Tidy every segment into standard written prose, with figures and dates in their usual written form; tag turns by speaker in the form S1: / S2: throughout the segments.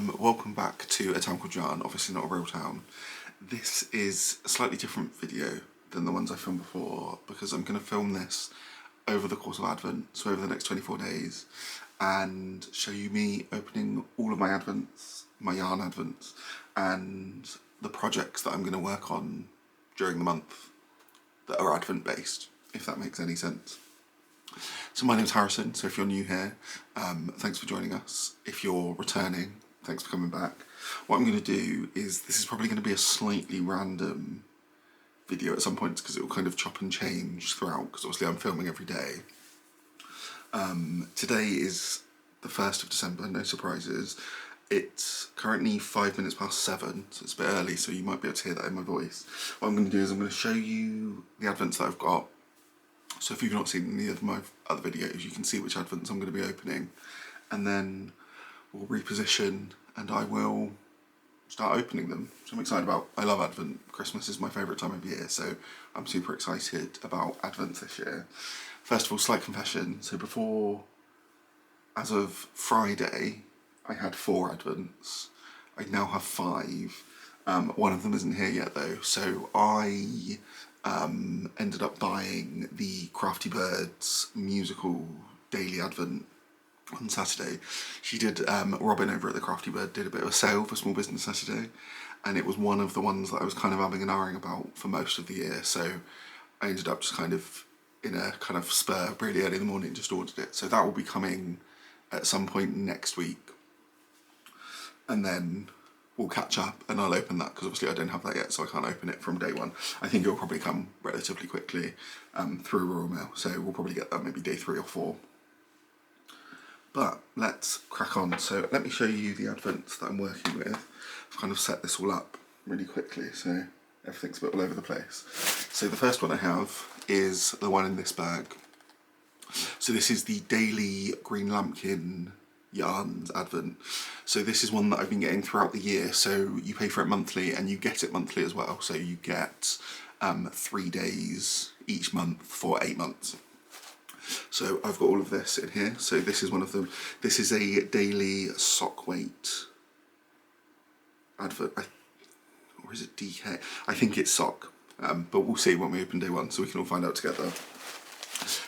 S1: Welcome back to a town called Yarn, obviously not a real town. This is a slightly different video than the ones I filmed before because I'm going to film this over the course of Advent, so over the next 24 days, and show you me opening all of my Advents, my yarn Advents, and the projects that I'm going to work on during the month that are Advent based, if that makes any sense. So my name's Harrison, so if you're new here, thanks for joining us. If you're returning, thanks for coming back. What I'm going to do is, this is probably going to be a slightly random video at some points because it will kind of chop and change throughout, because obviously I'm filming every day. Today is the 1st of December, no surprises. It's currently 5 minutes past 7, so it's a bit early, so you might be able to hear that in my voice. What I'm going to do is I'm going to show you the Advents that I've got. So if you've not seen any of my other videos, you can see which Advents I'm going to be opening. And then we'll reposition and I will start opening them. So I'm excited about, I love Advent. Christmas is my favourite time of year, so I'm super excited about Advent this year. First of all, slight confession. So before, as of Friday, I had 4 Advents. I now have 5. One of them isn't here yet though, so I ended up buying the Crafty Bird's musical daily Advent on Saturday. She did, Robin over at the Crafty Bird did a bit of a sale for Small Business Saturday, and it was one of the ones that I was kind of umming and ahhing about for most of the year, so I ended up just kind of, in a kind of spur, really early in the morning, just ordered it. So that will be coming at some point next week, and then we'll catch up and I'll open that, because obviously I don't have that yet, so I can't open it from day one. I think it'll probably come relatively quickly through Royal Mail, so we'll probably get that maybe day 3 or 4. But let's crack on. So let me show you the Advents that I'm working with. I've kind of set this all up really quickly, so everything's a bit all over the place. So the first one I have is the one in this bag. So this is the daily Greenlambkin Yarns Advent. So this is one that I've been getting throughout the year, so you pay for it monthly and you get it monthly as well, so you get 3 days each month for 8 months. So I've got all of this in here. So this is one of them. This is a daily sock weight Advent, or is it DK? I think it's sock, but we'll see when we open day 1, so we can all find out together.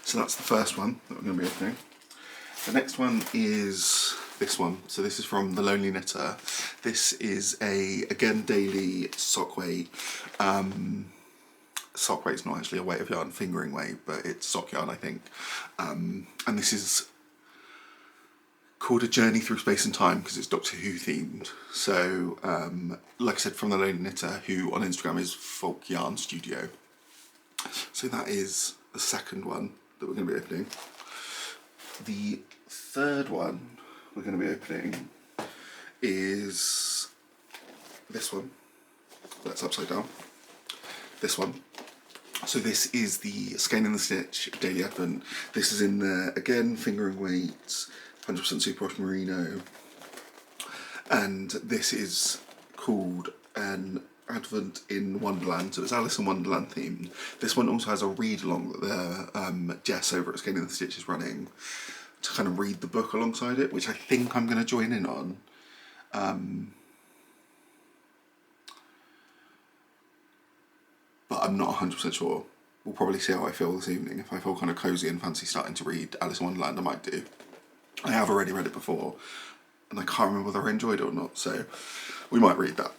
S1: So that's the first one that we're going to be opening. The next one is this one. So this is from The Lonely Knitter. This is again, daily sock weight. Sock weight's not actually a weight of yarn, fingering weight, but it's sock yarn, I think. And this is called A Journey Through Space and Time because it's Doctor Who themed. So, like I said, from The Lonely Knitter, who on Instagram is Folk Yarn Studio. So that is the second one that we're going to be opening. The third one we're going to be opening is this one. That's upside down. This one. So this is the Skein and the Stitch Daily Advent. This is in there, again, fingering weights, 100% superwash merino. And this is called an Advent in Wonderland, so it's Alice in Wonderland themed. This one also has a read-along that Jess over at Skein and the Stitch is running to kind of read the book alongside it, which I think I'm going to join in on. But I'm not 100% sure. We'll probably see how I feel this evening. If I feel kind of cosy and fancy starting to read Alice in Wonderland, I might do. I have already read it before, and I can't remember whether I enjoyed it or not, so we might read that.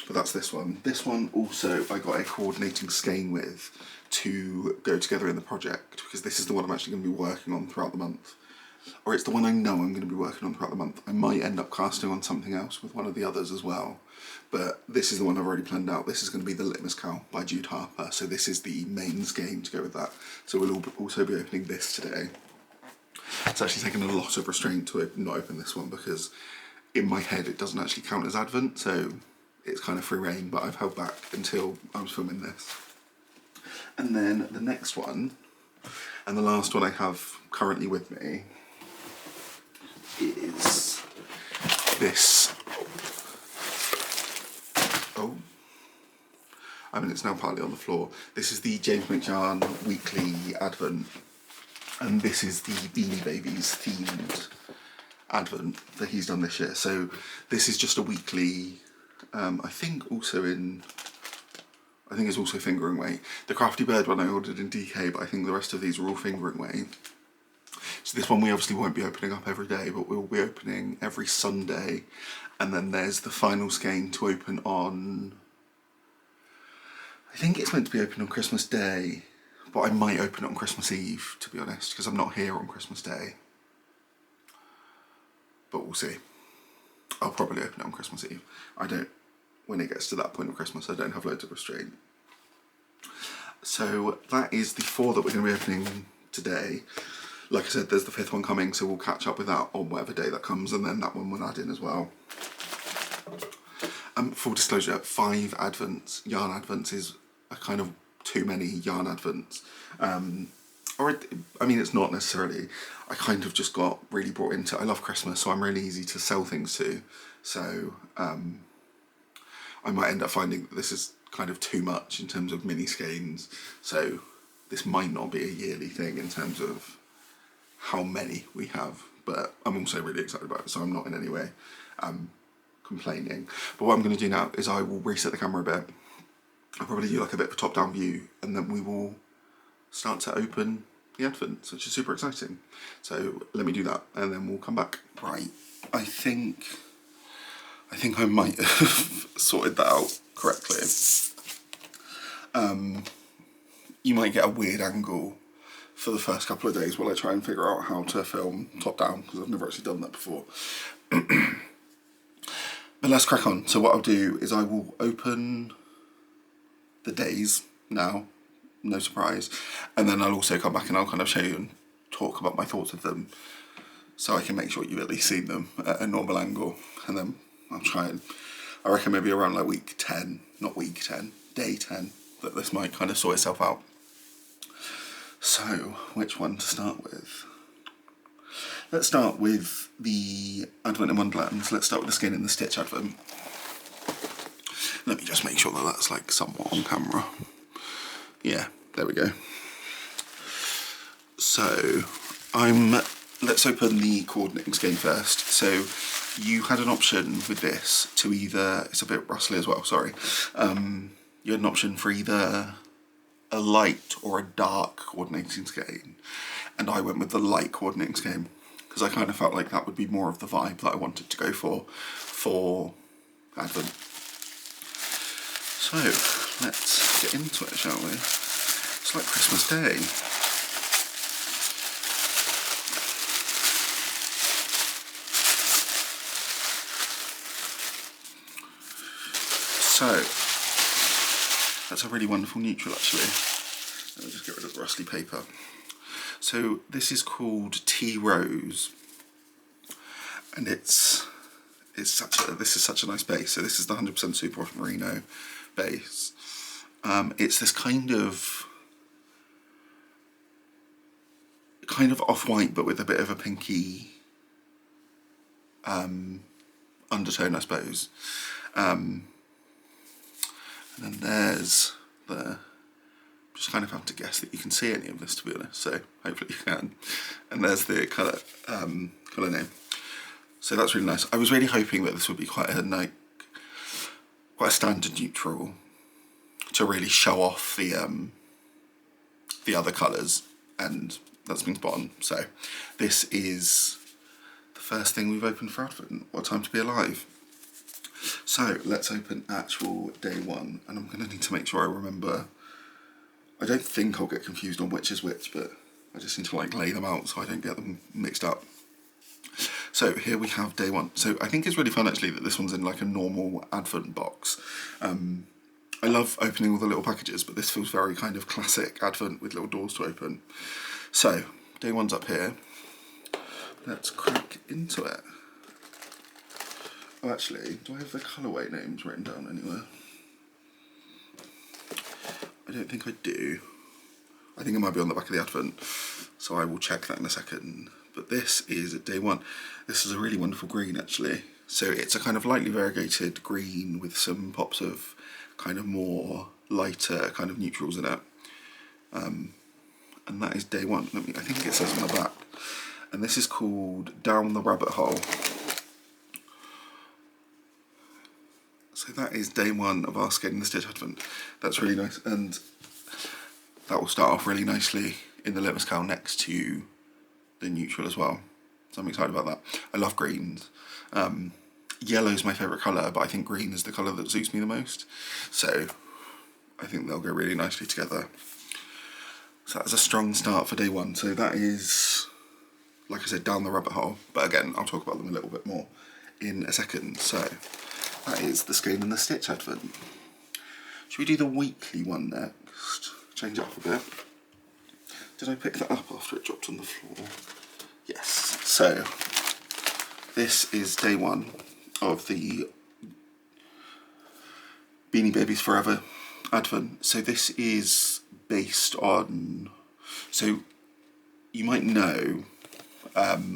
S1: But that's this one. This one also I got a coordinating skein with to go together in the project, because this is the one I'm actually going to be working on throughout the month. Or it's the one I know I'm going to be working on throughout the month. I might end up casting on something else with one of the others as well. But this is the one I've already planned out. This is going to be the Litmus Cow by Jude Harper. So this is the main skein to go with that. So we'll also be opening this today. It's actually taken a lot of restraint to not open this one, because in my head it doesn't actually count as Advent, so it's kind of free reign, but I've held back until I was filming this. And then the next one, and the last one I have currently with me, is this. Oh, I mean, it's now partly on the floor. This is the James McYarn Weekly Advent, and this is the Beanie Babies themed advent that he's done this year. So this is just a weekly, I think it's also fingering weight. The Crafty Bird one I ordered in DK, but I think the rest of these are all fingering weight. So this one we obviously won't be opening up every day, but we'll be opening every Sunday. And then there's the final skein to open on, I think it's meant to be open on Christmas Day, but I might open it on Christmas Eve, to be honest, because I'm not here on Christmas Day. But we'll see. I'll probably open it on Christmas Eve. When it gets to that point of Christmas, I don't have loads of restraint. So that is the 4 that we're going to be opening today. Like I said, there's the 5th one coming, so we'll catch up with that on whatever day that comes, and then that one we'll add in as well. Full disclosure, 5 advents, yarn advents, is a kind of too many yarn advents. I mean, it's not necessarily. I kind of just got really brought into it. I love Christmas, so I'm really easy to sell things to. So I might end up finding that this is kind of too much in terms of mini skeins. So this might not be a yearly thing in terms of how many we have. But I'm also really excited about it, so I'm not in any way complaining. But what I'm going to do now is I will reset the camera a bit. I'll probably do like a bit of a top-down view, and then we will start to open the advents, which is super exciting. So let me do that, and then we'll come back. Right, I think I might have sorted that out correctly. You might get a weird angle for the first couple of days while I try and figure out how to film top-down, because I've never actually done that before. But let's crack on. So what I'll do is I will open the days now, no surprise, and then I'll also come back and I'll kind of show you and talk about my thoughts of them, so I can make sure you've at least seen them at a normal angle. And then I'll try and, I reckon maybe around like week 10, not week 10, day 10, that this might kind of sort itself out. So, which one to start with? Let's start with the Advent in Wonderland. Let's start with the Skein and the Stitch Advent. Let me just make sure that that's like somewhat on camera. Yeah, there we go. So, let's open the coordinating skein first. So, you had an option with this to either, it's a bit rustly as well, sorry. You had an option for either a light or a dark coordinating skein, and I went with the light coordinating skein because I kind of felt like that would be more of the vibe that I wanted to go for Advent. So let's get into it, shall we? It's like Christmas Day. So that's a really wonderful neutral, actually. Let me just get rid of the rustly paper. So this is called Tea Rose, and this is such a nice base. So this is the 100% Superwash Merino base. It's this kind of off-white, but with a bit of a pinky undertone, I suppose. And then there's the, just kind of have to guess that you can see any of this, to be honest, so hopefully you can. And there's the colour name. So that's really nice. I was really hoping that this would be quite a standard neutral to really show off the other colours, and that's been spot on. So this is the first thing we've opened for Advent. What a time to be alive. So let's open actual day 1, and I'm going to need to make sure I remember. I don't think I'll get confused on which is which, but I just need to like lay them out so I don't get them mixed up. So here we have day 1. So I think it's really fun actually that this one's in like a normal Advent box. I love opening all the little packages, but this feels very kind of classic Advent with little doors to open. So day 1's up here. Let's crack into it. Oh, actually, do I have the colourway names written down anywhere? I don't think I do. I think it might be on the back of the Advent, so I will check that in a second. But this is day 1. This is a really wonderful green, actually. So it's a kind of lightly variegated green with some pops of kind of more lighter kind of neutrals in it. And that is day 1. I think it says on the back. and this is called Down the Rabbit Hole. So that is day one of our Skein and the Stitch Advent. That's really nice, and that will start off really nicely in the litmus cowl next to the neutral as well. So I'm excited about that. I love greens. Yellow is my favourite colour, but I think green is the colour that suits me the most. So I think they'll go really nicely together. So that's a strong start for day one. So that is, like I said, down the rabbit hole. But again, I'll talk about them a little bit more in a second. So that is the Skein and the Stitch Advent. Should we do the weekly one next? Change it up a bit. Did I pick that up after it dropped on the floor? Yes. So this is day one of the Beanie Babies Forever Advent. So this is based on, so you might know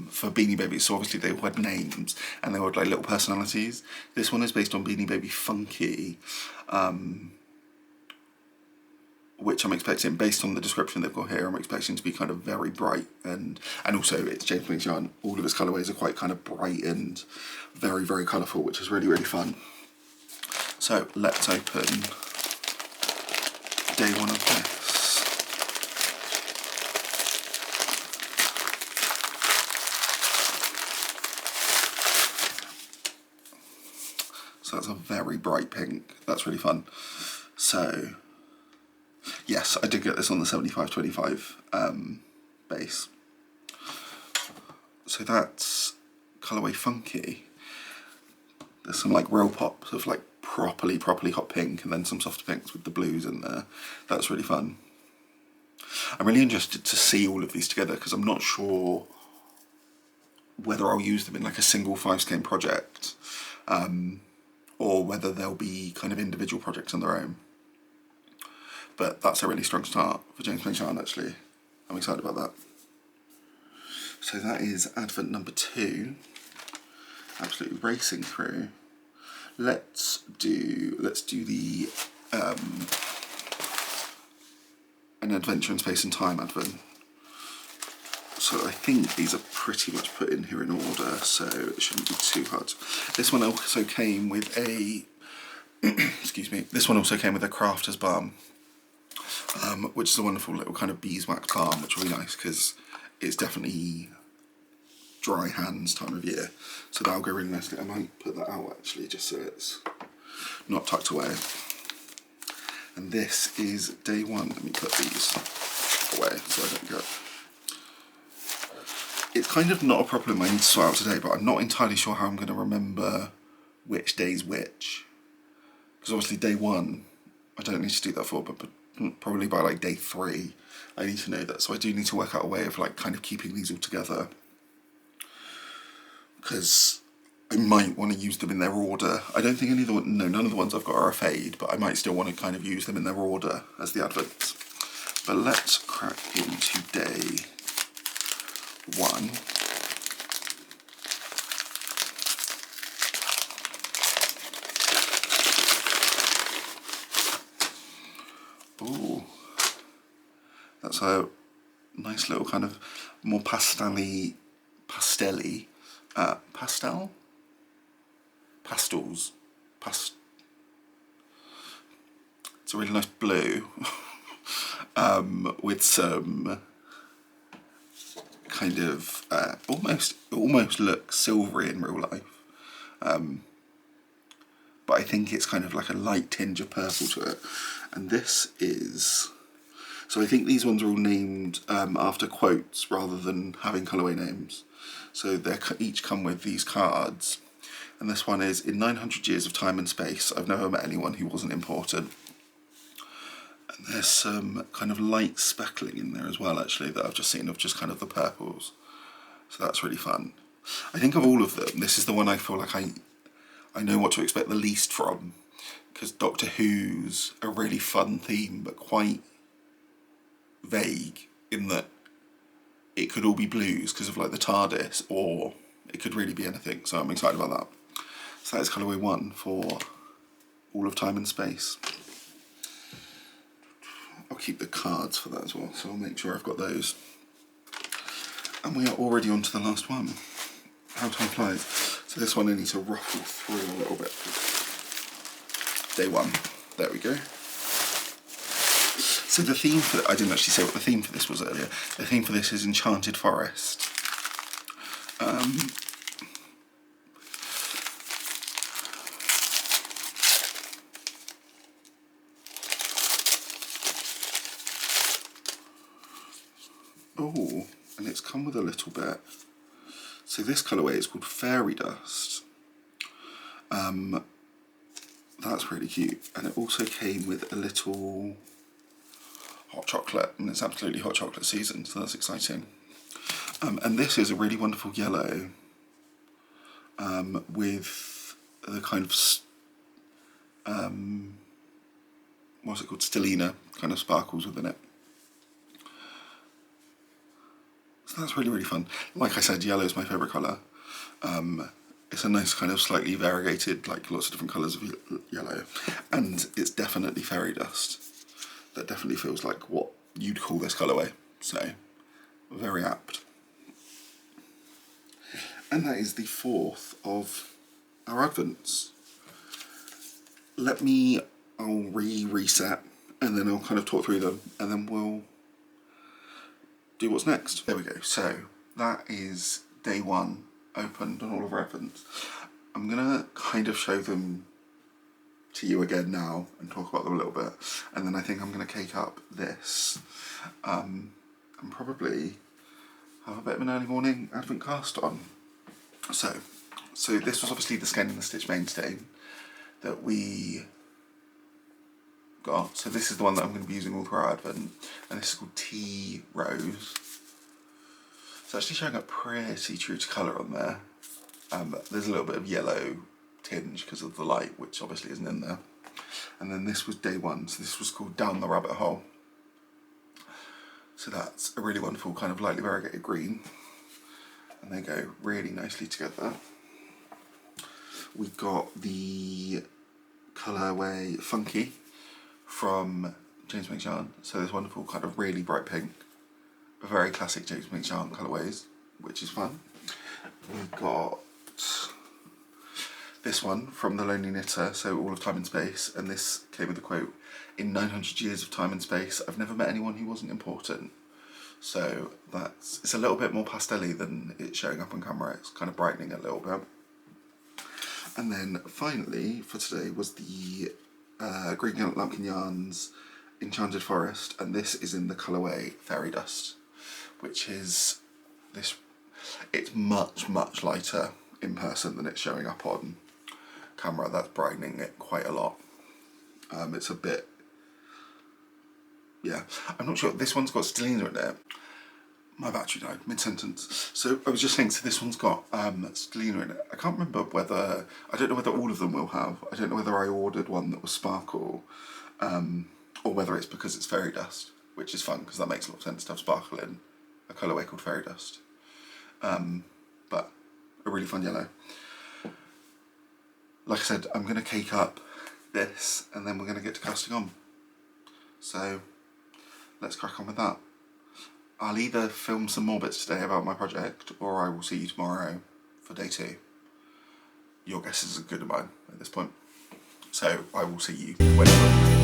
S1: for Beanie Babies, so obviously they all had names and they all had like little personalities. This one is based on Beanie Baby Funky, which I'm expecting, based on the description they've got here, I'm expecting to be kind of very bright, and also it's James Yarn. All of his colourways are quite kind of bright and very, very colourful, which is really, really fun. So let's open day one of this. So that's a very bright pink. That's really fun. So yes, I did get this on the 75/25 base. So that's colourway Funky. There's some like real pops of like properly hot pink, and then some softer pinks with the blues in there. That's really fun. I'm really interested to see all of these together because I'm not sure whether I'll use them in like a single 5 skein project, or whether they'll be kind of individual projects on their own. But that's a really strong start for James Yarn, actually. I'm excited about that. So that is Advent number 2. Absolutely racing through. Let's do the An Adventure in Space and Time Advent. So I think these are pretty much put in here in order, so it shouldn't be too hard. This one also came with a excuse me. This one also came with a crafter's balm, which is a wonderful little kind of beeswax balm, which will be nice because it's definitely dry hands time of year, so that'll go really nicely. I might put that out actually, just so it's not tucked away. And this is day one. Let me put these away so I don't go. It's kind of not a problem I need to sort out today, but I'm not entirely sure how I'm going to remember which day's which. Because obviously day one, I don't need to do that for, but probably by like day 3, I need to know that. So I do need to work out a way of like kind of keeping these all together, because I might want to use them in their order. I don't think none of the ones I've got are a fade, but I might still want to kind of use them in their order as the advents. But let's crack into day 1. Ooh, that's a nice little kind of more pastels. It's a really nice blue with some kind of almost looks silvery in real life, but I think it's kind of like a light tinge of purple to it. And this is, so I think these ones are all named after quotes rather than having colourway names. So they each come with these cards, and this one is, in 900 years of time and space, I've never met anyone who wasn't important. And there's some kind of light speckling in there as well, actually, that I've just seen of just kind of the purples. So that's really fun. I think of all of them, this is the one I feel like I know what to expect the least from, because Doctor Who's a really fun theme, but quite vague in that it could all be blues because of like the TARDIS, or it could really be anything, so I'm excited about that. So that is colourway 1 for all of time and space. I'll keep the cards for that as well, so I'll make sure I've got those. And we are already on to the last one. How time flies. So this one I need to ruffle through a little bit. Day 1. There we go. So the theme for, I didn't actually say what the theme for this was earlier. The theme for this is Enchanted Forest. Oh, and it's come with a little bit. So this colourway is called Fairy Dust. That's really cute. And it also came with a little hot chocolate, and it's absolutely hot chocolate season, so that's exciting. And this is a really wonderful yellow with the kind of, what's it called, stellina kind of sparkles within it. So that's really, really fun. Like I said, yellow is my favourite colour. It's a nice kind of slightly variegated, like lots of different colours of yellow. And it's definitely fairy dust. That definitely feels like what you'd call this colourway. So, very apt. And that is the 4th of our Advents. I'll reset and then I'll kind of talk through them and then we'll do what's next. There we go. So that is day 1 opened on all of our Advents. I'm gonna kind of show them to you again now and talk about them a little bit, and then I think I'm gonna cake up this and probably have a bit of an early morning Advent cast on. So this was obviously the Skein and the Stitch mainstay that we got. So this is the one that I'm going to be using all through our Advent, and this is called Tea Rose. It's actually showing up pretty true to colour on there. There's a little bit of yellow tinge because of the light, which obviously isn't in there. And then this was day 1, so this was called Down the Rabbit Hole. So that's a really wonderful kind of lightly variegated green, and they go really nicely together. We've got the colourway Funky from James Makes Yarn. So this wonderful kind of really bright pink, very classic James Makes Yarn colourways, which is fun. We've got this one from The Lonely Knitter, so All of Time and Space, and this came with the quote, "In 900 years of time and space, I've never met anyone who wasn't important." So it's a little bit more pastel-y than it's showing up on camera. It's kind of brightening it a little bit. And then finally for today was the Greenlambkin Yarn's Enchanted Forest, and this is in the colourway Fairy Dust, which is this. It's much lighter in person than it's showing up on camera. That's brightening it quite a lot. It's a bit, yeah, I'm not sure. This one's got stellina in it. My battery died mid-sentence. So I was just saying, so this one's got stellina in it. I can't remember whether, I don't know whether all of them will have. I don't know whether I ordered one that was sparkle, or whether it's because it's fairy dust, which is fun because that makes a lot of sense to have sparkle in a colourway called fairy dust. But a really fun yellow. Like I said, I'm going to cake up this and then we're going to get to casting on. So let's crack on with that. I'll either film some more bits today about my project, or I will see you tomorrow for day 2. Your guess is as good as mine at this point. So I will see you whenever.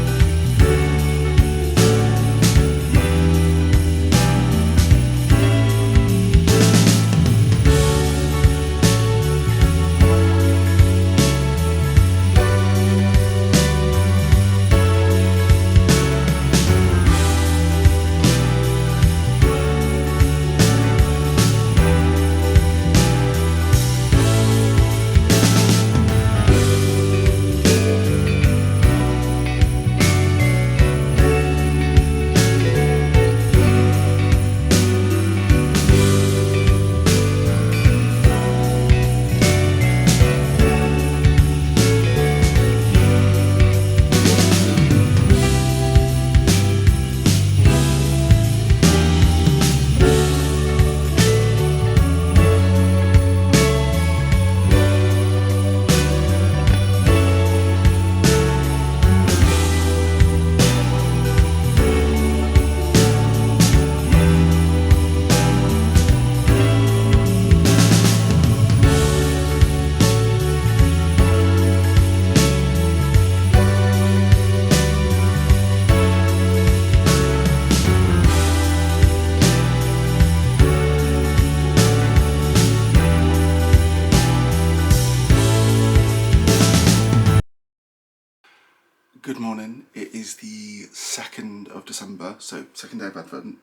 S1: Good morning. It is the 2nd of December, so second day of Advent.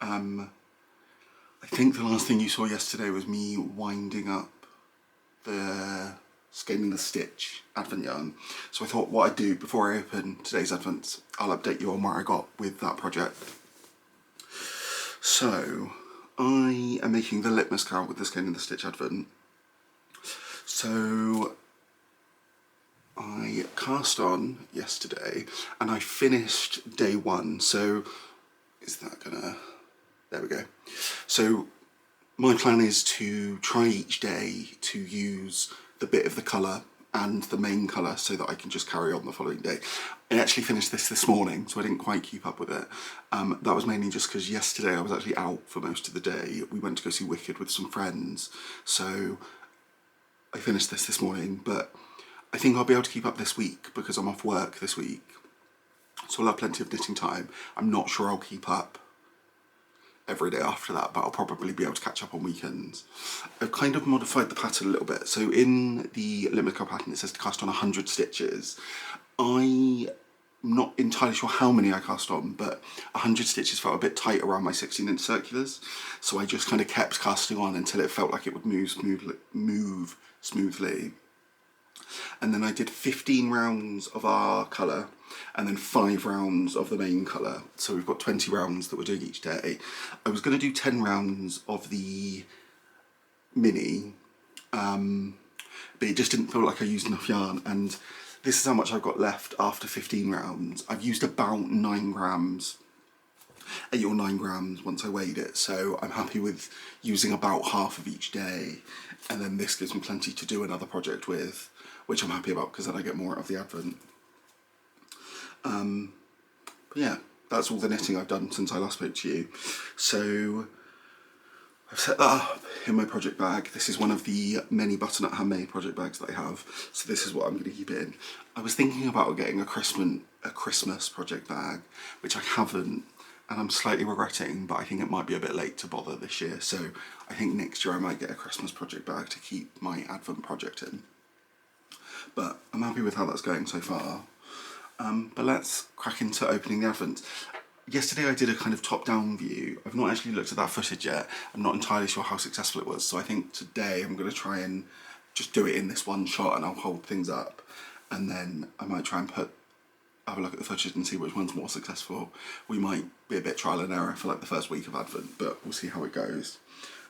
S1: I think the last thing you saw yesterday was me winding up the Skein and the Stitch Advent yarn. So I thought what I'd do before I open today's Advent, I'll update you on where I got with that project. So I am making the litmus card with the Skein and the Stitch Advent. So I cast on yesterday and I finished day 1. So is that gonna, there we go. So my plan is to try each day to use the bit of the colour and the main colour so that I can just carry on the following day. I actually finished this morning, so I didn't quite keep up with it. That was mainly just because yesterday I was actually out for most of the day. We went to go see Wicked with some friends, so I finished this morning, but I think I'll be able to keep up this week because I'm off work this week. So I'll have plenty of knitting time. I'm not sure I'll keep up every day after that, but I'll probably be able to catch up on weekends. I've kind of modified the pattern a little bit. So in the limit card pattern, it says to cast on 100 stitches. I'm not entirely sure how many I cast on, but 100 stitches felt a bit tight around my 16-inch circulars. So I just kind of kept casting on until it felt like it would move smoothly. And then I did 15 rounds of our colour and then 5 rounds of the main colour. So we've got 20 rounds that we're doing each day. I was going to do 10 rounds of the mini, but it just didn't feel like I used enough yarn. And this is how much I've got left after 15 rounds. I've used about 9 grams, 8 or 9 grams once I weighed it. So I'm happy with using about half of each day. And then this gives me plenty to do another project with, which I'm happy about because then I get more out of the Advent. But yeah, that's all the knitting I've done since I last spoke to you. So I've set that up in my project bag. This is one of the many butternut handmade project bags that I have. So this is what I'm going to keep in. I was thinking about getting a Christmas project bag, which I haven't, and I'm slightly regretting, but I think it might be a bit late to bother this year. So I think next year I might get a Christmas project bag to keep my Advent project in. But I'm happy with how that's going so far. But let's crack into opening the Advent. Yesterday I did a kind of top-down view. I've not actually looked at that footage yet. I'm not entirely sure how successful it was. So I think today I'm going to try and just do it in this one shot and I'll hold things up. And then I might try and have a look at the footage and see which one's more successful. We might be a bit trial and error for like the first week of Advent, but we'll see how it goes.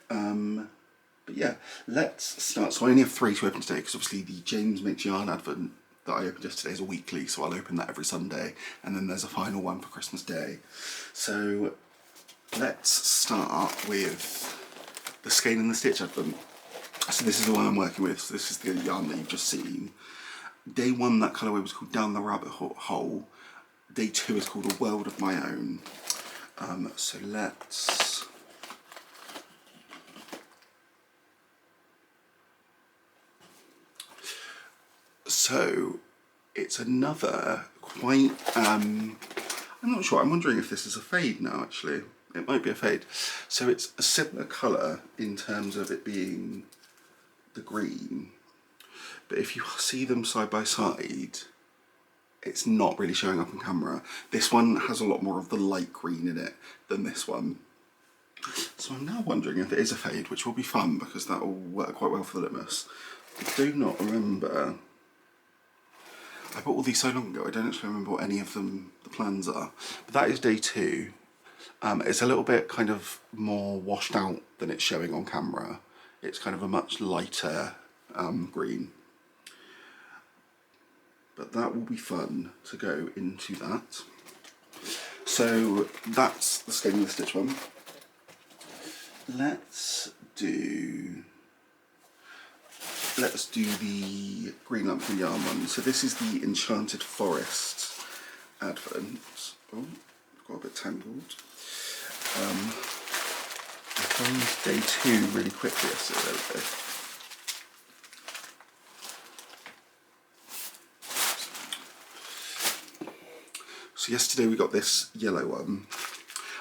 S1: But yeah, let's start. So I only have 3 to open today because obviously the James Makes Yarn Advent that I opened yesterday is a weekly, so I'll open that every Sunday, and then there's a final one for Christmas Day. So let's start with the Skein and the Stitch Advent. So this is the one I'm working with, so this is the yarn that you've just seen. Day 1, that colourway was called Down the Rabbit Hole. Day 2 is called A World of My Own. So let's... So it's another quite, I'm not sure, I'm wondering if this is a fade now actually. It might be a fade. So it's a similar colour in terms of it being the green. But if you see them side by side, it's not really showing up on camera. This one has a lot more of the light green in it than this one. So I'm now wondering if it is a fade, which will be fun because that will work quite well for the litmus. I do not remember. I bought all these so long ago, I don't actually remember what any of them, the plans are. But that is day 2. It's a little bit kind of more washed out than it's showing on camera. It's kind of a much lighter green. But that will be fun to go into that. So that's the Skein and the Stitch one. Let's do the Greenlambkin Yarn one. So this is the Enchanted Forst Advent. Oh, got a bit tangled. I found day 2 really quickly yesterday. There we go. So yesterday we got this yellow one.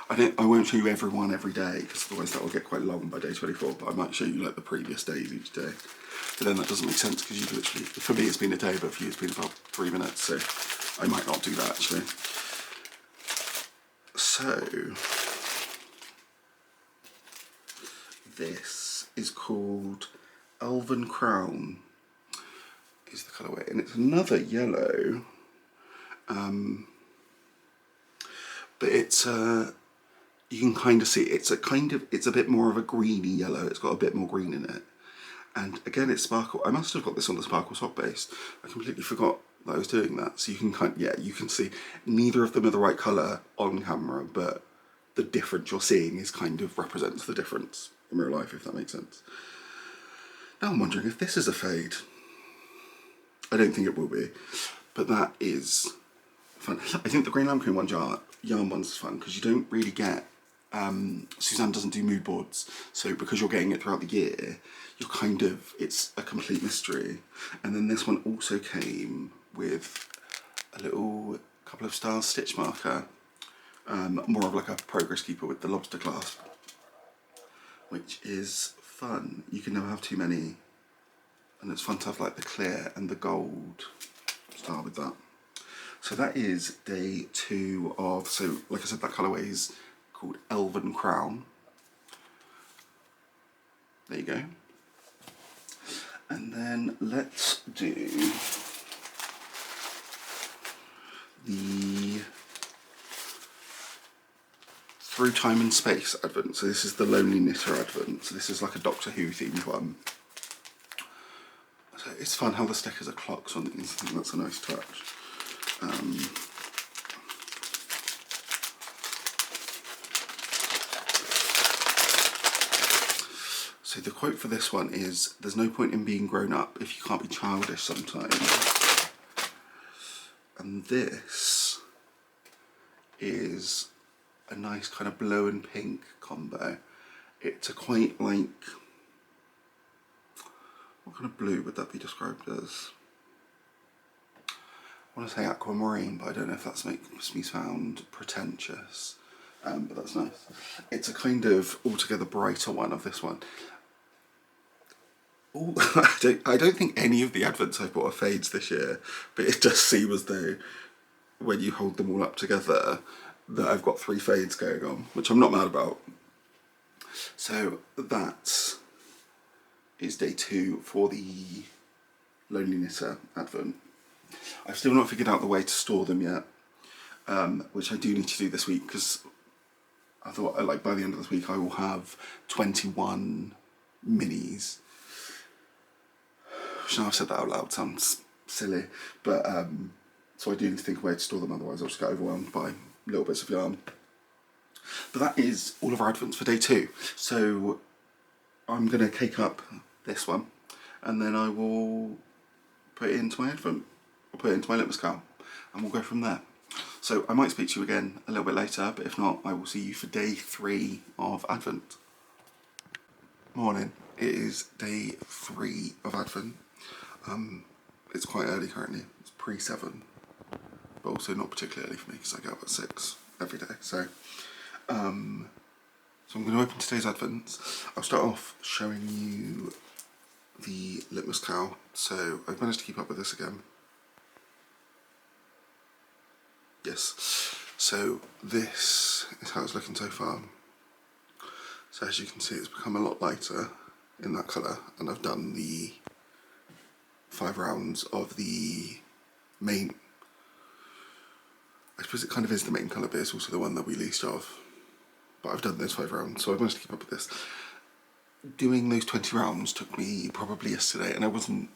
S1: I won't show you every one every day because otherwise that will get quite long by day 24, but I might show you like the previous days each day. But then that doesn't make sense because you literally, for me it's been a day, but for you it's been about 3 minutes, so I might not do that actually. So this is called Elven Crown is the colourway, and it's another yellow, but it's you can kind of see it's a bit more of a greeny yellow. It's got a bit more green in it, and again it's sparkle. I must have got this on the sparkle sock base. I completely forgot that I was doing that. So you can you can see neither of them are the right colour on camera, but the difference you're seeing is kind of represents the difference in real life, if that makes sense. Now I'm wondering if this is a fade. I don't think it will be, but that is fun. I think the Greenlambkin yarn one's fun because you don't really get, Suzanne doesn't do mood boards, so because you're getting it throughout the year, you're kind of, it's a complete mystery. And then this one also came with a little couple of stars stitch marker, more of like a progress keeper with the lobster clasp, which is fun. You can never have too many, and it's fun to have like the clear and the gold star with that. So that is day 2 of, so like I said, that colourway is called Elven Crown. There you go. And then let's do the Through Time and Space Advent. So this is the Lonely Knitter Advent. So this is like a Doctor Who themed one. So it's fun how the stickers are clocks on these. I think that's a nice touch. So the quote for this one is, "There's no point in being grown up if you can't be childish sometimes." And this is a nice kind of blue and pink combo. It's a quite like, what kind of blue would that be described as? I want to say aquamarine, but I don't know if that makes me sound pretentious, but that's nice. It's a kind of altogether brighter one of this one. Ooh, I don't think any of the advents I've bought are fades this year, but it does seem as though when you hold them all up together that I've got 3 fades going on, which I'm not mad about. So that is day 2 for the Lonely Knitter Advent. I've still not figured out the way to store them yet, which I do need to do this week, because I thought like by the end of this week I will have 21 minis. Which now I've said that out loud sounds silly, but so I do need to think of a way to store them, otherwise I'll just get overwhelmed by little bits of yarn. But that is all of our advents for day 2. So I'm going to cake up this one, and then I will put it into my advent. I'll put it into my litmus cow, and we'll go from there. So I might speak to you again a little bit later, but if not, I will see you for day 3 of Advent. Morning. It is day 3 of Advent. It's quite early currently. It's pre-7, but also not particularly early for me because I get up at 6 every day. So I'm going to open today's Advents. I'll start off showing you the litmus cow. So I've managed to keep up with this again. Yes, so this is how it's looking so far. So as you can see, it's become a lot lighter in that colour, and I've done the 5 rounds of the main, I suppose it kind of is the main colour, but it's also the one that we least of. But I've done those 5 rounds, so I've managed to keep up with this. Doing those 20 rounds took me probably yesterday, and I wasn't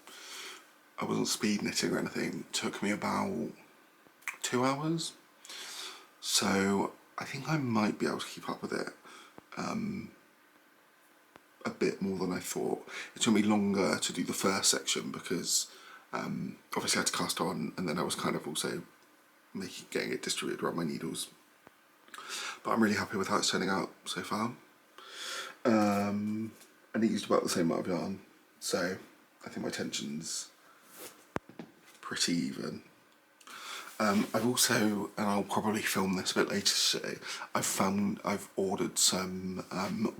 S1: speed knitting or anything. It took me about 2 hours. So I think I might be able to keep up with it a bit more than I thought. It took me longer to do the first section because obviously I had to cast on, and then I was kind of also getting it distributed around my needles. But I'm really happy with how it's turning out so far. And it used about the same amount of yarn, so I think my tension's pretty even. I've also, and I'll probably film this a bit later today, I've ordered some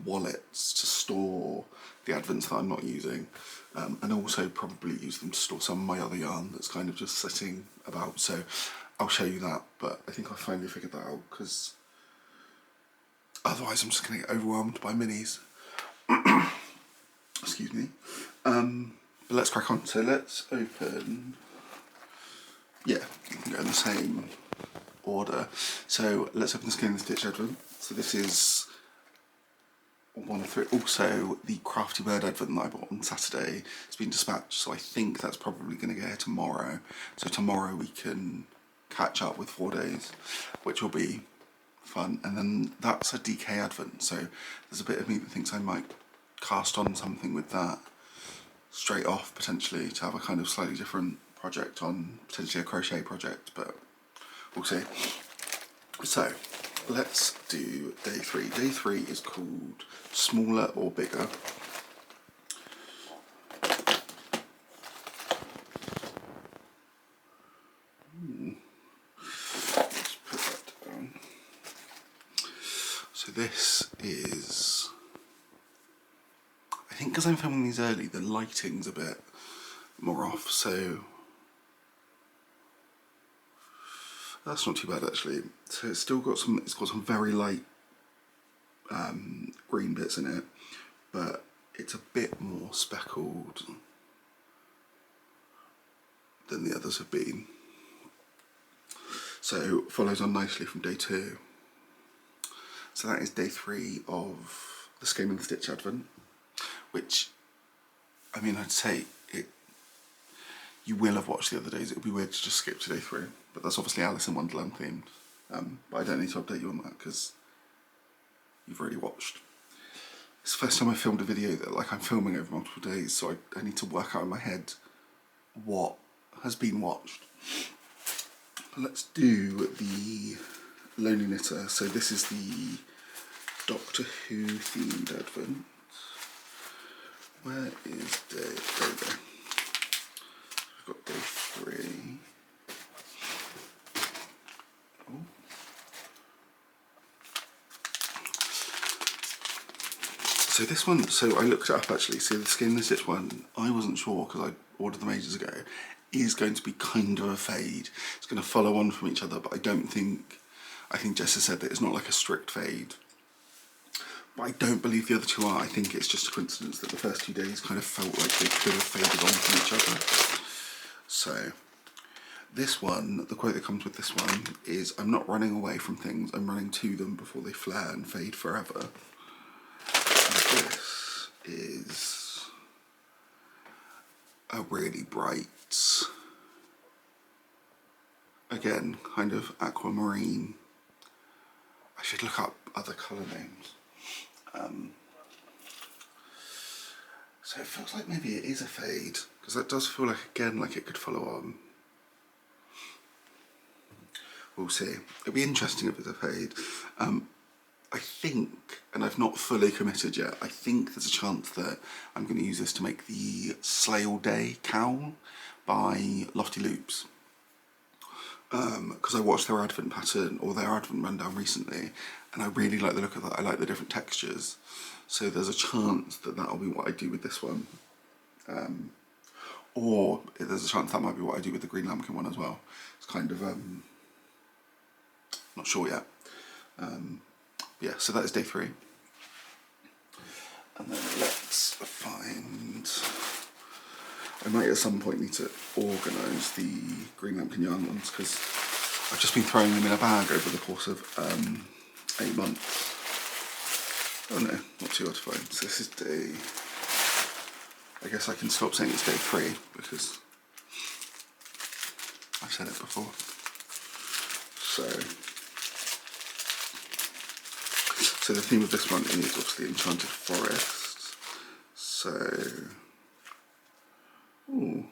S1: wallets to store the advents that I'm not using, and also probably use them to store some of my other yarn that's kind of just sitting about. So I'll show you that, but I think I finally figured that out, because otherwise I'm just going to get overwhelmed by minis. Excuse me. But let's crack on. So let's open, yeah, we can go in the same order. So let's open the Skein and Stitch Advent. So this is one of three. Also, the Crafty Bird Advent that I bought on Saturday has been dispatched, so I think that's probably going to go here tomorrow. So tomorrow we can catch up with 4 days, which will be fun. And then that's a DK Advent, so there's a bit of me that thinks I might cast on something with that straight off, potentially, to have a kind of slightly different project on, potentially a crochet project, but we'll see. So let's do day 3. Day 3 is called Smaller or Bigger. Let's put that down. So this is, I think because I'm filming these early, the lighting's a bit more off, so that's not too bad actually. So it's still got some, it's got some very light green bits in it, but it's a bit more speckled than the others have been. So follows on nicely from day 2. So that is day 3 of the Skein and Stitch Advent, which, I mean, I'd say it, you will have watched the other days. It would be weird to just skip to day 3, but that's obviously Alice in Wonderland themed. But I don't need to update you on that because you've already watched. It's the first time I filmed a video that, like, I'm filming over multiple days, so I need to work out in my head what has been watched. But let's do the Lonely Knitter. So this is the Doctor Who themed Advent. Where is day? There we go. We've got day 3. Oh. So this one, so I looked it up actually. So the Skein and Stitch one, I wasn't sure because I ordered them ages ago, is going to be kind of a fade. It's going to follow on from each other, but I don't think, I think Jess has said that it's not like a strict fade. But I don't believe the other two are. I think it's just a coincidence that the first 2 days kind of felt like they could have faded on from each other. So this one, the quote that comes with this one is, "I'm not running away from things, I'm running to them before they flare and fade forever." And this is a really bright, again, kind of aquamarine. I should look up other colour names. So it feels like maybe it is a fade, because that does feel like, again, like it could follow on. We'll see. It'll be interesting if it's a fade. I think, and I've not fully committed yet, I think there's a chance that I'm going to use this to make the Slay All Day cowl by Lofty Loops. Because I watched their advent pattern, or their advent rundown recently, and I really like the look of that. I like the different textures. So there's a chance that that'll be what I do with this one. Or there's a chance that might be what I do with the Greenlambkin one as well. It's kind of, not sure yet. Yeah, so that is day 3. And then let's find, I might at some point need to organise the Greenlambkin Yarn ones, because I've just been throwing them in a bag over the course of 8 months. Oh no, not too hard to find. So this is day, I guess I can stop saying it's day 3 because I've said it before. So the theme of this one is obviously Enchanted Forest. So, ooh,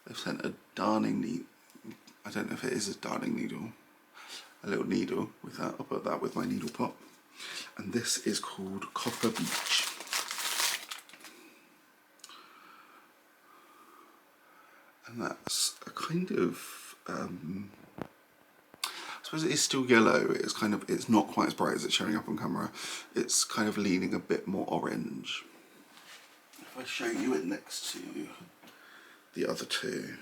S1: they've sent a darning needle. I don't know if it is a darning needle. A little needle with that. I'll put that with my needle pot. And this is called Copper Beach. And that's a kind of, I suppose it is still yellow. It's kind of, it's not quite as bright as it's showing up on camera. It's kind of leaning a bit more orange. If I show you it next to the other two.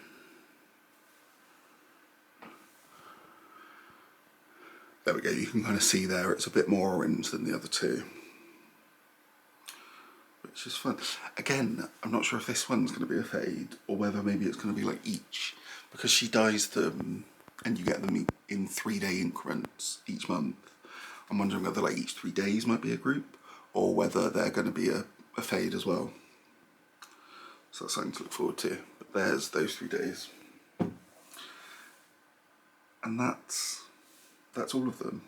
S1: there we go, you can kind of see there it's a bit more orange than the other two, which is fun. Again, I'm not sure if this one's going to be a fade or whether maybe it's going to be like each, because she dyes them and you get them in 3-day increments each month. I'm wondering whether like each 3 days might be a group or whether they're going to be a fade as well. So that's something to look forward to. But there's those 3 days. And that's all of them.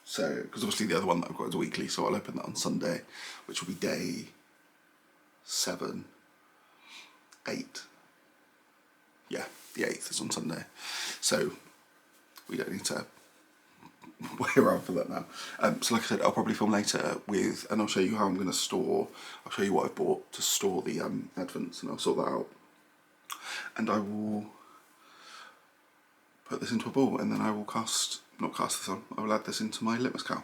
S1: So, because obviously the other one that I've got is weekly, so I'll open that on Sunday, which will be day 7, 8. Yeah, the 8th is on Sunday. So we don't need to wait around for that now. So like I said, I'll probably film later and I'll show you how I'm going to store, I'll show you what I've bought to store the Advents, and I'll sort that out. And I will put this into a ball, and then I will not cast this on, I will add this into my litmus cow.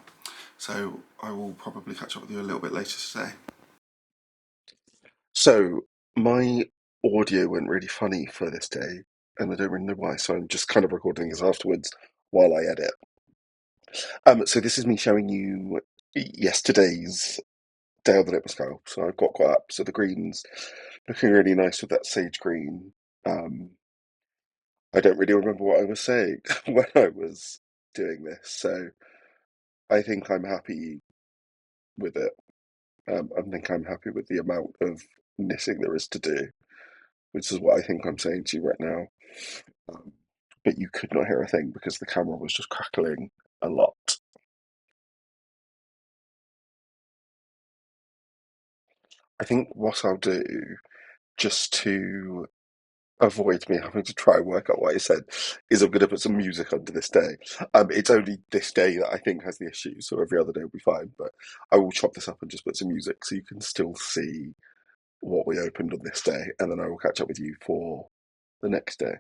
S1: So I will probably catch up with you a little bit later today. So my audio went really funny for this day, and I don't really know why, so I'm just kind of recording this afterwards while I edit. So this is me showing you yesterday's day on the litmus cow. So I've got quite up, so the green's looking really nice with that sage green. I don't really remember what I was saying when I was doing this, so I think I'm happy with it. I think I'm happy with the amount of knitting there is to do, which is what I think I'm saying to you right now. But you could not hear a thing because the camera was just crackling a lot. I think what I'll do, just to avoid me having to try and work out what I said, is I'm going to put some music under this day. It's only this day that I think has the issue, so every other day will be fine, but I will chop this up and just put some music so you can still see what we opened on this day, and then I will catch up with you for the next day.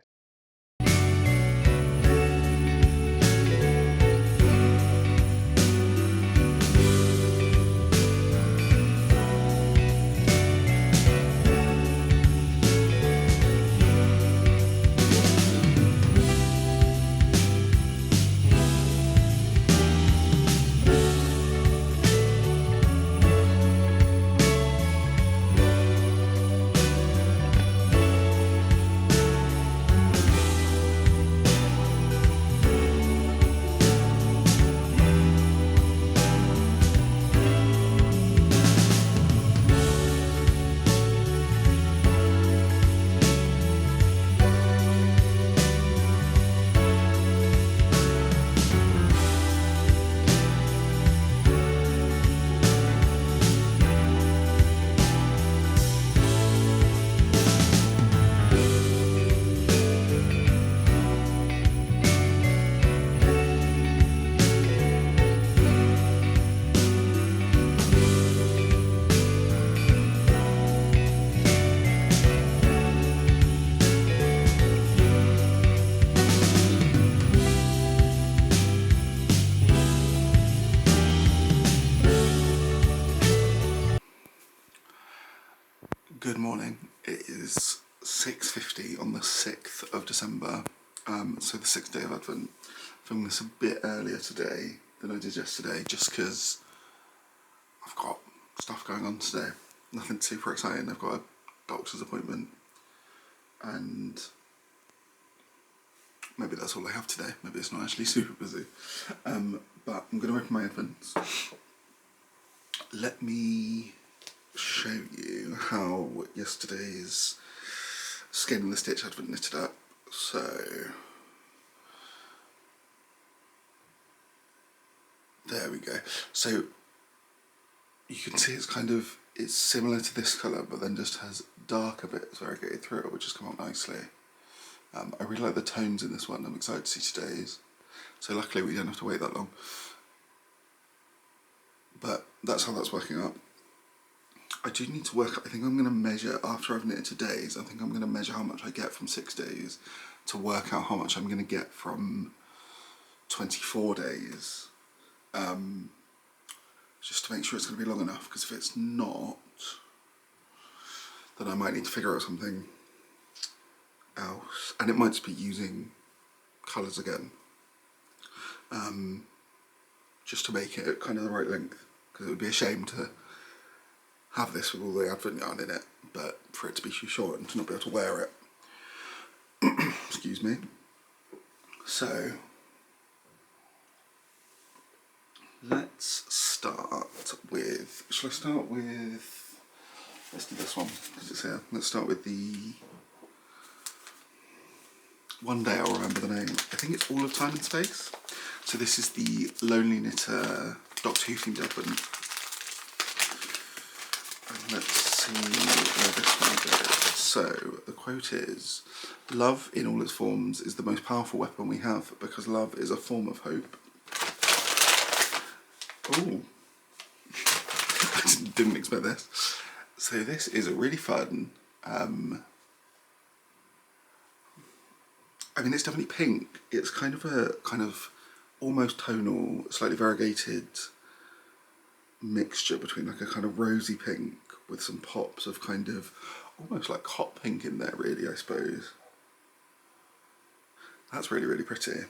S1: Good morning. It is 6:50 on the 6th of December, so the 6th day of Advent. I'm filming this a bit earlier today than I did yesterday, just because I've got stuff going on today. Nothing super exciting. I've got a doctor's appointment, and maybe that's all I have today. Maybe it's not actually super busy. But I'm going to open my Advents. Let me show you how yesterday's Skein and the Stitch Advent knitted up. So there we go. So you can see it's similar to this colour, but then just has darker bits variegated through it, which has come out nicely. I really like the tones in this one. I'm excited to see today's. So luckily we don't have to wait that long. But that's how that's working out. I do need to work, I think I'm going to measure, after I've knitted today's, I think I'm going to measure how much I get from 6 days to work out how much I'm going to get from 24 days. Just to make sure it's going to be long enough, because if it's not, then I might need to figure out something else. And it might just be using colours again. just to make it kind of the right length, because it would be a shame to have this with all the Avent yarn in it, but for it to be too short and to not be able to wear it. Excuse me. So let's start with, shall I start with, let's do this one because it's here. Let's start with the One Day I'll Remember the Name. I think it's All of Time and Space. So this is the Lonely Knitter Doctor Who themed Advent. And let's see where this one goes. So the quote is, "Love in all its forms is the most powerful weapon we have because love is a form of hope." Oh, I didn't expect this. So this is a really fun, I mean, it's definitely pink. It's kind of almost tonal, slightly variegated mixture between like a kind of rosy pink with some pops of kind of almost like hot pink in there, really, I suppose. That's really, really pretty.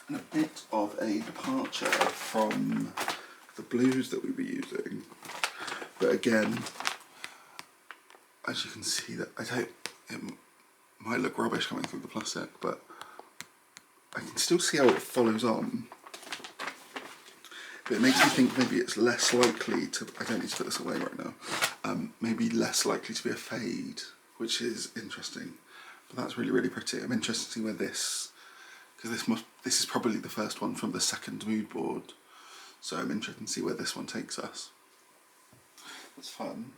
S1: And a bit of a departure from the blues that we were using. But again, as you can see, that it might look rubbish coming through the plastic, but I can still see how it follows on. But it makes me think maybe it's less likely to, I don't need to put this away right now, maybe less likely to be a fade, which is interesting. But that's really, really pretty. I'm interested to see where this, because this is probably the first one from the second mood board, so I'm interested to see where this one takes us. That's fun.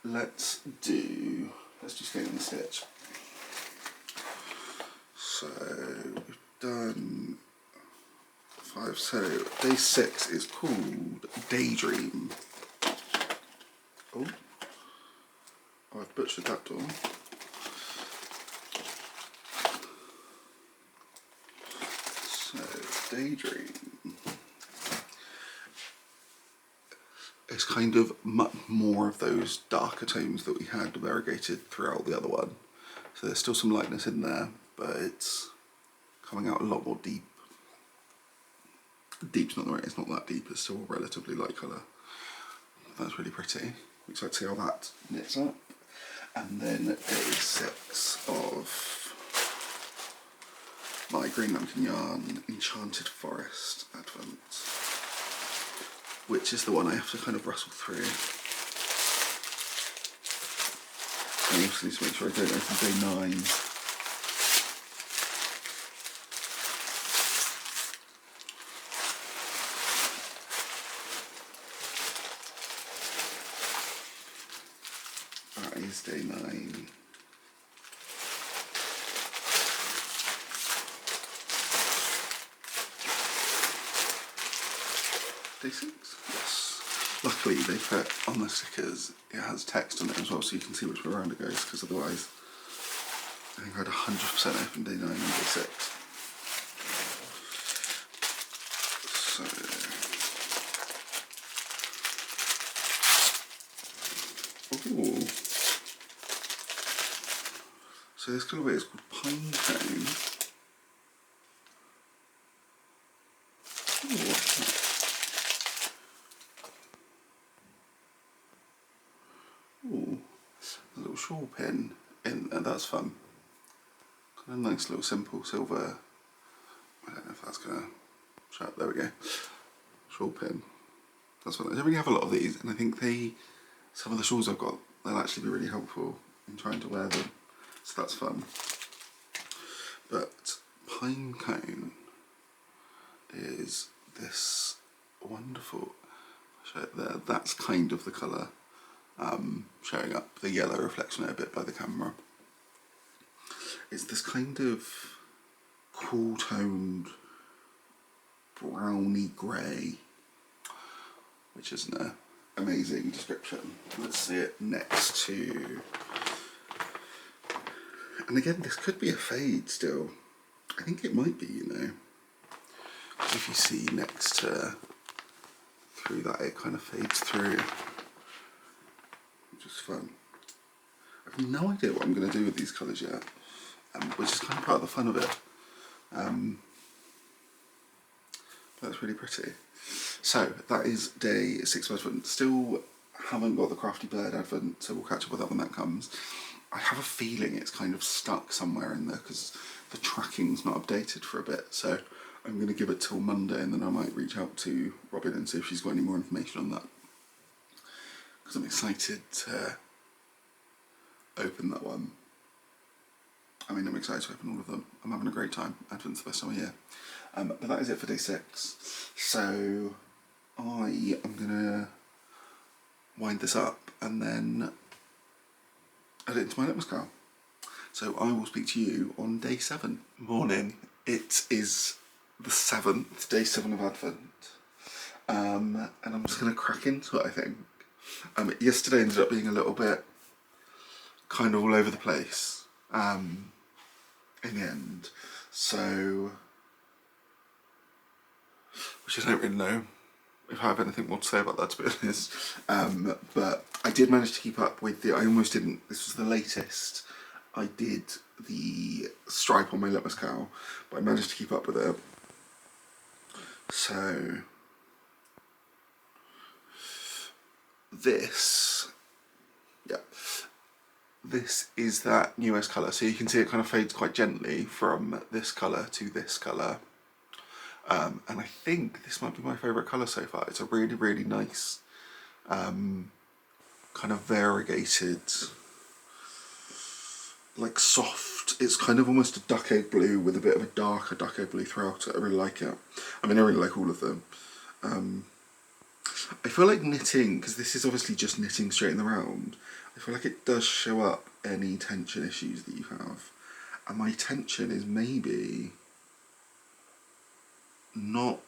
S1: Let's do Skein and Stitch. So we've done 5. So day 6 is called Daydream. Oh, I've butchered that door. So Daydream is kind of much more of those darker tones that we had variegated throughout the other one. So there's still some lightness in there, but it's coming out a lot more deep. Deep's not the right, it's not that deep, it's still a relatively light colour. That's really pretty. I'm excited to see how that knits up. And then day 6 of my Greenlambkin Yarn Enchanted Forest Advent, which is the one I have to kind of rustle through. And I also need to make sure I don't open day 9. That is day 9. Day 6? Yes. Luckily they put on the stickers, it has text on it as well, so you can see which way around it goes, because otherwise I think I'd 100% open day 9 and day 6. So, ooh. So this colourway is called Pine Cone. Ooh, what's that? Ooh, a little shawl pin in, and that's fun. Kind of nice little simple silver. I don't know if that's gonna show up. There we go. Shawl pin. That's fun. I don't really have a lot of these, and I think some of the shawls I've got, they'll actually be really helpful in trying to wear them. So that's fun. But Pine Cone is this wonderful. Show it there. That's kind of the colour. Showing up the yellow reflection a bit by the camera. It's this kind of cool toned browny grey, which is an amazing description. Let's see it next to, and again this could be a fade still. I think it might be, you know. If you see next to, through that, it kind of fades through. Which is fun. I have no idea what I'm going to do with these colours yet, which is kind of part of the fun of it. That's really pretty. So that is day 6 of Advent. Still haven't got the Crafty Bird Advent, so we'll catch up with that when that comes. I have a feeling it's kind of stuck somewhere in there because the tracking's not updated for a bit, so I'm going to give it till Monday and then I might reach out to Robin and see if she's got any more information on that. Because I'm excited to open that one. I mean, I'm excited to open all of them. I'm having a great time. Advent's the best time of year. But that is it for day 6. So I am going to wind this up and then add it into my litmus car. So I will speak to you on day 7. Morning. It is the 7th, day 7 of Advent. And I'm just going to crack into it, I think. Yesterday ended up being a little bit kind of all over the place in the end. So, which I don't really know if I have anything more to say about that, to be honest. But I did manage to keep up with I almost didn't, this was the latest I did the stripe on my litmus cow, but I managed to keep up with it. So, this is that newest colour, so you can see it kind of fades quite gently from this colour to this colour. And I think this might be my favourite colour so far. It's a really, really nice kind of variegated, like soft, it's kind of almost a duck egg blue with a bit of a darker duck egg blue throughout it. I really like it. I mean, I really like all of them. I feel like knitting, because this is obviously just knitting straight in the round, I feel like it does show up any tension issues that you have. And my tension is maybe not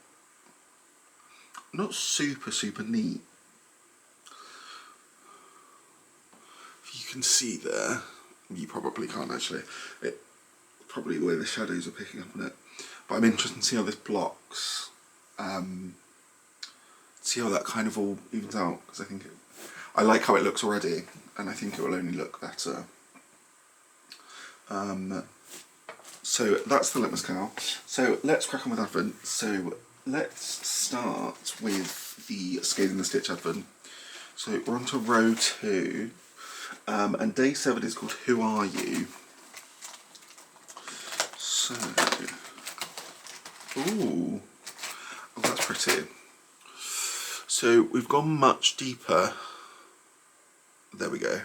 S1: super, super neat. If you can see there, you probably can't actually, probably the way the shadows are picking up on it. But I'm interested to see how this blocks. See how that kind of all evens out, because I think I like how it looks already, and I think it will only look better. So that's the litmus cow. So let's crack on with Advent. So let's start with the Skein and the Stitch Advent. So we're on to row 2, and day 7 is called Who Are You? So, ooh, oh, that's pretty. So we've gone much deeper. There we go.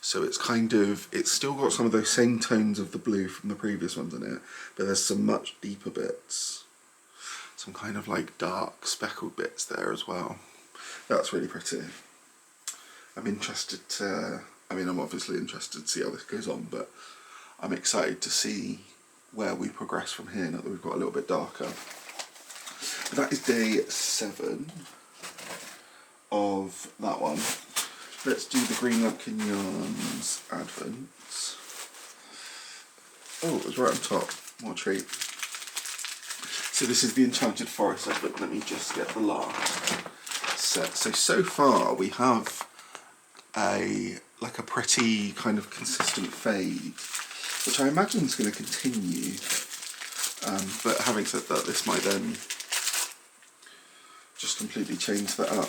S1: So it's kind of, it's still got some of those same tones of the blue from the previous ones in it, but there's some much deeper bits. Some kind of like dark speckled bits there as well. That's really pretty. I'm interested to, I mean, I'm obviously interested to see how this goes on, but I'm excited to see where we progress from here now that we've got a little bit darker. But that is day 7 of that one. Let's do the Greenlambkin Yarns Advent. Oh, it was right on top. What a treat. So this is the Enchanted Forst Advent. Let me just get the last set. So far we have like a pretty kind of consistent fade, which I imagine is going to continue. But having said that, this might then just completely change that up.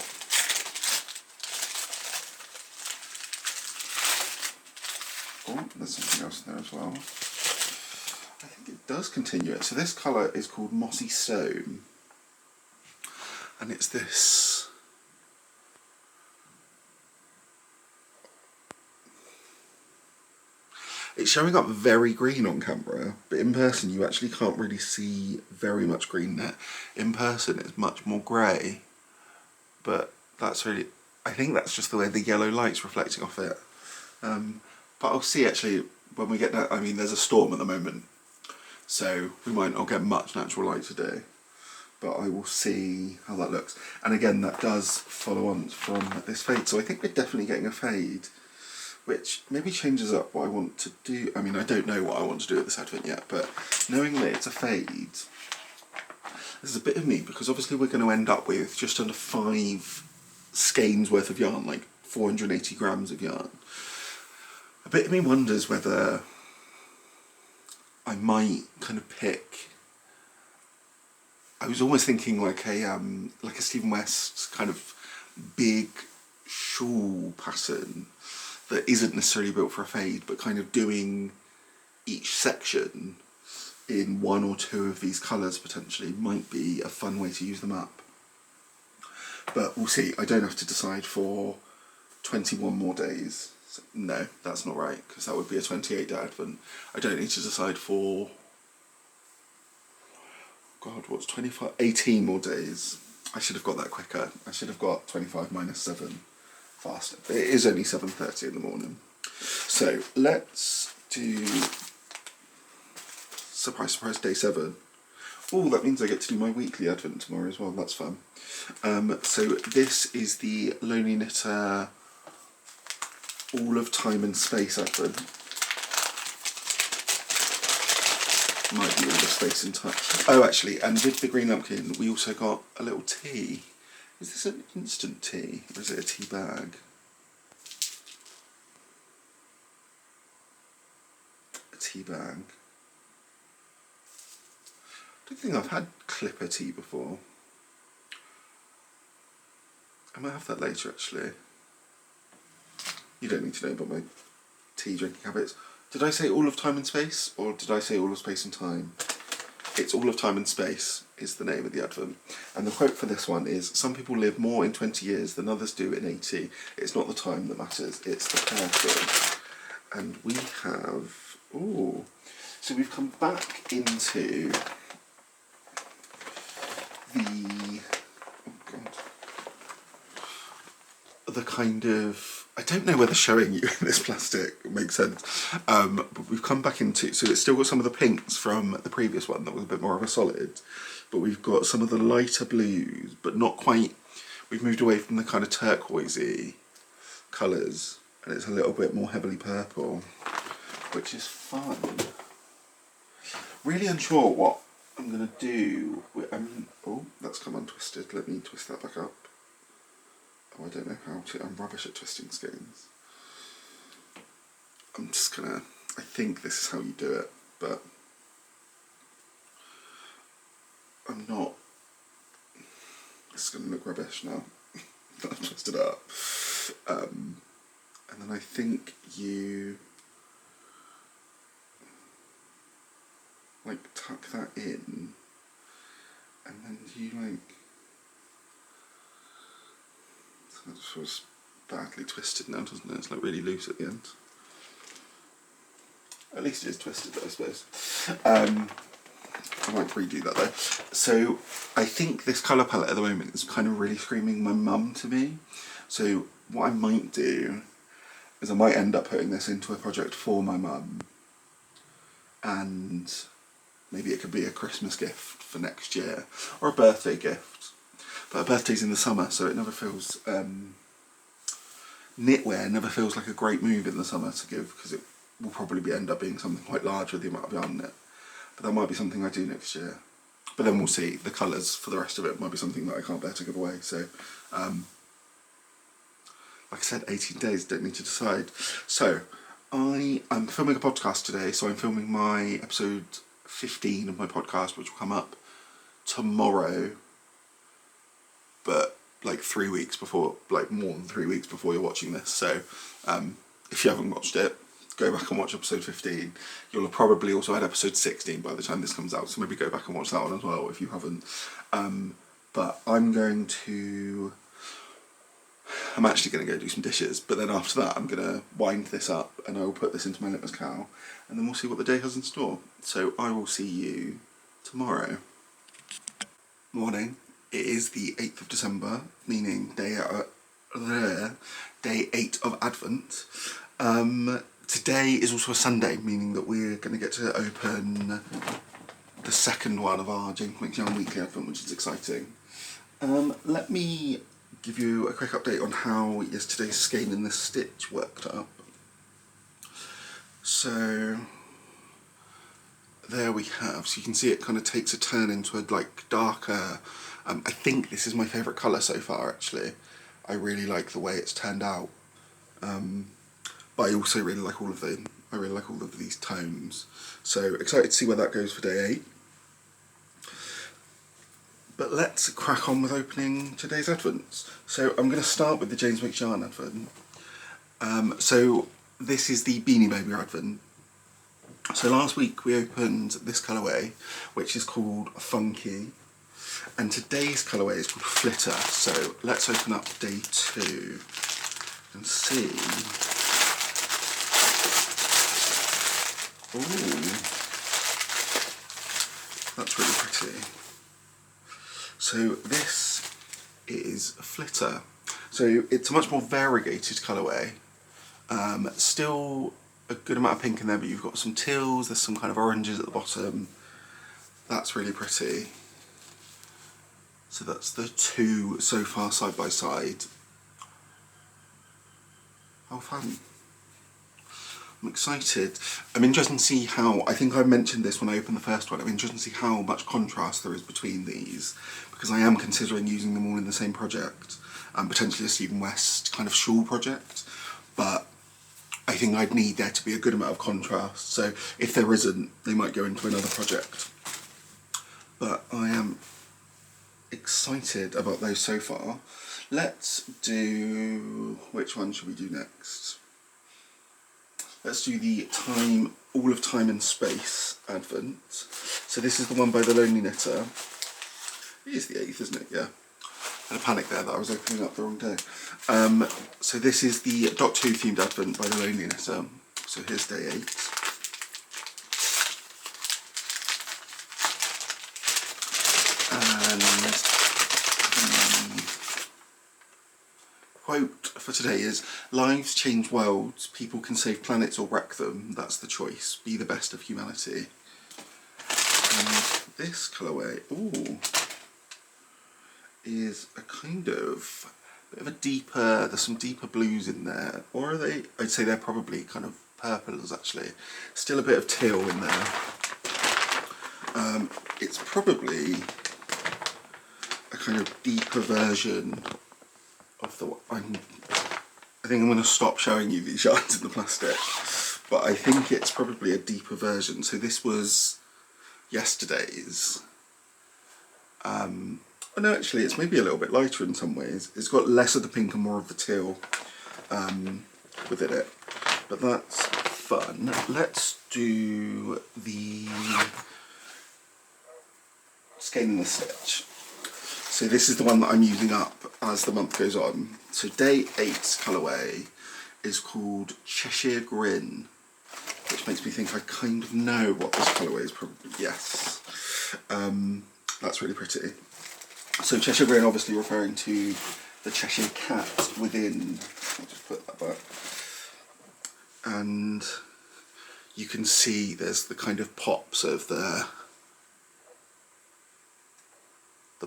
S1: Oh, there's something else in there as well. I think it does continue it. So this colour is called Mossy Stone. And it's this... It's showing up very green on camera, but in person you actually can't really see very much green there. In person it's much more grey, but that's really... I think that's just the way the yellow light's reflecting off it. But I'll see actually when we get down. I mean, there's a storm at the moment, so we might not get much natural light today, but I will see how that looks. And again, that does follow on from this fade, so I think we're definitely getting a fade, which maybe changes up what I want to do. I mean, I don't know what I want to do at this Advent yet, but knowing that it's a fade, there's a bit of me, because obviously we're going to end up with just under 5 skeins worth of yarn, like 480 grams of yarn. A bit of me wonders whether I might kind of pick, I was almost thinking like a Stephen West kind of big shawl pattern that isn't necessarily built for a fade, but kind of doing each section in one or two of these colours potentially might be a fun way to use them up. But we'll see. I don't have to decide for 21 more days. So, no, that's not right, because that would be a 28-day advent. I don't need to decide for, God, what's 25? 18 more days. I should have got that quicker. I should have got 25 minus 7 faster. But it is only 7:30 in the morning. So let's do, surprise, surprise, day 7. Oh, that means I get to do my weekly advent tomorrow as well. That's fun. So this is the Lonely Knitter All of Time and Space advent. Might be all of Space and Time. Oh, actually, and with the Greenlambkin, we also got a little tea. Is this an instant tea, or is it a tea bag? A tea bag. I don't think I've had clipper tea before. I might have that later, actually. You don't need to know about my tea drinking habits. Did I say all of time and space, or did I say all of space and time? It's all of time and space is the name of the advent. And the quote for this one is, some people live more in 20 years than others do in 80. It's not the time that matters, it's the person. And we have, ooh, so we've come back into the, oh God, the kind of, I don't know whether showing you this plastic makes sense, but we've come back into, so it's still got some of the pinks from the previous one that was a bit more of a solid, but we've got some of the lighter blues, but not quite, we've moved away from the kind of turquoisey colours, and it's a little bit more heavily purple, which is fun. Really unsure what I'm going to do with, oh, that's come untwisted, let me twist that back up. Oh, I don't know how to, I'm rubbish at twisting skeins. I'm just gonna, I think this is how you do it, but I'm not, this is gonna look rubbish now that I've twisted it up. And then I think you, like, tuck that in, and then you, like, that feels badly twisted now, doesn't it? It's like really loose at the end. At least it is twisted, I suppose. I might redo that though. So I think this colour palette at the moment is kind of really screaming my mum to me. So what I might do is I might end up putting this into a project for my mum, and maybe it could be a Christmas gift for next year, or a birthday gift. But a birthday's in the summer, so it never feels, knitwear never feels like a great move in the summer to give, because it will probably end up being something quite large with the amount of yarn in it. But that might be something I do next year. But then we'll see. The colours for the rest of it might be something that I can't bear to give away. So, like I said, 18 days, don't need to decide. So, I'm filming a podcast today, so I'm filming my episode 15 of my podcast, which will come up tomorrow. But like 3 weeks before, like more than 3 weeks before you're watching this. So if you haven't watched it, go back and watch episode 15. You'll have probably also had episode 16 by the time this comes out, so maybe go back and watch that one as well if you haven't. But I'm actually going to go do some dishes, but then after that I'm going to wind this up and I will put this into my litmus cow, and then we'll see what the day has in store. So I will see you tomorrow. Morning. It is the 8th of December, meaning day 8 of Advent. Today is also a Sunday, meaning that we're going to get to open the second one of our Greenlambkin Yarn Weekly Advent, which is exciting. Let me give you a quick update on how yesterday's skein and the stitch worked up. So there we have, so you can see it kind of takes a turn into a like darker, I think this is my favourite colour so far actually. I really like the way it's turned out, but I also really like all of them. I really like all of these tones. So excited to see where that goes for day 8. But let's crack on with opening today's advents. So I'm going to start with the James Makes Yarn advent. So this is the Beanie Baby advent. So last week we opened this colourway, which is called Funky, and today's colourway is called Flitter. So let's open up day 2 and see. Ooh, that's really pretty. So this is Flitter. So it's a much more variegated colourway. Still a good amount of pink in there, but you've got some teals, there's some kind of oranges at the bottom. That's really pretty. So that's the 2 so far side by side. How fun. I'm excited. I'm interested to see how, I think I mentioned this when I opened the first one, I'm interested to see how much contrast there is between these, because I am considering using them all in the same project, potentially a Stephen West kind of shawl project, but I think I'd need there to be a good amount of contrast, so if there isn't, they might go into another project. But I am excited about those so far. Let's do, which one should we do next? Let's do the All of Time and Space advent. So this is the one by the Lonely Knitter. It is the 8th, isn't it? Yeah. I had a panic there that I was opening up the wrong day. So this is the Doctor Who themed advent by the Lonely Knitter. So here's day 8. And the quote for today is, "Lives change worlds, people can save planets or wreck them, that's the choice, be the best of humanity." And this colourway, ooh, is a kind of bit of a deeper, there's some deeper blues in there, or are they, I'd say they're probably kind of purples actually, still a bit of teal in there. It's probably a kind of deeper version of the, I think I'm going to stop showing you these yarns in the plastic, but I think it's probably a deeper version. So this was yesterday's. Oh no, actually it's maybe a little bit lighter in some ways. It's got less of the pink and more of the teal within it, but that's fun. Let's do the Skein and the Stitch. So this is the one that I'm using up as the month goes on. So day 8's colourway is called Cheshire Grin, which makes me think I kind of know what this colourway is probably, yes. That's really pretty. So Cheshire Grin obviously referring to the Cheshire Cat within, I'll just put that back. And you can see there's the kind of pops of the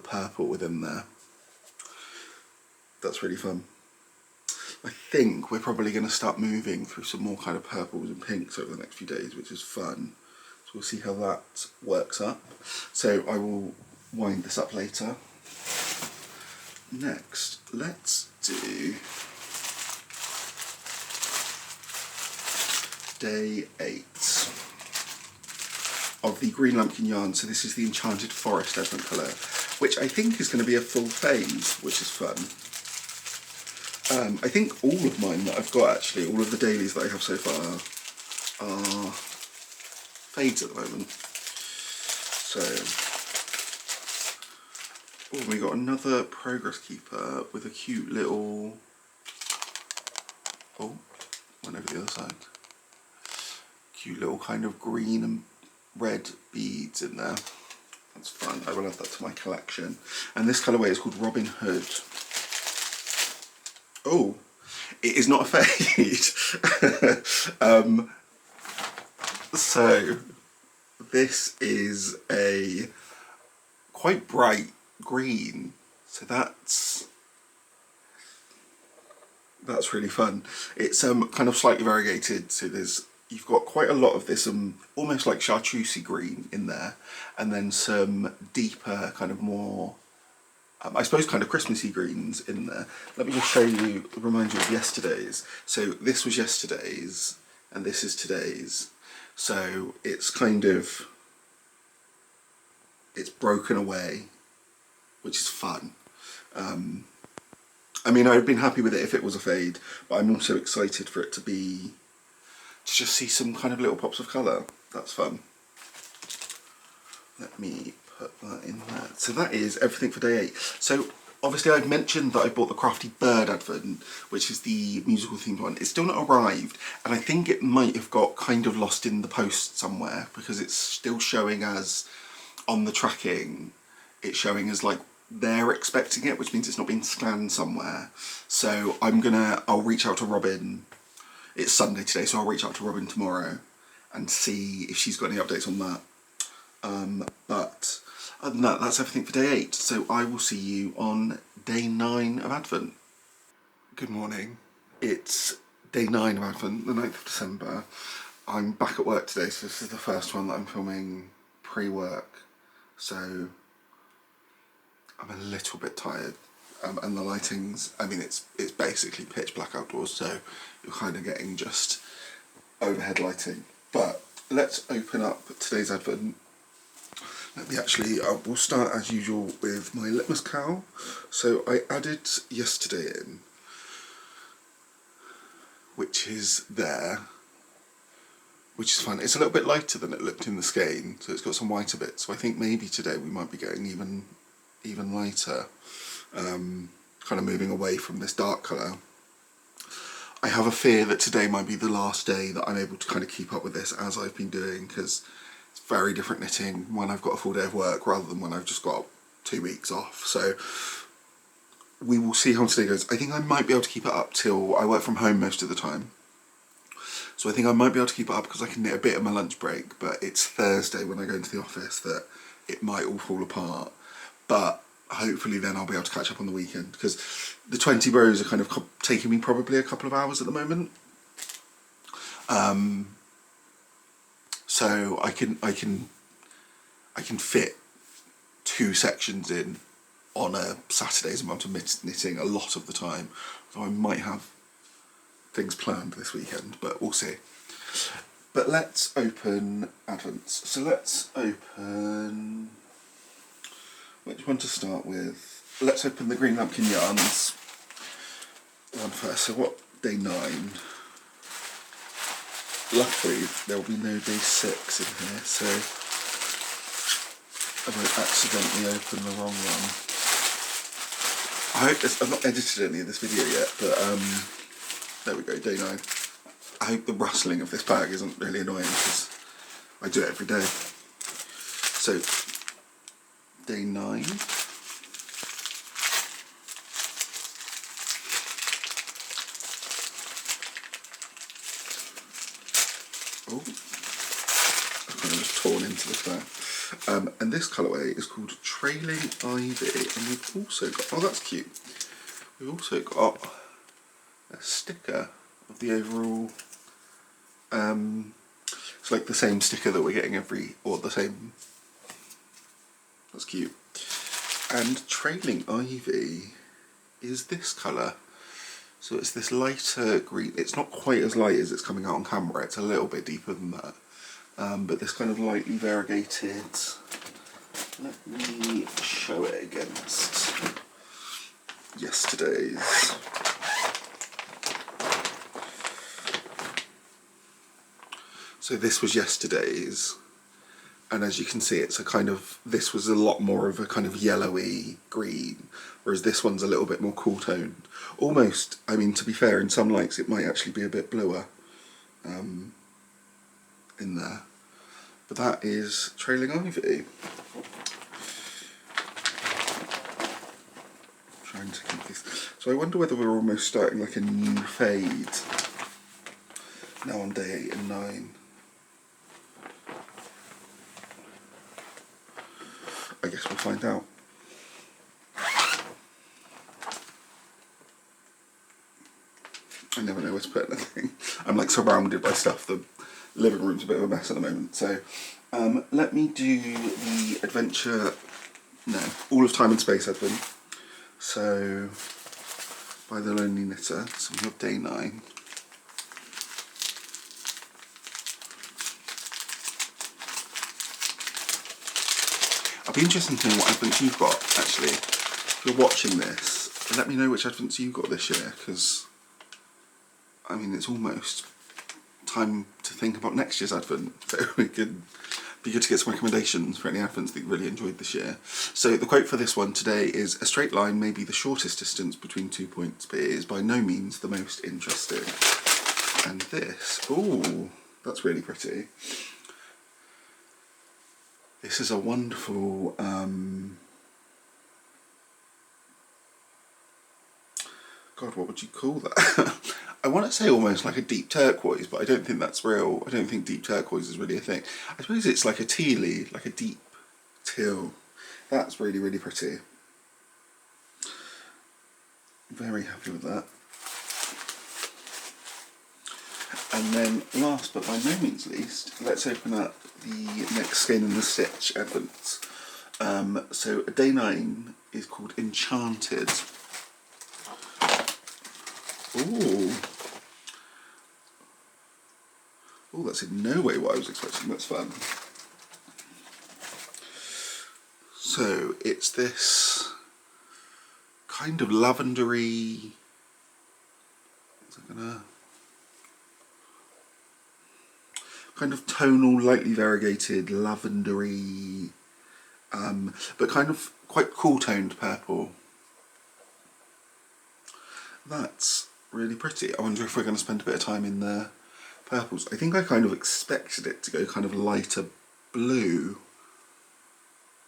S1: purple within there. That's really fun. I think we're probably going to start moving through some more kind of purples and pinks over the next few days, which is fun. So we'll see how that works up. So I will wind this up later. Next, let's do day 8 of the Greenlambkin Yarn. So this is the Enchanted Forst advent colour, which I think is going to be a full phase, which is fun. I think all of mine that I've got, actually, all of the dailies that I have so far are fades at the moment. So, oh, we got another progress keeper with a cute little, oh, went over the other side. Cute little kind of green and red beads in there. That's fun. I will add that to my collection. And this colourway is called Robin Hood. Oh, it is not a fade. So this is a quite bright green. So that's really fun. It's kind of slightly variegated. So you've got quite a lot of this almost like chartreusey green in there, and then some deeper kind of more I suppose kind of Christmassy greens in there. Let me just show you, remind you of yesterday's. So this was yesterday's and this is today's. So it's kind of, it's broken away which is fun. I mean, I'd been happy with it if it was a fade, but I'm also excited for it to just see some kind of little pops of colour. That's fun. Let me put that in there. So that is everything for day 8. So obviously I've mentioned that I bought the Crafty Bird advent, which is the musical themed one. It's still not arrived, and I think it might have got kind of lost in the post somewhere, because it's still showing as, on the tracking, it's showing as like they're expecting it, which means it's not been scanned somewhere. So I'll reach out to Robin. It's Sunday today, so I'll reach out to Robin tomorrow and see if she's got any updates on that. But other than that, that's everything for day 8. So I will see you on day 9 of Advent. Good morning. It's day 9 of Advent, the 9th of December. I'm back at work today, so this is the first one that I'm filming pre-work. So I'm a little bit tired. And the lighting's, I mean, it's basically pitch black outdoors, so you're kind of getting just overhead lighting. But let's open up today's Advent. We'll start as usual with my litmus cowl. So I added yesterday in, which is there, which is fun. It's a little bit lighter than it looked in the skein, so it's got some whiter bits. So I think maybe today we might be getting even lighter, kind of moving away from this dark colour. I have a fear that today might be the last day that I'm able to kind of keep up with this as I've been doing, because it's very different knitting when I've got a full day of work rather than when I've just got 2 weeks off. So we will see how today goes. I think I might be able to keep it up till I work from home most of the time. So I think I might be able to keep it up because I can knit a bit on my lunch break, but it's Thursday when I go into the office that it might all fall apart. But hopefully then I'll be able to catch up on the weekend, because the 20 rows are kind of taking me probably a couple of hours at the moment. So I can fit 2 sections in on a Saturday's amount of knitting a lot of the time. So I might have things planned this weekend, but we'll see. But let's open Advents. So let's open... which one to start with? Let's open the Greenlambkin Yarns one first. So what, day 9? Luckily there will be no day 6 in here, so I won't accidentally open the wrong one. I've not edited any of this video yet, but there we go, day 9. I hope the rustling of this bag isn't really annoying, because I do it every day. So day 9. Oh, I've kind of just torn into this bag. And this colourway is called Trailing Ivy, and we've also got, oh that's cute, we've also got a sticker of the overall, it's like the same sticker that we're getting that's cute. And Trailing Ivy is this colour. So it's this lighter green. It's not quite as light as it's coming out on camera. It's a little bit deeper than that. But this kind of lightly variegated. Let me show it against yesterday's. So this was yesterday's. And as you can see, it's a kind of, this was a lot more of a kind of yellowy green, whereas this one's a little bit more cool toned. Almost, I mean, to be fair, in some lights it might actually be a bit bluer in there. But that is Trailing Ivy. Trying to keep this. So I wonder whether we're almost starting like a new fade now on day 8 and 9. I guess we'll find out. I never know where to put anything. I'm like surrounded by stuff. The living room's a bit of a mess at the moment. So let me do the adventure, no, All of Time and Space Advent. So by the Lonely Knitter. So we have day 9. I'll be interested to know what advents you've got, actually. If you're watching this, let me know which advents you've got this year, because, I mean, it's almost time to think about next year's advent, so it could be good to get some recommendations for any advents that you really enjoyed this year. So the quote for this one today is, "A straight line may be the shortest distance between 2 points, but it is by no means the most interesting." And this, ooh, that's really pretty. This is a wonderful, God, what would you call that? I want to say almost like a deep turquoise, but I don't think that's real. I don't think deep turquoise is really a thing. I suppose it's like a tealy, like a deep teal. That's really, really pretty. Very happy with that. And then last but by no means least, let's open up the next Skein and the Stitch advents. So day 9 is called Enchanted. Ooh. Oh, that's in no way what I was expecting. That's fun. So it's this kind of lavendery. Kind of tonal, lightly variegated, lavendery, but kind of quite cool toned purple. That's really pretty. I wonder if we're going to spend a bit of time in the purples. I think I kind of expected it to go kind of lighter blue,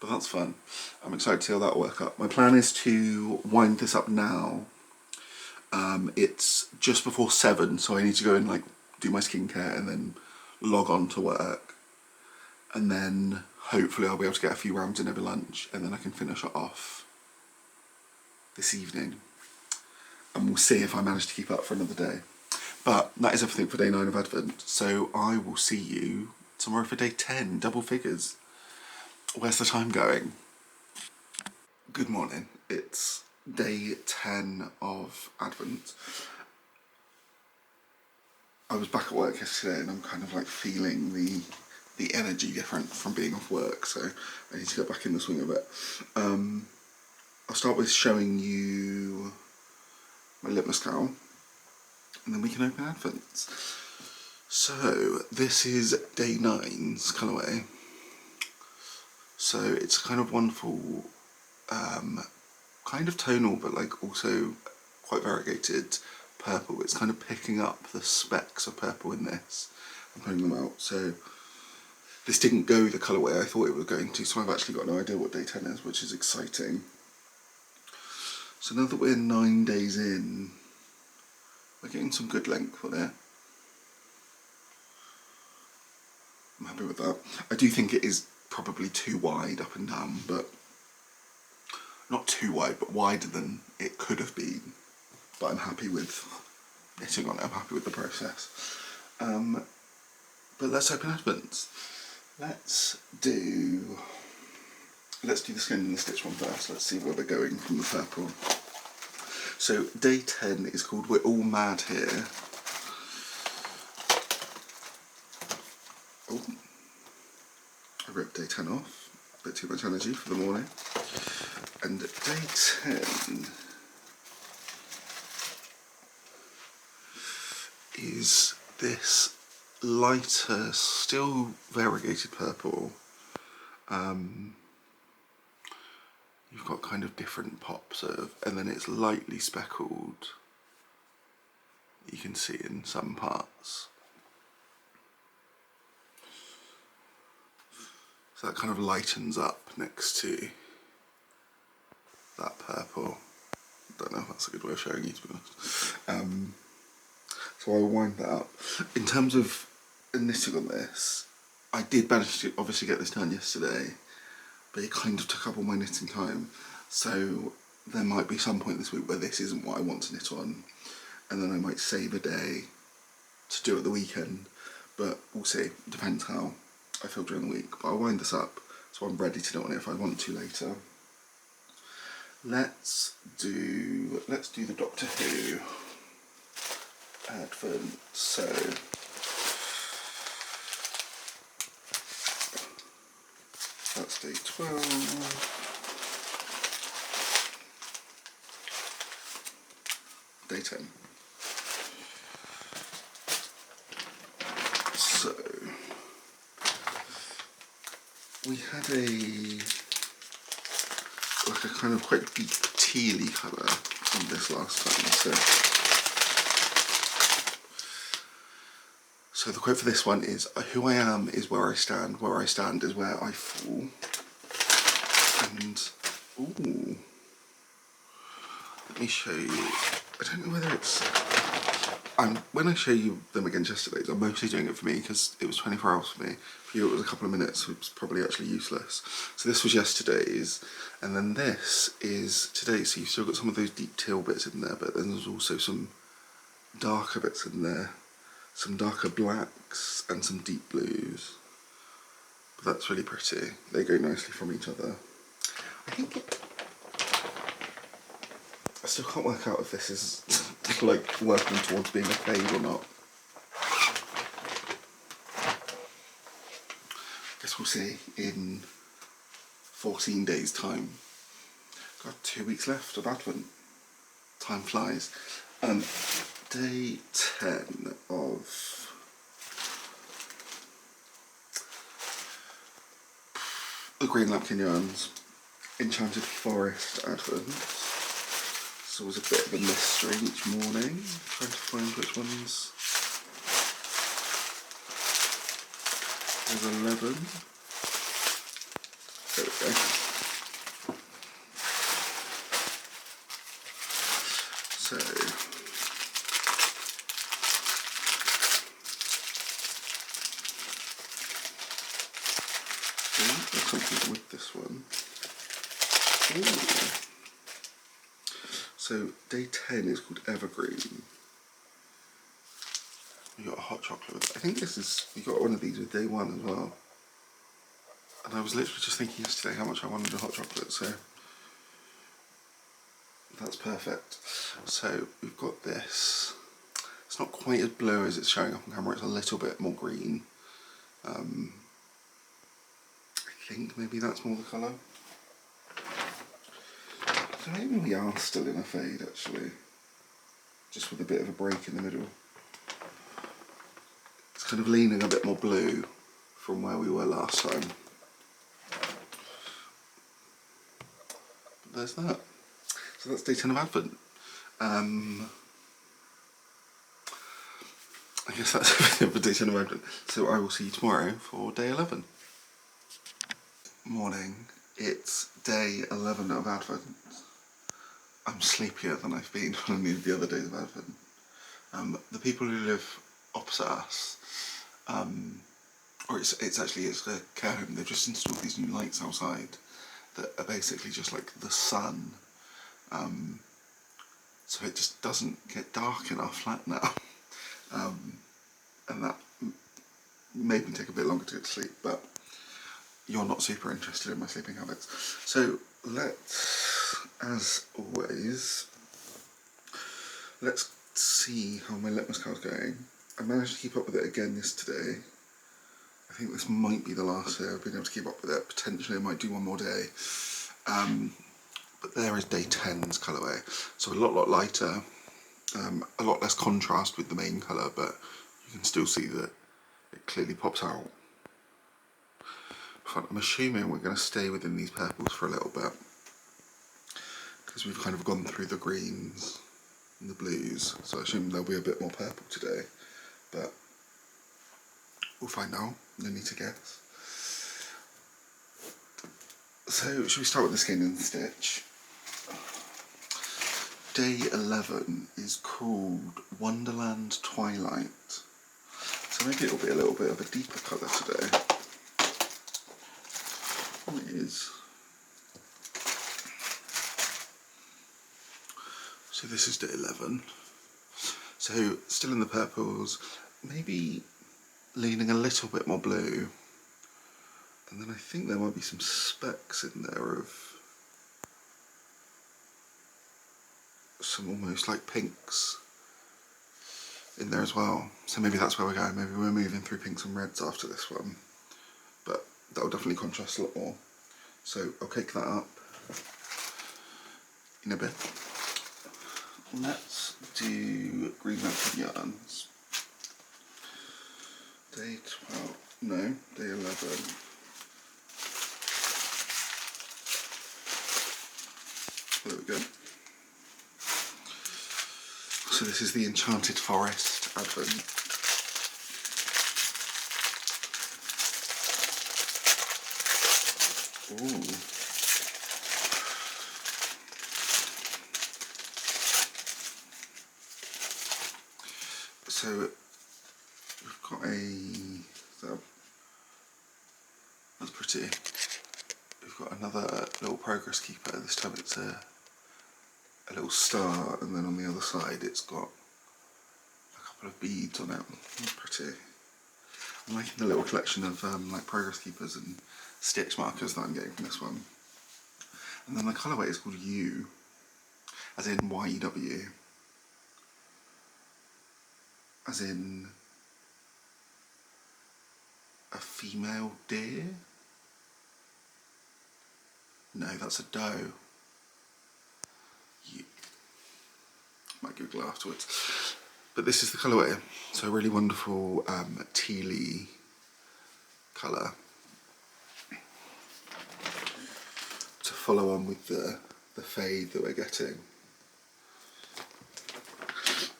S1: but that's fun. I'm excited to see how that'll work up. My plan is to wind this up now. It's just before 7, so I need to go and like do my skincare and then log on to work, and then hopefully I'll be able to get a few rounds in over lunch, and then I can finish it off this evening, and we'll see if I manage to keep up for another day. But that is everything for day 9 of Advent, so I will see you tomorrow for day 10, double figures. Where's the time going? Good morning, it's day 10 of Advent. I was back at work yesterday and I'm kind of like feeling the energy different from being off work, so I need to get back in the swing of it. I'll start with showing you my lip mascara, and then we can open advents. So this is day 9's colourway. So it's kind of wonderful, kind of tonal, but like also quite variegated purple. It's kind of picking up the specks of purple in this and putting them out. So this didn't go the colourway I thought it was going to, so I've actually got no idea what day 10 is, which is exciting. So now that we're 9 days in, we're getting some good length on it. I'm happy with that. I do think it is probably too wide up and down, but not too wide, but wider than it could have been. But I'm happy with knitting on it, I'm happy with the process. But let's open advents. Let's do the Skein and the Stitch one first. Let's see where we're going from the purple. So day 10 is called We're All Mad Here. Oh, I ripped day 10 off. A bit too much energy for the morning. And day 10 is this lighter, still variegated purple. You've got kind of different pops of, and then it's lightly speckled. You can see in some parts. So that kind of lightens up next to that purple. Don't know if that's a good way of showing you, to be honest. So I'll wind that up. In terms of knitting on this, I did manage to obviously get this done yesterday, but it kind of took up all my knitting time. So there might be some point this week where this isn't what I want to knit on, and then I might save a day to do it the weekend, but we'll see. It depends how I feel during the week. But I'll wind this up so I'm ready to knit on it if I want to later. Let's do the Doctor Who advent. So that's that's day 12. Day 10. So we had like a kind of quite deep tealy colour on this last time. So the quote for this one is, "Who I am is where I stand is where I fall." And ooh, let me show you. I don't know whether it's. When I show you them again yesterday's, I'm mostly doing it for me because it was 24 hours for me. For you it was a couple of minutes, which was probably actually useless. So this was yesterday's, and then this is today's. So you've still got some of those deep teal bits in there, but then there's also some darker bits in there. Some darker blacks and some deep blues. But that's really pretty. They go nicely from each other. I still can't work out if this is like working towards being a fade or not. Guess we'll see in 14 days time. Got 2 weeks left of Advent. Time flies. Day 10 of the Greenlambkin Yarn's Enchanted Forst Advent. So it was a bit of a mystery each morning, trying to find which ones. There's 11. There we go. So there's something with this one. Ooh. So day 10 is called Evergreen. We got a hot chocolate with it. I think this is, we got one of these with day 1 as well. And I was literally just thinking yesterday how much I wanted a hot chocolate, so that's perfect. So we've got this. It's not quite as blue as it's showing up on camera, it's a little bit more green. I think maybe that's more the colour. So maybe we are still in a fade actually, just with a bit of a break in the middle. It's kind of leaning a bit more blue from where we were last time. But there's that. So that's day 10 of Advent. I guess that's everything for day 10 of Advent. So I will see you tomorrow for day 11. Morning. It's day 11 of Advent. I'm sleepier than I've been on any of the other days of Advent. The people who live opposite us, or it's a care home, they've just installed these new lights outside that are basically just like the sun. So it just doesn't get dark in our flat now. And that made me take a bit longer to get to sleep, but you're not super interested in my sleeping habits. So let's, as always, let's see how my litmus card's going. I managed to keep up with it again yesterday. I think this might be the last day I've been able to keep up with it. Potentially I might do one more day. But there is day 10's colourway. So a lot lighter, a lot less contrast with the main colour, but you can still see that it clearly pops out. But I'm assuming we're going to stay within these purples for a little bit, because we've kind of gone through the greens and the blues, so I assume there'll be a bit more purple today, but we'll find out, no need to guess. So should we start with the skein and stitch? Day 11 is called Wonderland Twilight, so maybe it'll be a little bit of a deeper colour today. It is. So this is day 11. So still in the purples, maybe leaning a little bit more blue. And then I think there might be some specks in there of some almost like pinks in there as well. So maybe that's where we're going. Maybe we're moving through pinks and reds after this one. But that'll definitely contrast a lot more. So I'll kick that up in a bit. Let's do Greenlambkin Yarns. Day 12, no, day 11. There we go. So this is the Enchanted Forst Advent. Ooh. So we've got that's pretty. We've got another little progress keeper. This time it's a little star, and then on the other side it's got a couple of beads on it. That's pretty. I'm liking the little collection of like progress keepers and stitch markers that I'm getting from this one. And then the colourway is called U, as in Y-U-W, as in a female deer? No, that's a doe. You might Google afterwards. But this is the colourway, so a really wonderful tealy colour to follow on with the fade that we're getting.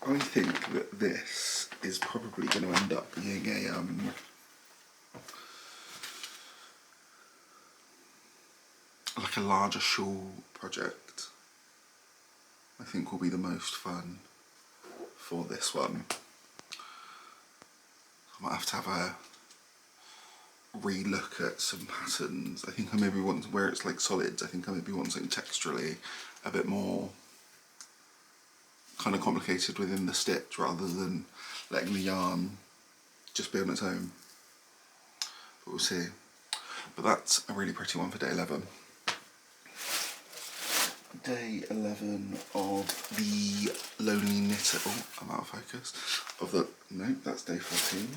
S1: I think that this is probably going to end up being like a larger shawl project. I think will be the most fun for this one. I might have to have a re-look at some patterns. I think I maybe want, where it's like solids, I think I maybe want something texturally a bit more kind of complicated within the stitch rather than letting the yarn just be on its own. But we'll see. But that's a really pretty one for day 11. Day 11 of the Lonely Knitter. Oh, I'm out of focus. Of the, no, that's day 14.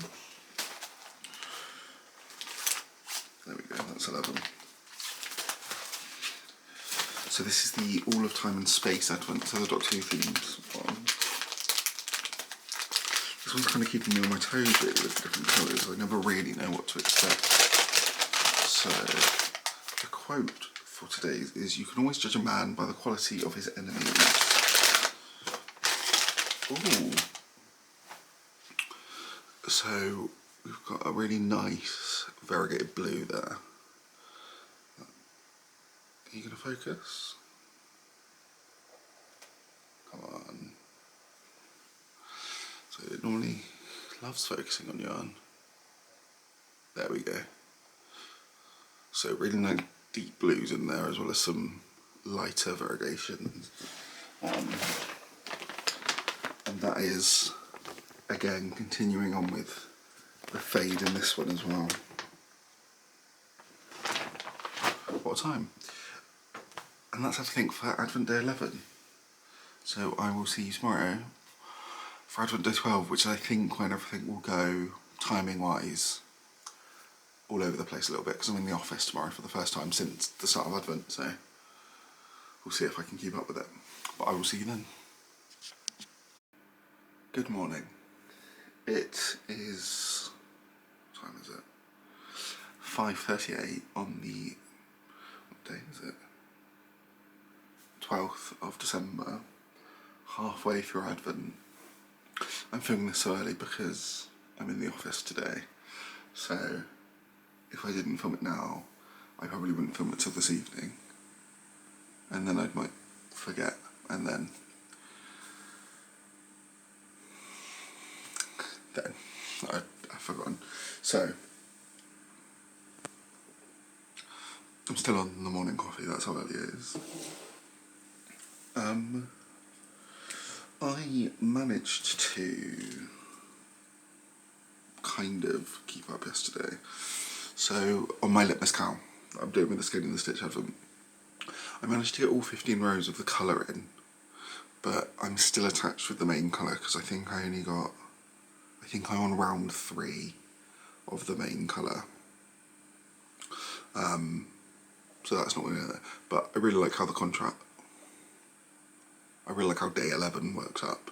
S1: There we go, that's 11. So this is the All of Time and Space Advent, so the Doctor Who themes one. This one's kind of keeping me on my toes really with different colours. I never really know what to expect. So the quote for today is, "You can always judge a man by the quality of his enemies." Ooh. So we've got a really nice variegated blue there. Are you going to focus? Come on. So it normally loves focusing on yarn. There we go. So really nice deep blues in there, as well as some lighter variegations. And that is, again, continuing on with the fade in this one as well. What a time. And that's everything for Advent Day 11. So I will see you tomorrow for Advent Day 12, which I think when everything will go, timing wise, all over the place a little bit, because I'm in the office tomorrow for the first time since the start of Advent, so we'll see if I can keep up with it. But I will see you then. Good morning. It is, what time is it? 5:38 on the, what day is it? 12th of December, halfway through Advent. I'm filming this so early because I'm in the office today, so if I didn't film it now, I probably wouldn't film it till this evening, and then I might forget, and then I've forgotten. So I'm still on the morning coffee, that's how early it is. I managed to kind of keep up yesterday. So on my litmus cow that I'm doing with the Skein and the Stitch Advent, I managed to get all 15 rows of the colour in, but I'm still attached with the main colour because I think I'm on round 3 of the main colour. so that's not really there. But I really like how I really like how day 11 works up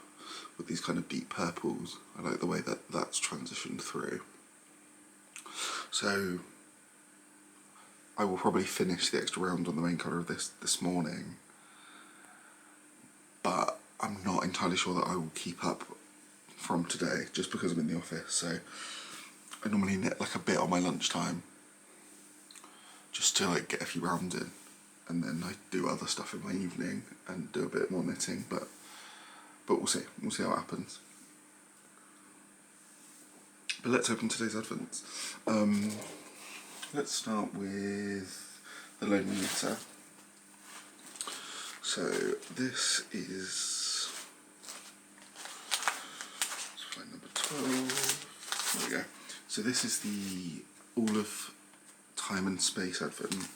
S1: with these kind of deep purples. I like the way that that's transitioned through. So I will probably finish the extra round on the main colour of this morning, but I'm not entirely sure that I will keep up from today just because I'm in the office. So I normally knit like a bit on my lunchtime just to like get a few rounds in, and then I do other stuff in my evening and do a bit more knitting, but we'll see how it happens. But let's open today's advents. Let's start with the Lonely Knitter. So this is, let's find number 12. There we go. So this is the All of Time and Space advent.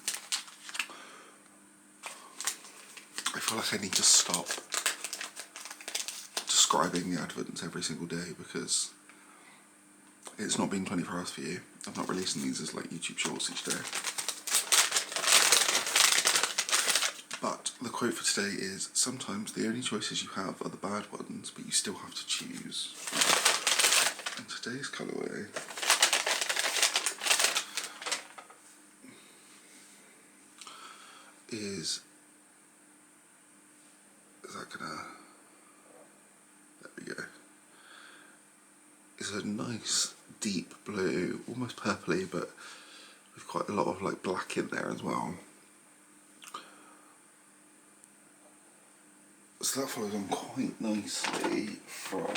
S1: I feel like I need to stop describing the advents every single day because it's not been 24 hours for you. I'm not releasing these as like YouTube shorts each day. But the quote for today is, sometimes the only choices you have are the bad ones, but you still have to choose. And today's colourway is that gonna, there we go, is a nice deep blue, almost purpley, but with quite a lot of like black in there as well. So that follows on quite nicely from,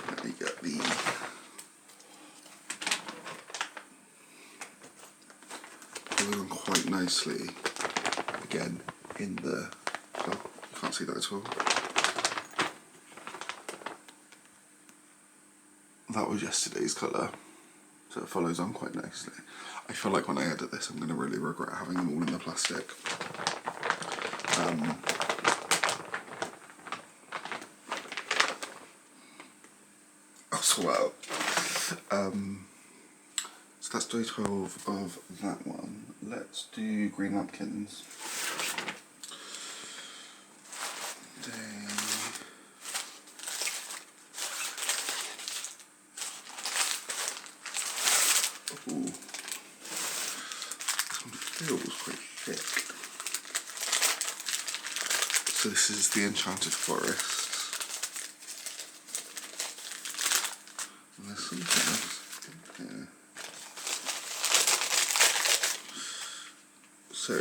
S1: let me get the, follows on quite nicely again in the, oh, you can't see that at all. That was yesterday's colour, so it follows on quite nicely. I feel like when I edit this I'm going to really regret having them all in the plastic. I'll sort out. So that's day 12 of that one. Let's do Greenlambkins. Ooh. This one feels quite thick. So this is the Enchanted Forst. And there's something else in here. So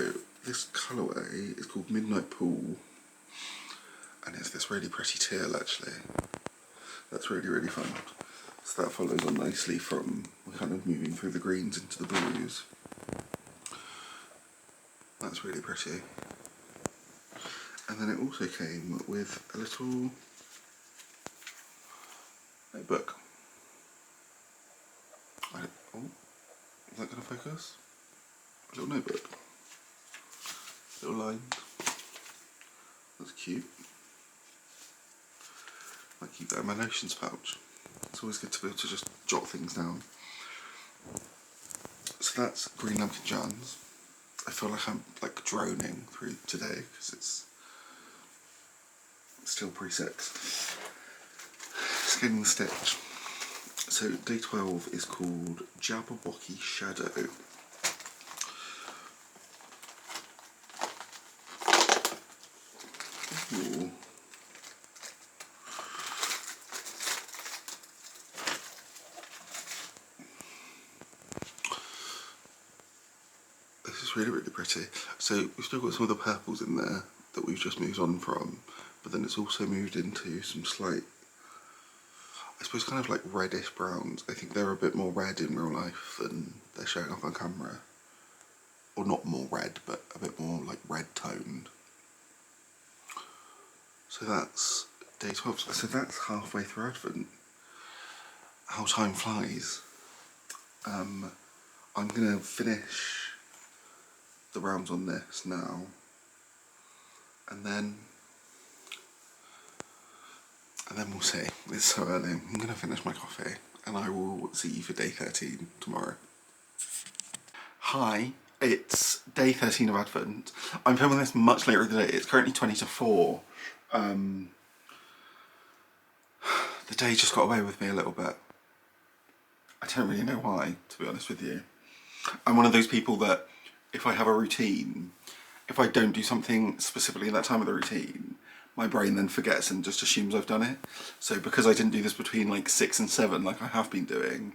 S1: this colourway is called Midnight Pool, and it's this really pretty teal actually. That's really, really fun. So that follows on nicely from, we're kind of moving through the greens into the blues. That's really pretty. And then it also came with a little notebook. Oh, is that going to focus? A little notebook. Little lines. That's cute. Might keep that in my notions pouch. It's always good to be able to just jot things down. So that's Greenlambkin Yarn. I feel like I'm like droning through today because it's still pre-6. Skein the stitch. So day 12 is called Jabberwocky Shadow. Ooh. This is really, really pretty. So we've still got some of the purples in there that we've just moved on from, but then it's also moved into some slight, I suppose, kind of like reddish browns. I think they're a bit more red in real life than they're showing up on camera. Or not more red, but a bit more like red toned. So that's day 12. So that's halfway through Advent. How time flies. I'm going to finish the rounds on this now. And then we'll see. It's so early. I'm going to finish my coffee and I will see you for day 13 tomorrow. Hi, It's day 13 of Advent. I'm filming this much later in the day. It's currently 20 to 4. The day just got away with me a little bit. I don't really know why, to be honest with you. I'm one of those people that if I have a routine, if I don't do something specifically in that time of the routine, my brain then forgets and just assumes I've done it. So because I didn't do this between like 6 and 7 like I have been doing,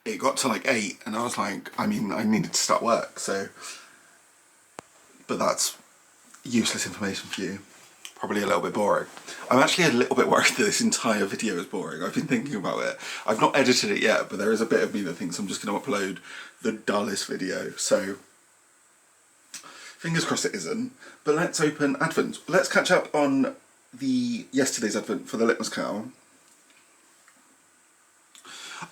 S1: it got to like 8 and I was like, I needed to start work, so. But that's useless information for you. Probably a little bit boring. I'm actually a little bit worried that this entire video is boring. I've been thinking about it. I've not edited it yet, but there is a bit of me that thinks I'm just going to upload the dullest video. So, fingers crossed it isn't. But let's open Advent. Let's catch up on yesterday's Advent for the Litmus Cow.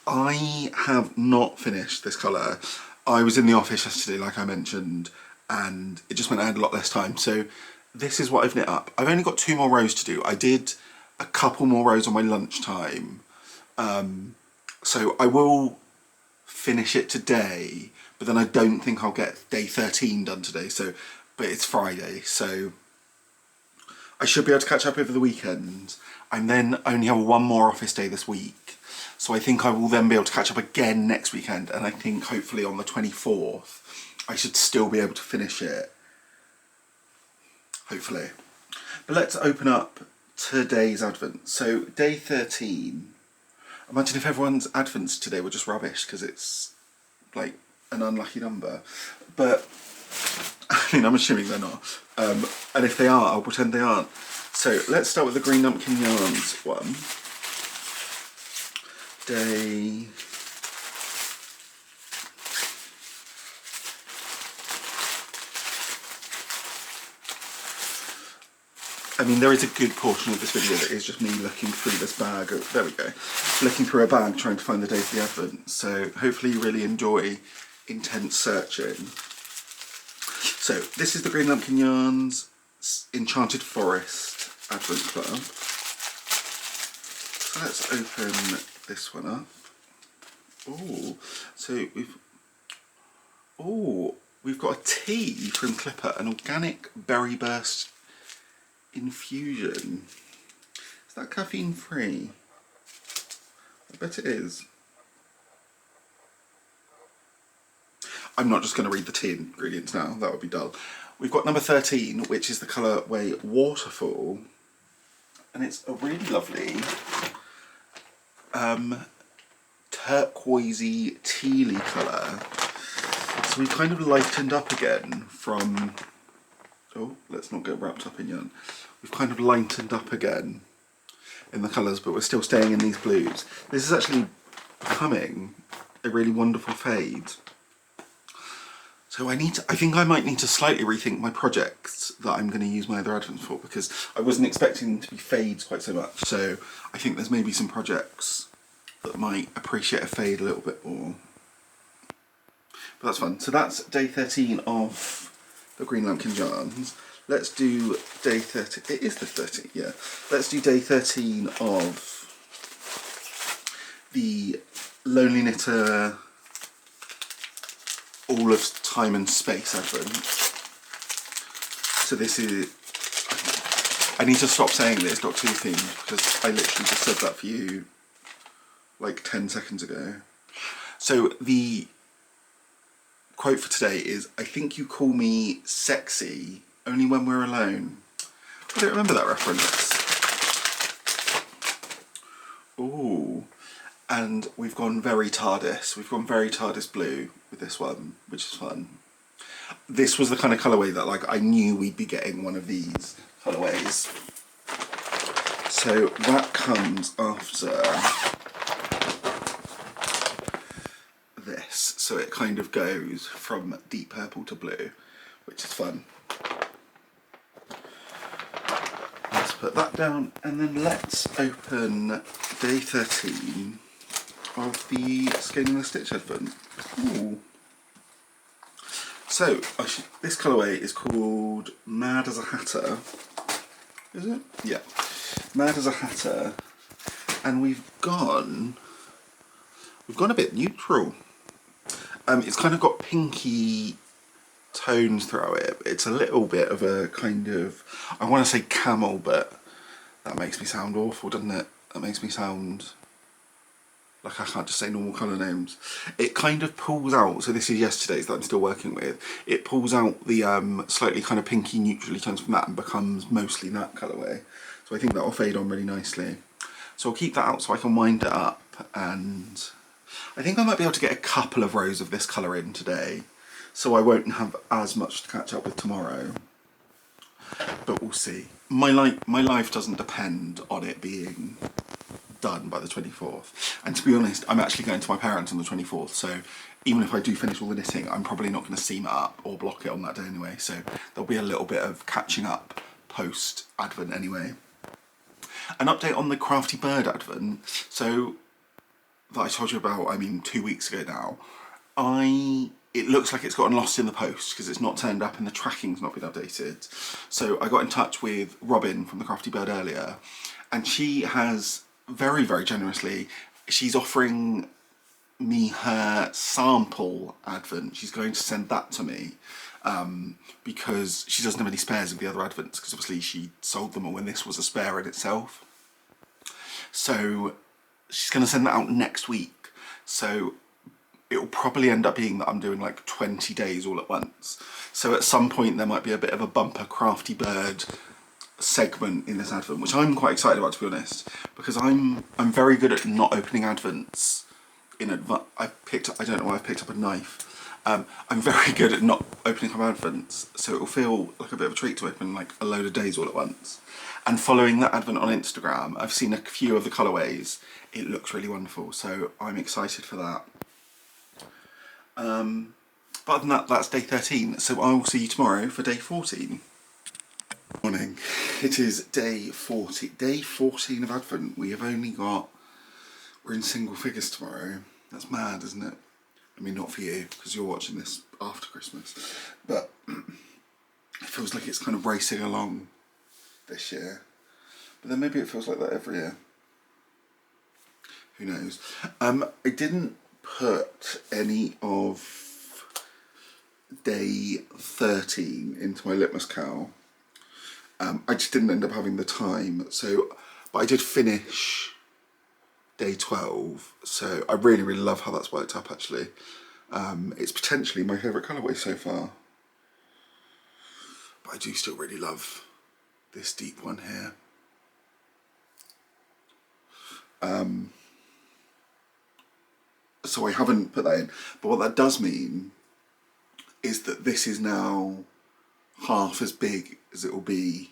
S1: I have not finished this colour. I was in the office yesterday, like I mentioned, and it just meant I had a lot less time. So this is what I've knit up. I've only got 2 more rows to do. I did a couple more rows on my lunchtime. So I will finish it today, but then I don't think I'll get day 13 done today. But it's Friday, so I should be able to catch up over the weekend. And then I only have 1 more office day this week. So I think I will then be able to catch up again next weekend. And I think hopefully on the 24th, I should still be able to finish it. Hopefully. But let's open up today's Advent. So day 13. Imagine if everyone's Advents today were just rubbish because it's like an unlucky number. But I'm assuming they're not. And if they are, I'll pretend they aren't. So let's start with the Greenlambkin Yarns one. Day... there is a good portion of this video that is just me looking through this bag. There we go. Looking through a bag trying to find the days of the Advent. So hopefully you really enjoy intense searching. So this is the Greenlambkin Yarns Enchanted Forest Advent Club. So let's open this one up. Oh, so we've got a tea from Clipper, an organic berry burst infusion. Is that caffeine free? I bet it is. I'm not just going to read the tea ingredients now, that would be dull. We've got number 13, which is the colourway Waterfall, and it's a really lovely turquoisey tealy colour. So we've kind of lightened up again from, oh, let's not get wrapped up in yarn. We've kind of lightened up again in the colours, but we're still staying in these blues. This is actually becoming a really wonderful fade. So I think I might need to slightly rethink my projects that I'm going to use my other Advents for, because I wasn't expecting them to be fades quite so much. So I think there's maybe some projects that might appreciate a fade a little bit more. But that's fun. So that's day 13 of the Greenlambkin Yarns. Let's do day 13. It is the 13th, yeah. Let's do day 13 of the Lonely Knitter All of Time and Space Advent. So this is... I need to stop saying that it's got 2 themes, because I literally just said that for you like 10 seconds ago. So the quote for today is, "I think you call me sexy only when we're alone." I don't remember that reference. Ooh. And we've gone very TARDIS. We've gone very TARDIS blue with this one, which is fun. This was the kind of colourway that like I knew we'd be getting one of these colourways. So that comes after this. So it kind of goes from deep purple to blue, which is fun. Let's put that down, and then let's open day 13 of the Skein and the Stitch Advent. Ooh. So this colourway is called Mad as a Hatter. Is it? Yeah. Mad as a Hatter, and we've gone a bit neutral. It's kind of got pinky tones throughout it. It's a little bit of a kind of, I want to say camel, but that makes me sound awful, doesn't it? That makes me sound like I can't just say normal colour names. It kind of pulls out, so this is yesterday's that I'm still working with, it pulls out the slightly kind of pinky neutrally tones from that and becomes mostly that colourway. So I think that will fade on really nicely. So I'll keep that out so I can wind it up, and I think I might be able to get a couple of rows of this colour in today, so I won't have as much to catch up with tomorrow. But we'll see. My life doesn't depend on it being done by the 24th. And to be honest, I'm actually going to my parents on the 24th, so even if I do finish all the knitting, I'm probably not going to seam it up or block it on that day anyway, so there'll be a little bit of catching up post Advent anyway. An update on the Crafty Bird Advent, so that I told you about, I mean 2 weeks ago now, it looks like it's gotten lost in the post because it's not turned up and the tracking's not been updated. So I got in touch with Robin from the Crafty Bird earlier, and she has very, very generously, she's offering me her sample Advent. She's going to send that to me because she doesn't have any spares of the other Advents, because obviously she sold them all when this was a spare in itself. So she's going to send that out next week. So it'll probably end up being that I'm doing like 20 days all at once. So at some point there might be a bit of a bumper Crafty Bird segment in this Advent, which I'm quite excited about, to be honest, because I'm very good at not opening Advents in advance. I don't know why I picked up a knife. I'm very good at not opening up Advents, so it'll feel like a bit of a treat to open like a load of days all at once. And following that Advent on Instagram, I've seen a few of the colourways. It looks really wonderful, so I'm excited for that. But other than that, that's day 13, so I will see you tomorrow for day 14. Morning. It is day 40. Day 14 of Advent. We're in single figures tomorrow. That's mad, isn't it? I mean, not for you, because you're watching this after Christmas, but it feels like it's kind of racing along this year. But then maybe it feels like that every year. Who knows? I didn't put any of day 13 into my litmus cow. I just didn't end up having the time, but I did finish day 12, so I really, really love how that's worked up actually. It's potentially my favourite colourway so far, but I do still really love this deep one here. So I haven't put that in, but what that does mean is that this is now half as big as it will be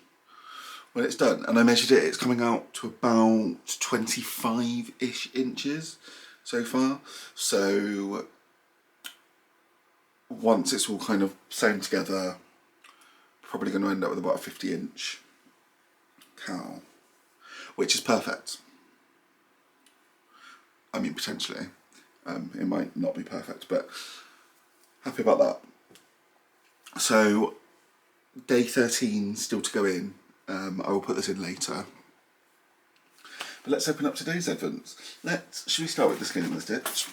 S1: when it's done. And I measured it, it's coming out to about 25-ish inches so far. So once it's all kind of sewn together, probably going to end up with about a 50-inch cowl, which is perfect. I mean, potentially. It might not be perfect, but happy about that. So day 13 still to go in. I will put this in later. But let's open up today's Advents. Should we start with the Skein and the Stitch?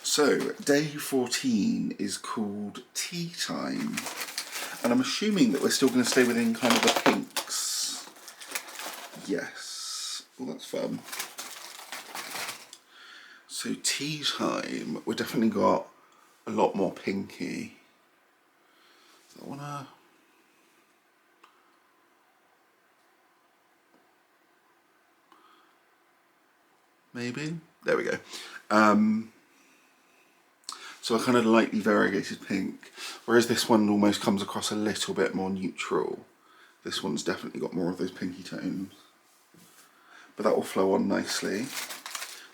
S1: So day 14 is called Tea Time, and I'm assuming that we're still going to stay within kind of the pinks. Yes. Well, that's fun. So Tea Time, we've definitely got a lot more pinky. So I wanna... maybe? There we go. So a kind of lightly variegated pink, whereas this one almost comes across a little bit more neutral. This one's definitely got more of those pinky tones. But that will flow on nicely.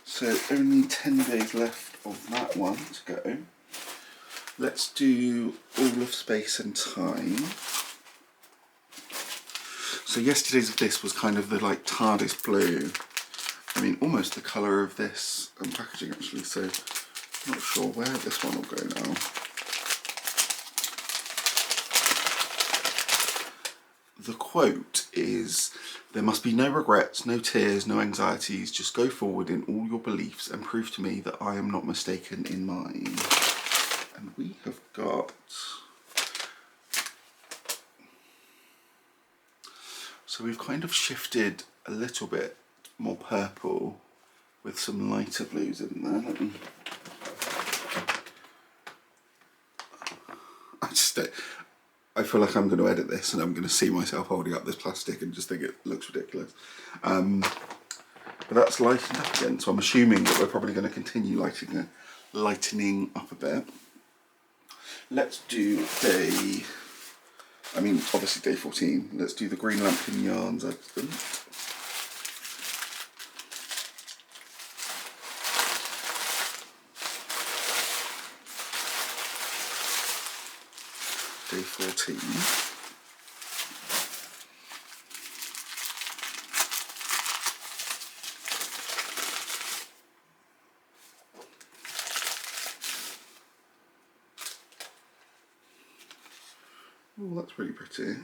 S1: So only 10 days left of that one to go. Let's do All of Space and Time. So yesterday's of this was kind of the like TARDIS blue. I mean, almost the colour of this packaging actually, so I'm not sure where this one will go now. The quote is, "There must be no regrets, no tears, no anxieties, just go forward in all your beliefs and prove to me that I am not mistaken in mine." And we have got, so we've kind of shifted a little bit more purple with some lighter blues in there. I feel like I'm going to edit this and I'm going to see myself holding up this plastic and just think it looks ridiculous. But that's lightened up again, so I'm assuming that we're probably going to continue lightening up a bit. Let's do obviously day 14. Let's do the Greenlambkin Yarns Advent. Day 14. Oh, that's really pretty.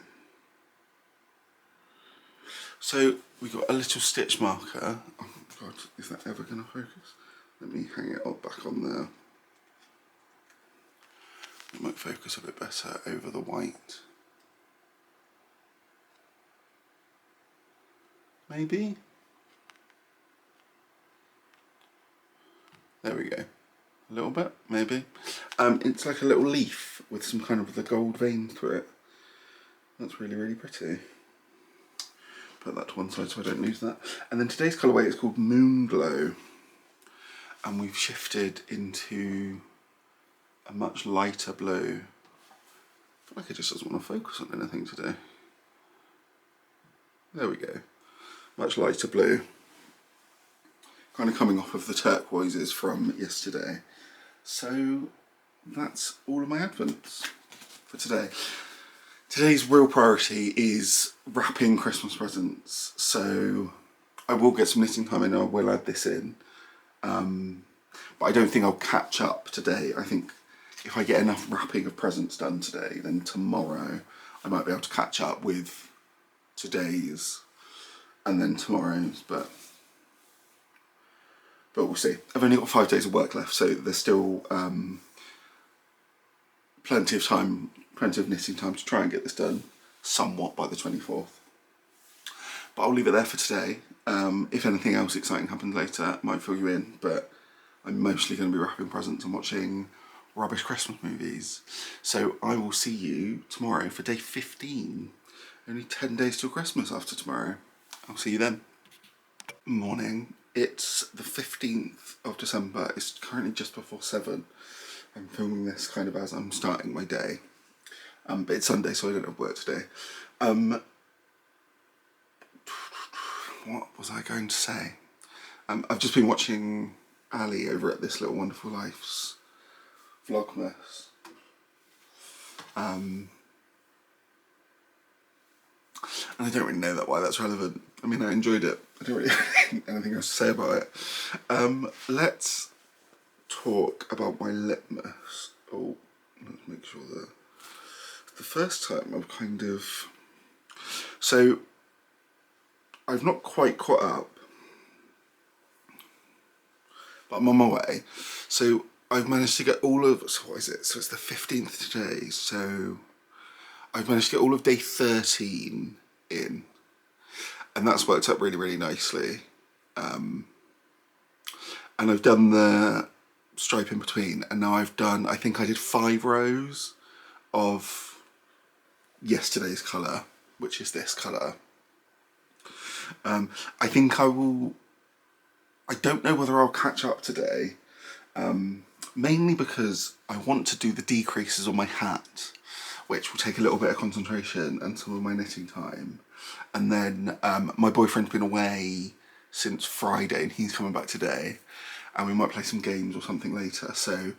S1: So we got a little stitch marker. Oh God, is that ever going to focus? Let me hang it up back on there. It might focus a bit better over the white. Maybe? There we go. A little bit, maybe. It's like a little leaf with some kind of the gold vein through it. That's really, really pretty. Put that to one side so I don't lose that. And then today's colourway is called Moon Glow. And we've shifted into a much lighter blue. I feel like it just doesn't want to focus on anything today. There we go. Much lighter blue. Kind of coming off of the turquoises from yesterday. So that's all of my advents for today. Today's real priority is wrapping Christmas presents. So I will get some knitting time in, I will add this in. But I don't think I'll catch up today. I think if I get enough wrapping of presents done today, then tomorrow I might be able to catch up with today's and then tomorrow's, but we'll see. I've only got 5 days of work left, so there's still plenty of time, plenty of knitting time to try and get this done somewhat by the 24th. But I'll leave it there for today. If anything else exciting happens later, I might fill you in, but I'm mostly going to be wrapping presents and watching rubbish Christmas movies. So I will see you tomorrow for day 15. Only 10 days till Christmas after tomorrow. I'll see you then. Morning. It's the 15th of December. It's currently just before 7. I'm filming this kind of as I'm starting my day. But it's Sunday, so I don't have work today. What was I going to say? I've just been watching Ali over at This Little Wonderful Life's Vlogmas. And I don't really know why that's relevant. I mean, I enjoyed it. I don't really have anything else to say about it. Let's talk about my litmus. Oh, let's make sure that the first time I've kind of... So, I've not quite caught up, but I'm on my way. So, I've managed to get all of... So, what is it? So, it's the 15th today. So, I've managed to get all of day 13 in. And that's worked out really, really nicely. And I've done the stripe in between, and now I've done, I think I did 5 rows of yesterday's colour, which is this colour. I think I will, I don't know whether I'll catch up today, mainly because I want to do the decreases on my hat, which will take a little bit of concentration and some of my knitting time. And then my boyfriend's been away since Friday and he's coming back today, and we might play some games or something later, so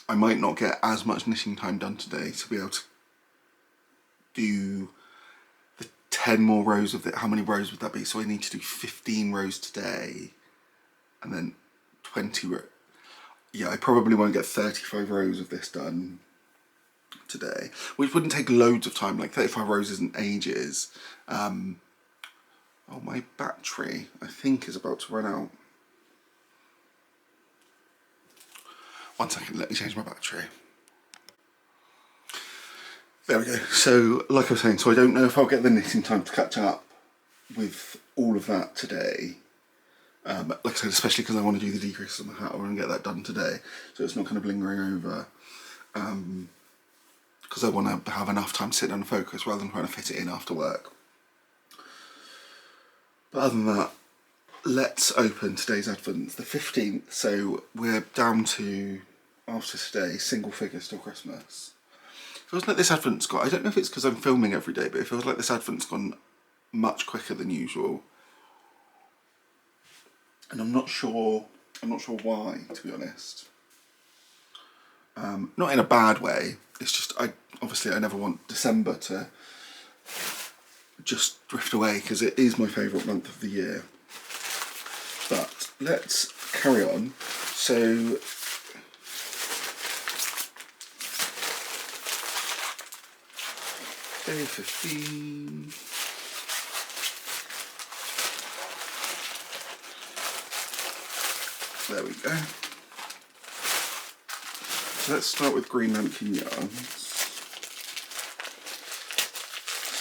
S1: I might not get as much knitting time done today to be able to do the 10 more rows of it. How many rows would that be? So I need to do 15 rows today and then 20 rows. Yeah, I probably won't get 35 rows of this done today, which wouldn't take loads of time. Like 35 rows isn't ages. Oh, my battery I think is about to run out. 1 second, let me change my battery. There we go. So, like I was saying, so I don't know if I'll get the knitting time to catch up with all of that today. Like I said, especially because I want to do the decreases on the hat, I want to get that done today, so it's not kind of lingering over. Because I want to have enough time to sit down and focus rather than trying to fit it in after work. But other than that, let's open today's Advent, the 15th, so we're down to, after today, single figures till Christmas. It feels like this Advent's got, I don't know if it's because I'm filming every day, but it feels like this Advent's gone much quicker than usual. And I'm not sure why, to be honest. Not in a bad way, it's just, obviously I never want December to just drift away, because it is my favourite month of the year. But let's carry on. So, day 15. There we go. So let's start with Greenlambkin Yarn.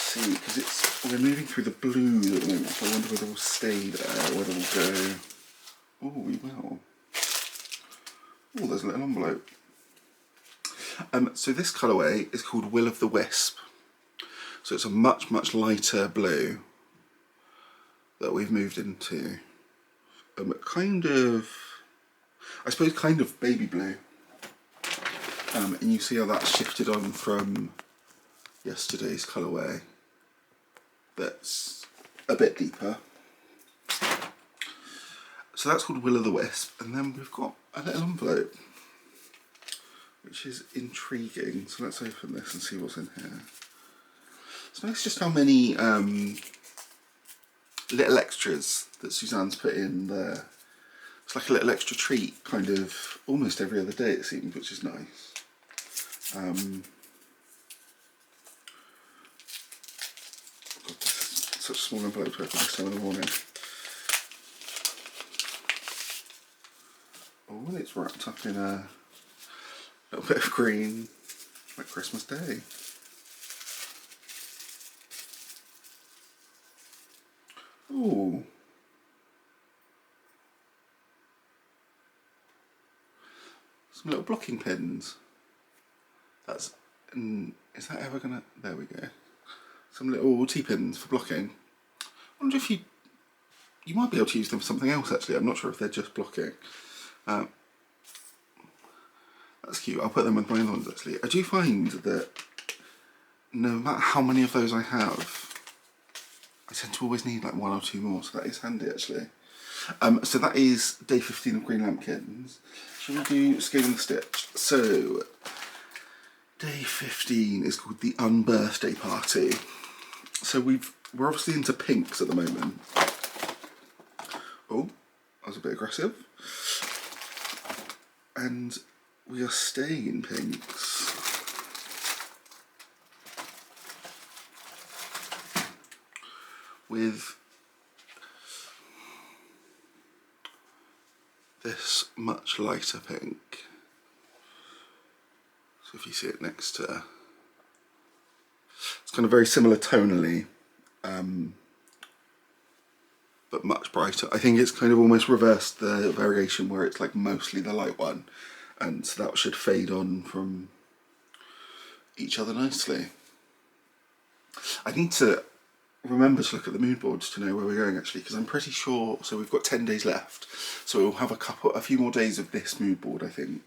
S1: See, because we're moving through the blue at the moment, so I wonder whether we'll stay there or whether we'll go. Oh, we will. Oh, there's a little envelope. So this colourway is called Will of the Wisp. So it's a much, much lighter blue that we've moved into. Kind of, I suppose, kind of baby blue. And you see how that's shifted on from yesterday's colourway. That's a bit deeper. So that's called Will of the Wisp, and then we've got a little envelope, which is intriguing. So let's open this and see what's in here. It's nice just how many little extras that Suzanne's put in there. It's like a little extra treat, kind of almost every other day it seems, which is nice. God, this is such a small envelope to open this time in the morning. Oh, and it's wrapped up in a little bit of green, like Christmas Day. Ooh. Some little blocking pins. That's, is that ever gonna, there we go. Some little T-pins for blocking. I wonder if you might be able to use them for something else actually. I'm not sure if they're just blocking. That's cute. I'll put them with my other ones actually. I do find that no matter how many of those I have, I tend to always need like one or two more, so that is handy actually. So that is day 15 of Greenlambkins. Shall we do Skein and the Stitch? So, day 15 is called the Unbirthday Party. So we're obviously into pinks at the moment. Oh, that was a bit aggressive. And we are staying in pinks. With this much lighter pink. So if you see it next to, it's kind of very similar tonally, but much brighter. I think it's kind of almost reversed the variation where it's like mostly the light one, and so that should fade on from each other nicely. I need to remember to look at the mood boards to know where we're going actually, because I'm pretty sure, so we've got 10 days left, so we'll have a few more days of this mood board I think,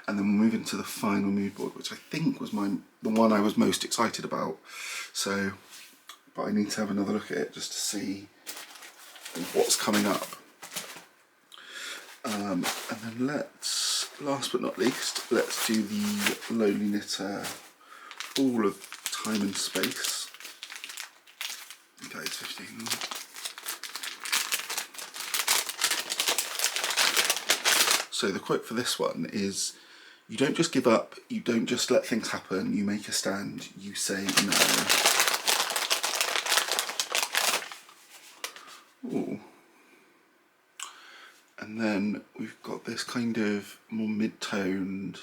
S1: and then we'll move into the final mood board, which I think was the one I was most excited about. So, but I need to have another look at it just to see what's coming up. And then let's, last but not least, let's do the Lonely Knitter All of Time and Space. Okay, it's 15. So the quote for this one is, you don't just give up, you don't just let things happen, you make a stand, you say no. Ooh. And then we've got this kind of more mid-toned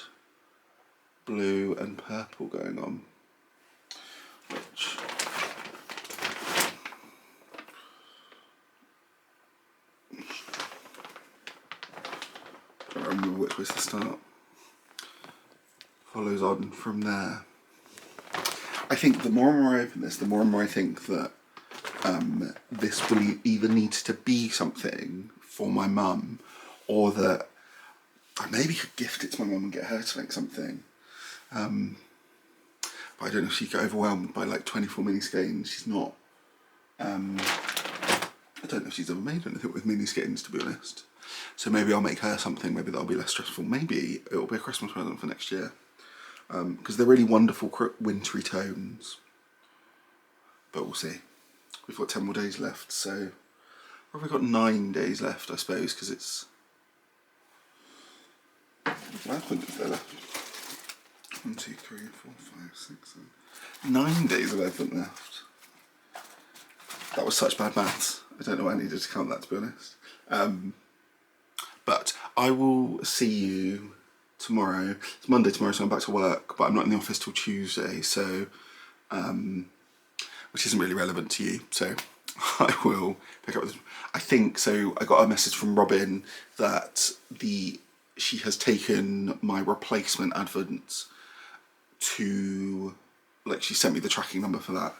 S1: blue and purple going on. Twice the Start follows on from there. I think the more and more I open this, the more and more I think that this will either need to be something for my mum, or that I maybe could gift it to my mum and get her to make something. But I don't know if she'd get overwhelmed by like 24 mini skeins. She's not. I don't know if she's ever made anything with mini skeins, to be honest. So maybe I'll make her something. Maybe that'll be less stressful. Maybe it'll be a Christmas present for next year. Because they're really wonderful wintry tones. But we'll see. We've got 10 more days left, so or have we got 9 days left, I suppose, because it's... What is there left? 1, 2, 3, 4, 5, 6, 7... 9 days of Avent left. That was such bad maths. I don't know why I needed to count that, to be honest. But I will see you tomorrow. It's Monday tomorrow, so I'm back to work, but I'm not in the office till Tuesday, so... which isn't really relevant to you, so I will pick up with... I think, so I got a message from Robin that she has taken my replacement Avent to, like, she sent me the tracking number for that.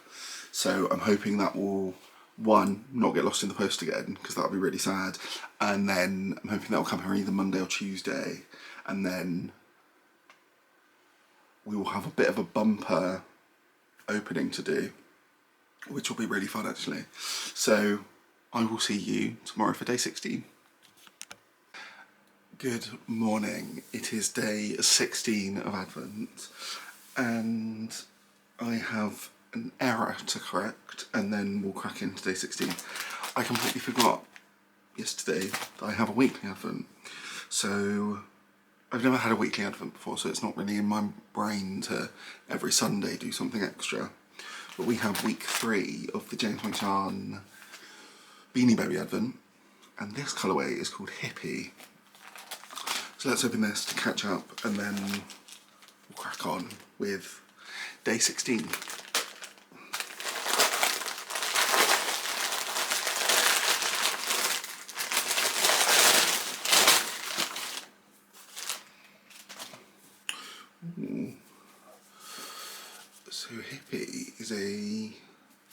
S1: So I'm hoping that will, one, not get lost in the post again, because that would be really sad. And then I'm hoping that will come here either Monday or Tuesday. And then we will have a bit of a bumper opening to do, which will be really fun actually. So I will see you tomorrow for day 16. Good morning. It is day 16 of Avent, and I have an error to correct, and then we'll crack into day 16. I completely forgot yesterday that I have a weekly Avent. So I've never had a weekly Avent before, so it's not really in my brain to every Sunday do something extra. But we have week 3 of the Knitting Yarn Beanie Baby Avent, and this colourway is called Hippie. So let's open this to catch up, and then we'll crack on with day 16. So Hippie is a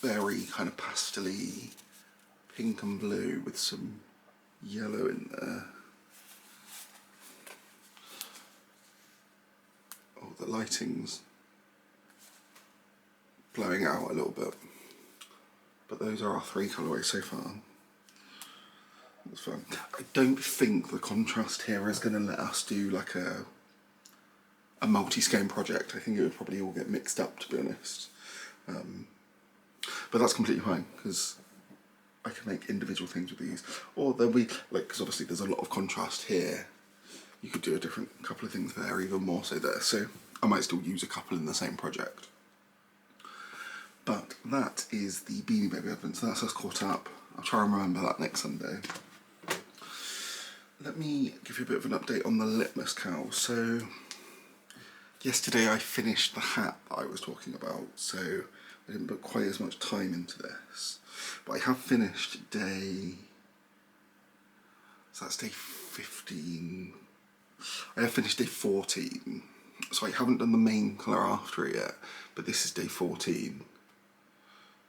S1: very kind of pastel-y pink and blue with some yellow in there. Oh, the lighting's blowing out a little bit. But those are our 3 colourways so far. That's fun. I don't think the contrast here is going to let us do like a multi-skein project. I think it would probably all get mixed up, to be honest. But that's completely fine, because I can make individual things with these. Or there'll be, like, because obviously there's a lot of contrast here. You could do a different couple of things there, even more so there. So I might still use a couple in the same project. But that is the Beanie Baby Avent, so that's us caught up. I'll try and remember that next Sunday. Let me give you a bit of an update on the litmus cow. So yesterday I finished the hat that I was talking about, so I didn't put quite as much time into this. But I have finished day... So that's day 15. I have finished day 14. So I haven't done the main colour after it yet, but this is day 14.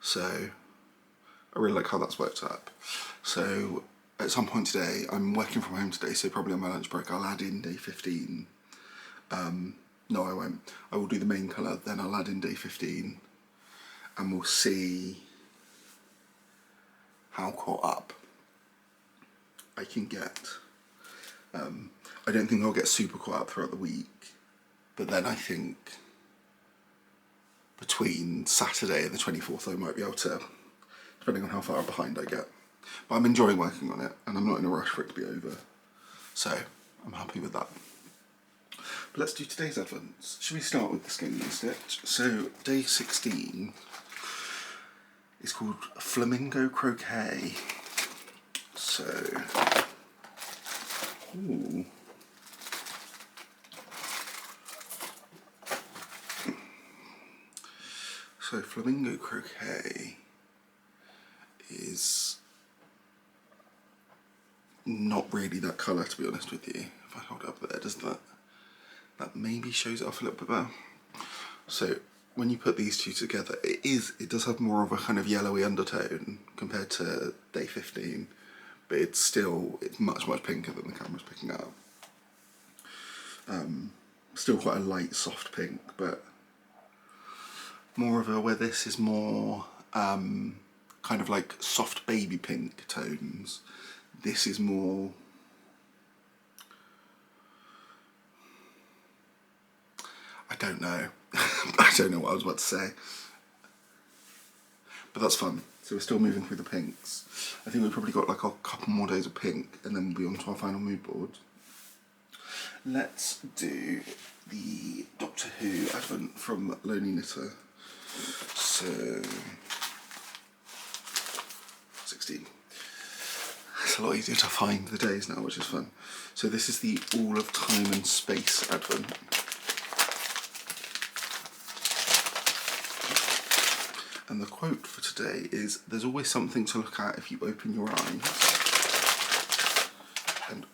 S1: So I really like how that's worked up. So at some point today, I'm working from home today, so probably on my lunch break I'll add in day 15. No, I won't. I will do the main colour, then I'll add in day 15, and we'll see how caught up I can get. I don't think I'll get super caught up throughout the week, but then I think between Saturday and the 24th I might be able to, depending on how far behind I get. But I'm enjoying working on it, and I'm not in a rush for it to be over, so I'm happy with that. But let's do today's Avents. Should we start with the Skein stitch? So day 16 is called Flamingo Crochet. So, ooh. So Flamingo Crochet is not really that colour, to be honest with you. if I hold it up there, does that maybe shows it off a little bit better. So when you put these two together, it does have more of a kind of yellowy undertone compared to day 15, but it's much pinker than the camera's picking up. Still quite a light soft pink, but more of a, where this is more kind of like soft baby pink tones, this is more I don't know I don't know what I was about to say, but that's fun. So we're still moving through the pinks. I think we've probably got like a couple more days of pink and then we'll be on to our final mood board. Let's do the Doctor Who Advent from Lonely Knitter. So 16. It's a lot easier to find the days now, which is fun. So this is the All of Time and Space Advent. And the quote for today is, "There's always something to look at if you open your eyes." And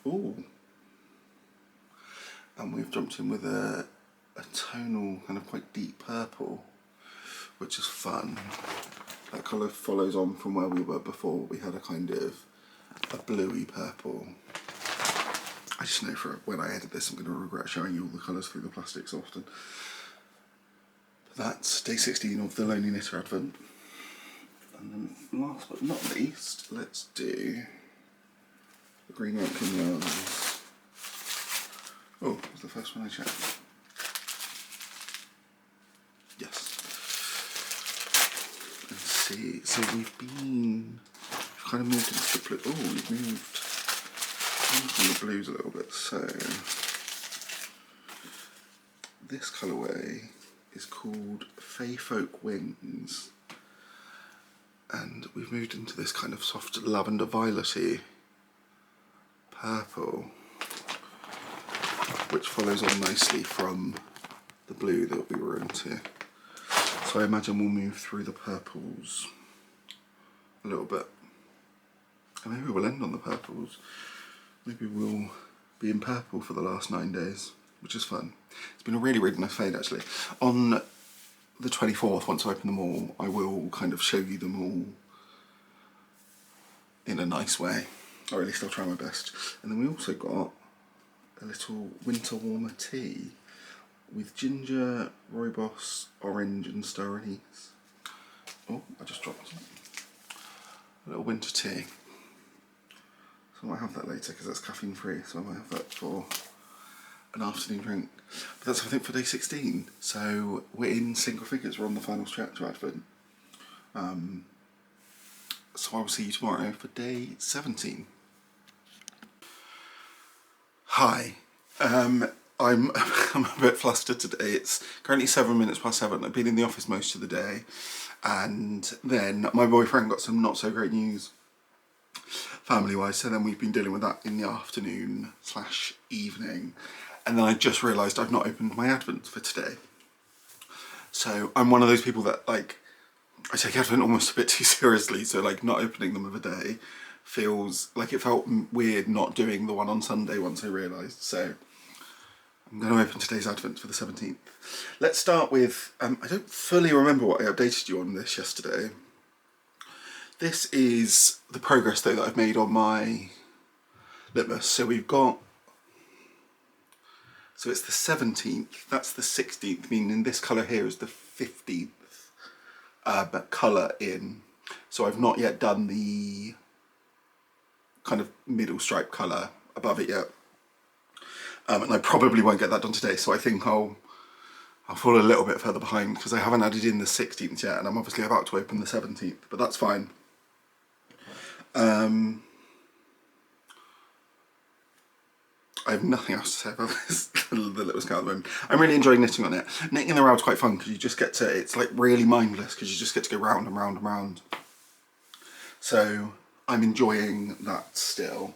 S1: and we've jumped in with a tonal kind of quite deep purple, which is fun. That colour follows on from where we were before. We had a kind of a bluey purple. I just know for when I edit this I'm going to regret showing you all the colours through the plastic so often. That's day 16 of the Lonely Knitter Advent. And then last but not least, let's do the Greenlambkin Yarn. Oh, that was the first one I checked. Yes. Let's see, so we've kind of moved into the blue. Oh, we've moved from the blues a little bit. So this colourway is called Fey Folk Wings, and we've moved into this kind of soft lavender violety purple, which follows on nicely from the blue that we were into. So I imagine we'll move through the purples a little bit, and maybe we'll end on the purples. Maybe we'll be in purple for the last 9 days, which is fun. It's been a really nice fade actually. On the 24th, once I open them all, I will kind of show you them all in a nice way, or at least I'll try my best. And then we also got a little winter warmer tea with ginger, rooibos, orange and star anise. Oh, I just dropped something. A little winter tea. So I might have that later because that's caffeine free, so I might have that for an afternoon drink. But that's everything for day 16. So we're in single figures, we're on the final stretch of Advent. So I will see you tomorrow for day 17. Hi. I'm a bit flustered today. It's currently 7 minutes past 7. I've been in the office most of the day, and then my boyfriend got some not so great news family wise, so then we've been dealing with that in the afternoon / evening, and then I just realised I've not opened my Advent for today. So I'm one of those people that, like, I take Advent almost a bit too seriously, so like not opening them of a day feels like, it felt weird not doing the one on Sunday once I realised. So I'm going to open today's Advent for the 17th. Let's start with, I don't fully remember what I updated you on this yesterday. This is the progress though that I've made on my litmus. So we've got, so it's the 17th, that's the 16th, meaning this colour here is the 15th colour in. So I've not yet done the kind of middle stripe colour above it yet. And I probably won't get that done today, so I think I'll fall a little bit further behind because I haven't added in the 16th yet, and I'm obviously about to open the 17th, but that's fine. I have nothing else to say about this, the little scout at the moment. I'm really enjoying knitting on it. Knitting in the round's quite fun because you just get to, it's like really mindless because you just get to go round and round and round. So I'm enjoying that still.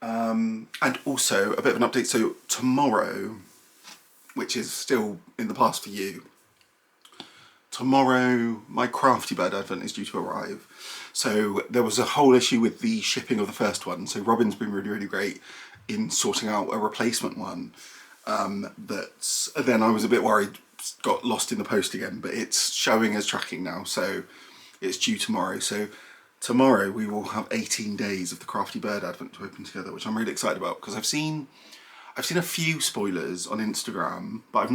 S1: And also a bit of an update, so tomorrow, which is still in the past for you, tomorrow my Crafty Bird Advent is due to arrive. So there was a whole issue with the shipping of the first one, so Robin's been really great in sorting out a replacement one that then I was a bit worried got lost in the post again, but it's showing as tracking now, so it's due tomorrow. So tomorrow we will have 18 days of the Crafty Bird Advent to open together, which I'm really excited about, because I've seen a few spoilers on Instagram, but I've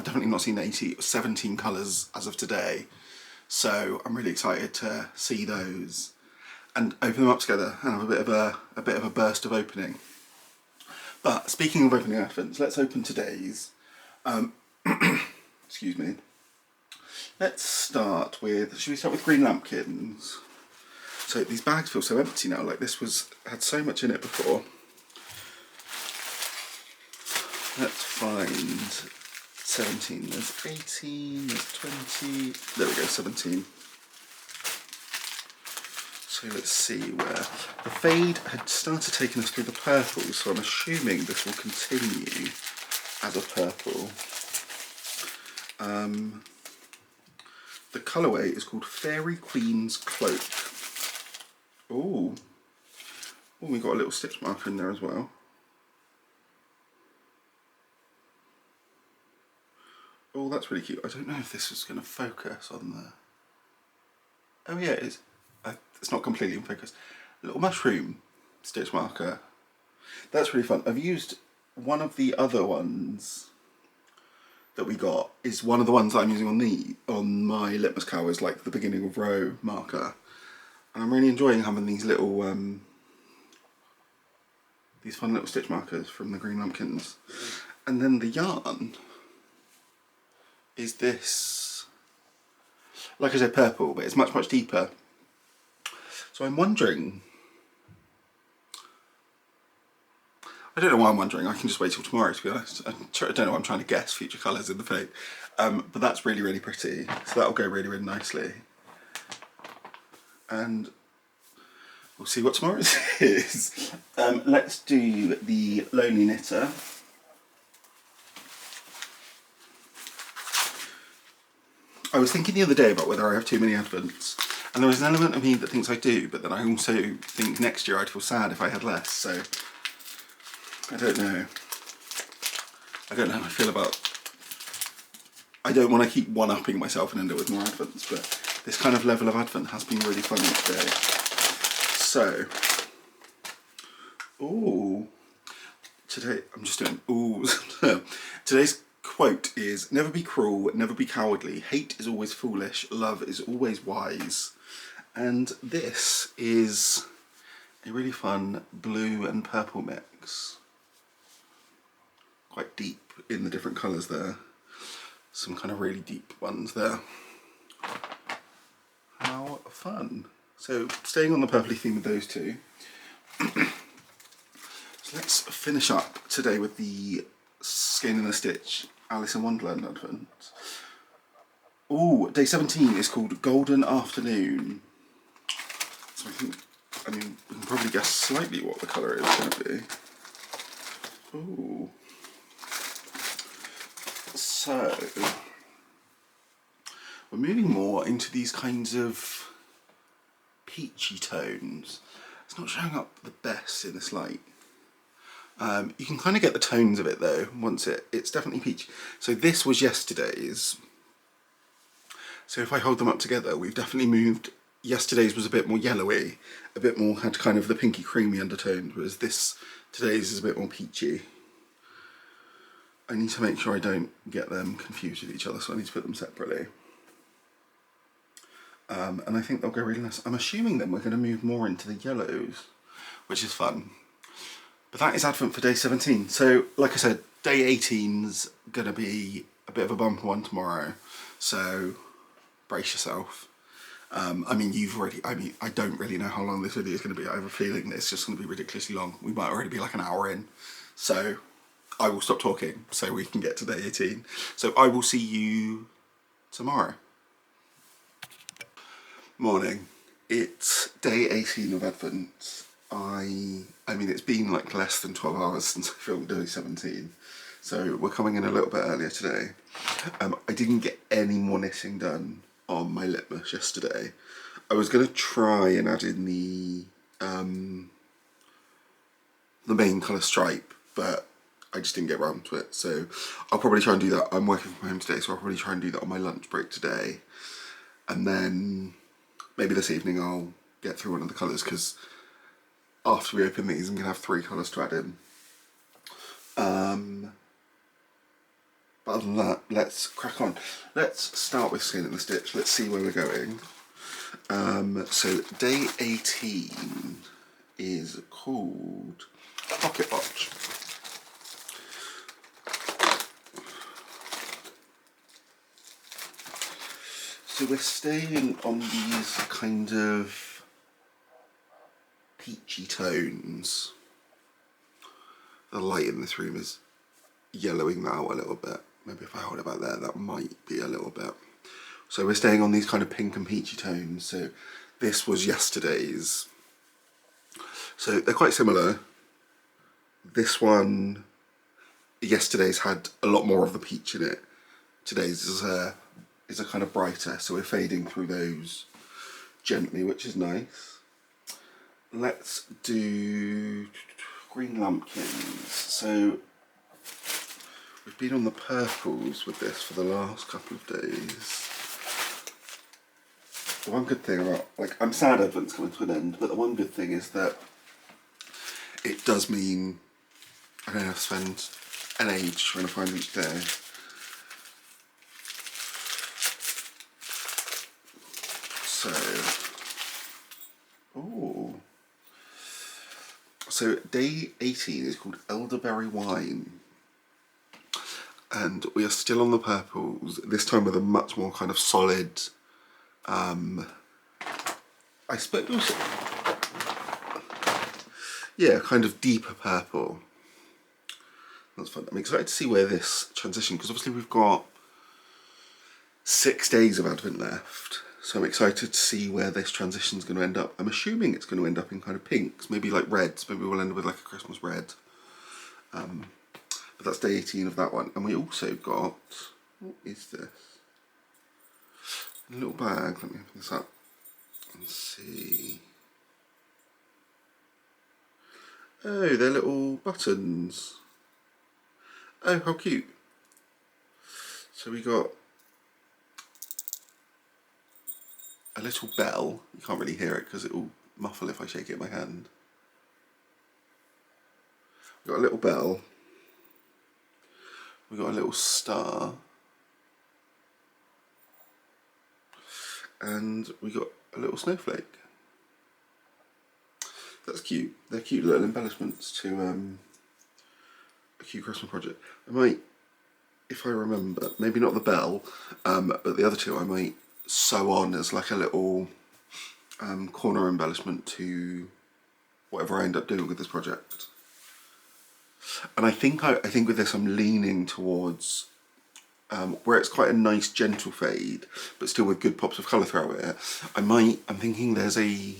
S1: definitely not seen 17 colours as of today. So I'm really excited to see those and open them up together and have a bit of a burst of opening. But speaking of opening advents, let's open today's. Excuse me. Let's start with, should we start with Greenlambkins? So these bags feel so empty now, like this had so much in it before. Let's find 17, there's 18, there's 20, there we go, 17. So let's see where, the fade had started taking us through the purple, so I'm assuming this will continue as a purple. The colourway is called Fairy Queen's Cloak. Oh, we got a little stitch marker in there as well. Oh, that's really cute. I don't know if this is going to focus on the... Oh yeah, it's not completely in focus. A little mushroom stitch marker. That's really fun. I've used one of the other ones that we got, is one of the ones that I'm using on my litmus cow as like the beginning of row marker. And I'm really enjoying having these little, these fun little stitch markers from the Greenlambkins. And then the yarn is this, like I said, purple, but it's much, much deeper. So I'm wondering, I don't know why I'm wondering, I can just wait till tomorrow to be honest. I don't know, I'm trying to guess future colours in the fade. But that's really, really pretty. So that'll go really, really nicely. And we'll see what tomorrow is. Let's do the Lonely Knitter. I was thinking the other day about whether I have too many advents, and there is an element of me that thinks I do, but then I also think next year I'd feel sad if I had less, so I don't know. I don't know how I feel about... I don't want to keep one-upping myself and end up with more advents, but this kind of level of advent has been really fun today. So, ooh, today, I'm just doing, ooh, today's quote is, never be cruel, never be cowardly, hate is always foolish, love is always wise. And this is a really fun blue and purple mix. Quite deep in the different colours there. Some kind of really deep ones there. How fun. So staying on the purpley theme with those two. So let's finish up today with the Skein and the Stitch Alice in Wonderland advent. Ooh, day 17 is called Golden Afternoon. So I mean, we can probably guess slightly what the colour is going to be. Ooh. So, we're moving more into these kinds of peachy tones. It's not showing up the best in this light. You can kind of get the tones of it though, once it's definitely peachy. So this was yesterday's. So if I hold them up together, we've definitely moved. Yesterday's was a bit more yellowy, a bit more had kind of the pinky creamy undertone, whereas today's is a bit more peachy. I need to make sure I don't get them confused with each other, so I need to put them separately. And I think they'll go really nice. I'm assuming then we're going to move more into the yellows, which is fun. But that is Advent for day 17. So, like I said, day 18's going to be a bit of a bumper one tomorrow. So, brace yourself. I don't really know how long this video is going to be. I have a feeling that it's just going to be ridiculously long. We might already be like an hour in. So, I will stop talking so we can get to day 18. So I will see you tomorrow. Morning. It's day 18 of Advent. I mean, it's been like less than 12 hours since I filmed day 17. So we're coming in a little bit earlier today. I didn't get any more knitting done on my litmus yesterday. I was going to try and add in the the main colour stripe, but I just didn't get around to it. So I'll probably try and do that. I'm working from home today, so I'll probably try and do that on my lunch break today. And then maybe this evening I'll get through one of the colours, because after we open these I'm going to have 3 colours to add in. But other than that, let's crack on. Let's start with Skein the Stitch. Let's see where we're going. So day 18 is called Pocket Watch. So we're staying on these kind of peachy tones. The light in this room is yellowing that out a little bit. Maybe if I hold it back there, that might be a little bit. So we're staying on these kind of pink and peachy tones. So this was yesterday's. So they're quite similar. This one, yesterday's had a lot more of the peach in it. Today's is a kind of brighter. So we're fading through those gently, which is nice. Let's do Greenlambkins. So we've been on the purples with this for the last couple of days. The one good thing about, like, I'm sad Advent's coming to an end, but the one good thing is that it does mean I don't have to spend an age trying to find each day. So, ooh. So day 18 is called Elderberry Wine. And we are still on the purples, this time with a much more kind of solid, I suppose, yeah, kind of deeper purple. That's fun. I'm excited to see where this transition, because obviously we've got 6 days of Advent left. So I'm excited to see where this transition is going to end up. I'm assuming it's going to end up in kind of pinks, maybe like reds. Maybe we'll end up with like a Christmas red. But that's day 18 of that one. And we also got, what is this? A little bag. Let me open this up and see. Oh, they're little buttons. Oh, how cute. So we got a little bell. You can't really hear it because it will muffle if I shake it in my hand. We've got a little bell. We've got a little star. And we got a little snowflake. That's cute. They're cute little embellishments to a cute Christmas project. I might, if I remember, maybe not the bell, but the other two I might sew on as like a little corner embellishment to whatever I end up doing with this project. And I think with this I'm leaning towards where it's quite a nice gentle fade, but still with good pops of colour throughout it. I'm thinking there's a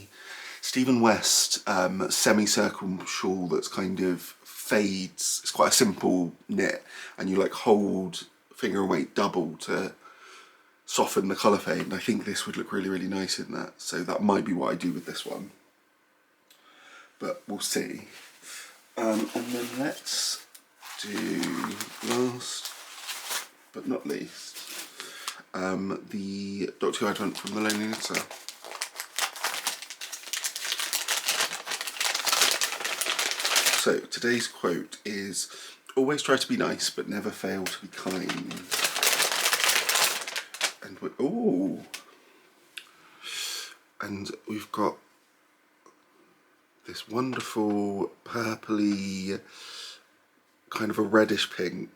S1: Stephen West semicircle shawl that's kind of fades. It's quite a simple knit, and you like hold finger and weight double to soften the colour fade, and I think this would look really, really nice in that. So that might be what I do with this one, but we'll see. And then let's do, last but not least, the Dr. Who Advent from the Lonely Knitter. So today's quote is, "Always try to be nice, but never fail to be kind." And and we've got this wonderful purpley, kind of a reddish pink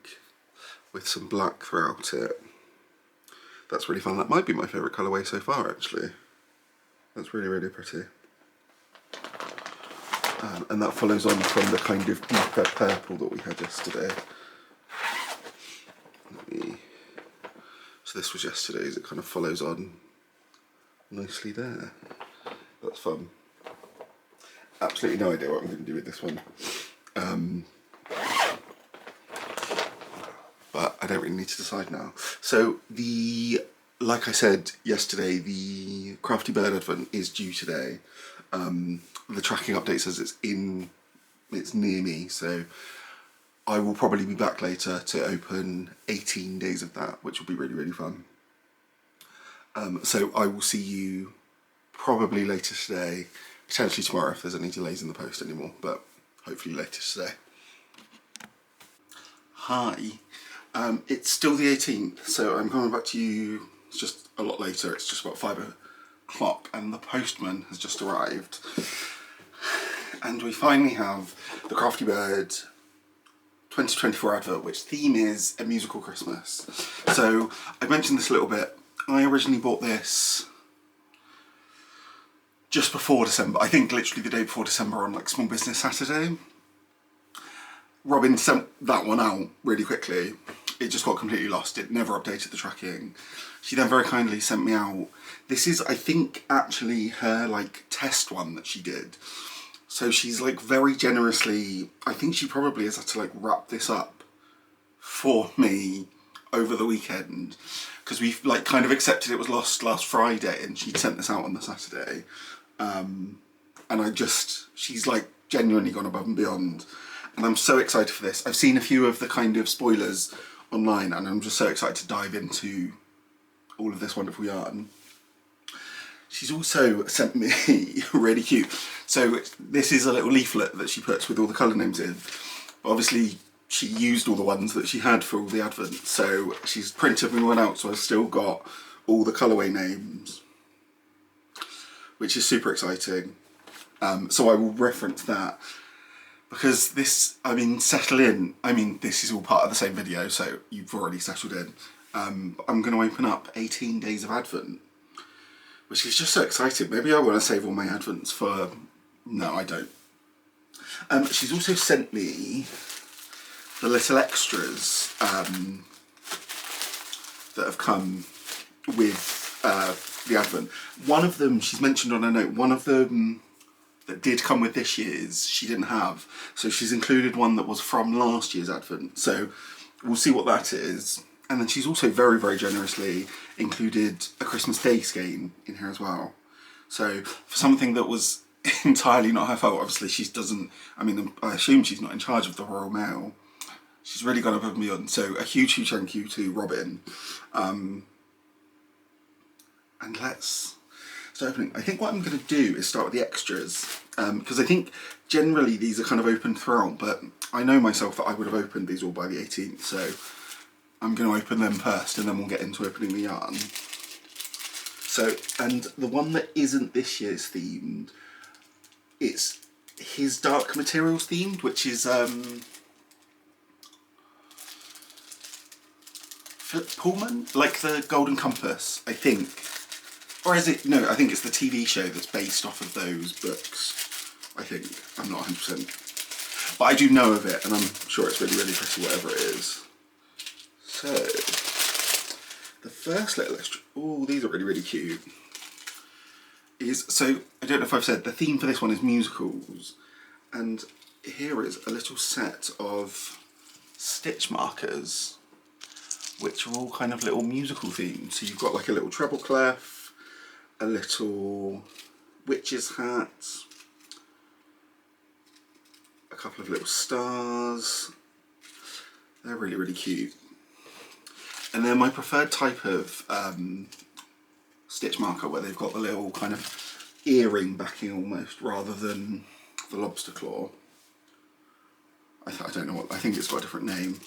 S1: with some black throughout it. That's really fun. That might be my favourite colourway so far, actually. That's really, really pretty. And that follows on from the kind of deeper purple that we had yesterday. So this was yesterday's, it kind of follows on nicely there. That's fun. Absolutely no idea what I'm going to do with this one. But I don't really need to decide now. So like I said yesterday, the Crafty Bird Advent is due today. The tracking update says it's in it's near me, so I will probably be back later to open 18 days of that, which will be really, really fun. So I will see you probably later today, potentially tomorrow if there's any delays in the post anymore, but hopefully later today. Hi, it's still the 18th, so I'm coming back to you. It's just a lot later, it's just about 5 o'clock, and the postman has just arrived. And we finally have the Crafty Bird 2024 advert, which theme is A Musical Christmas. So I mentioned this a little bit. I originally bought this just before December, I think literally the day before December on like Small Business Saturday. Robin sent that one out really quickly. It just got completely lost. It never updated the tracking. She then very kindly sent me out. This is, I think, actually her like test one that she did. So she's like very generously, I think she probably has had to like wrap this up for me over the weekend, because we've like kind of accepted it was lost last Friday and she'd sent this out on the Saturday. And she's like genuinely gone above and beyond. And I'm so excited for this. I've seen a few of the kind of spoilers online and I'm just so excited to dive into all of this wonderful yarn. She's also sent me really cute. So this is a little leaflet that she puts with all the colour names in. Obviously she used all the ones that she had for all the advents, so she's printed me one out, so I've still got all the colourway names, which is super exciting. So I will reference that, because this, I mean, settle in. I mean, this is all part of the same video, so you've already settled in. I'm going to open up 18 days of Advent, which is just so exciting. Maybe I want to save all my Advents for... No, I don't. She's also sent me the little extras that have come with the Advent. One of them, she's mentioned on her note, one of them that did come with this year's, she didn't have. So she's included one that was from last year's Advent. So we'll see what that is. And then she's also very, very generously included a Christmas Day skein in here as well. So for something that was entirely not her fault, obviously she doesn't, I mean, I assume she's not in charge of the Royal Mail. She's really gone above and beyond. So a huge, huge thank you to Robin. And let's start opening. I think what I'm going to do is start with the extras, because I think generally these are kind of open throughout, but I know myself that I would have opened these all by the 18th, so I'm going to open them first and then we'll get into opening the yarn. So, and the one that isn't this year's themed, it's his Dark Materials themed, which is Philip Pullman, like the Golden Compass, I think. Or is it, no, I think it's the TV show that's based off of those books, I think. I'm not 100%. But I do know of it and I'm sure it's really, really pretty, whatever it is. So, the first little extra, oh, these are really, really cute. So, I don't know if I've said, the theme for this one is musicals. And here is a little set of stitch markers, which are all kind of little musical themes. So you've got like a little treble clef, a little witch's hat, a couple of little stars. They're really, really cute. And they're my preferred type of stitch marker, where they've got the little kind of earring backing almost, rather than the lobster claw. I don't know what, I think it's got a different name.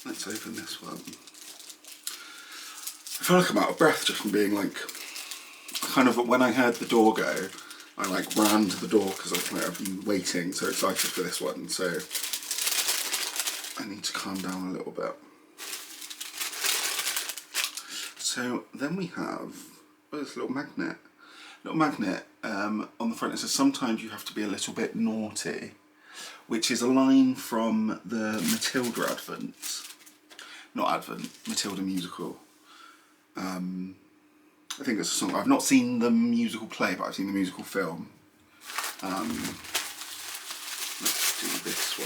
S1: Let's open this one. I feel like I'm out of breath just from being like, kind of, when I heard the door go, I like ran to the door because I've been waiting, so excited for this one, so I need to calm down a little bit. So then we have, oh, this little magnet. Little magnet on the front. It says, sometimes you have to be a little bit naughty, which is a line from the Matilda Advent. Not Advent, Matilda musical. I think it's a song. I've not seen the musical play, but I've seen the musical film. Let's do this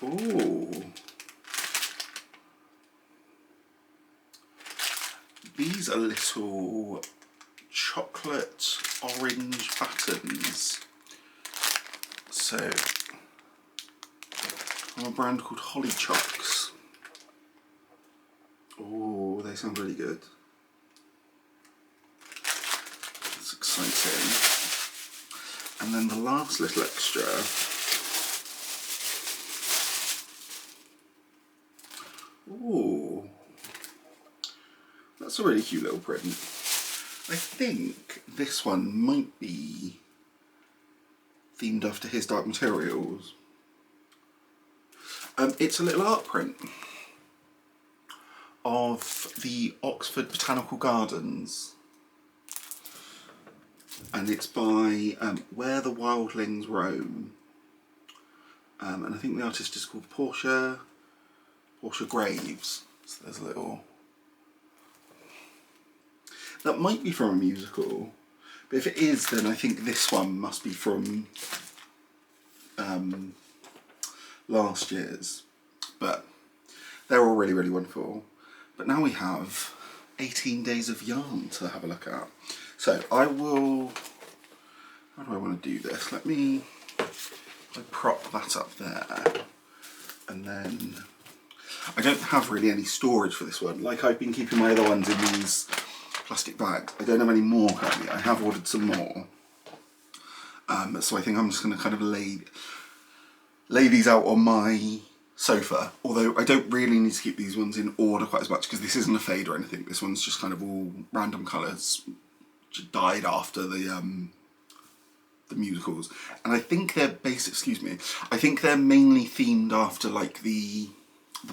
S1: one. Ooh. These are little chocolate orange buttons. So, from a brand called Holly Chocks. Oh, they sound really good. That's exciting. And then the last little extra. Ooh, that's a really cute little print. I think this one might be themed after his Dark Materials. It's a little art print of the Oxford Botanical Gardens, and it's by Where the Wildlings Roam, and I think the artist is called Portia Graves. So there's a little... That might be from a musical, but if it is, then I think this one must be from last year's. But they're all really, really wonderful. But now we have 18 days of yarn to have a look at. So I will... How do I want to do this? Let me prop that up there, and then... I don't have really any storage for this one. Like I've been keeping my other ones in these plastic bags. I don't have any more currently. I have ordered some more. So I think I'm just going to kind of lay these out on my sofa. Although I don't really need to keep these ones in order quite as much because this isn't a fade or anything. This one's just kind of all random colours. Died after the musicals. And I think they're I think they're mainly themed after like the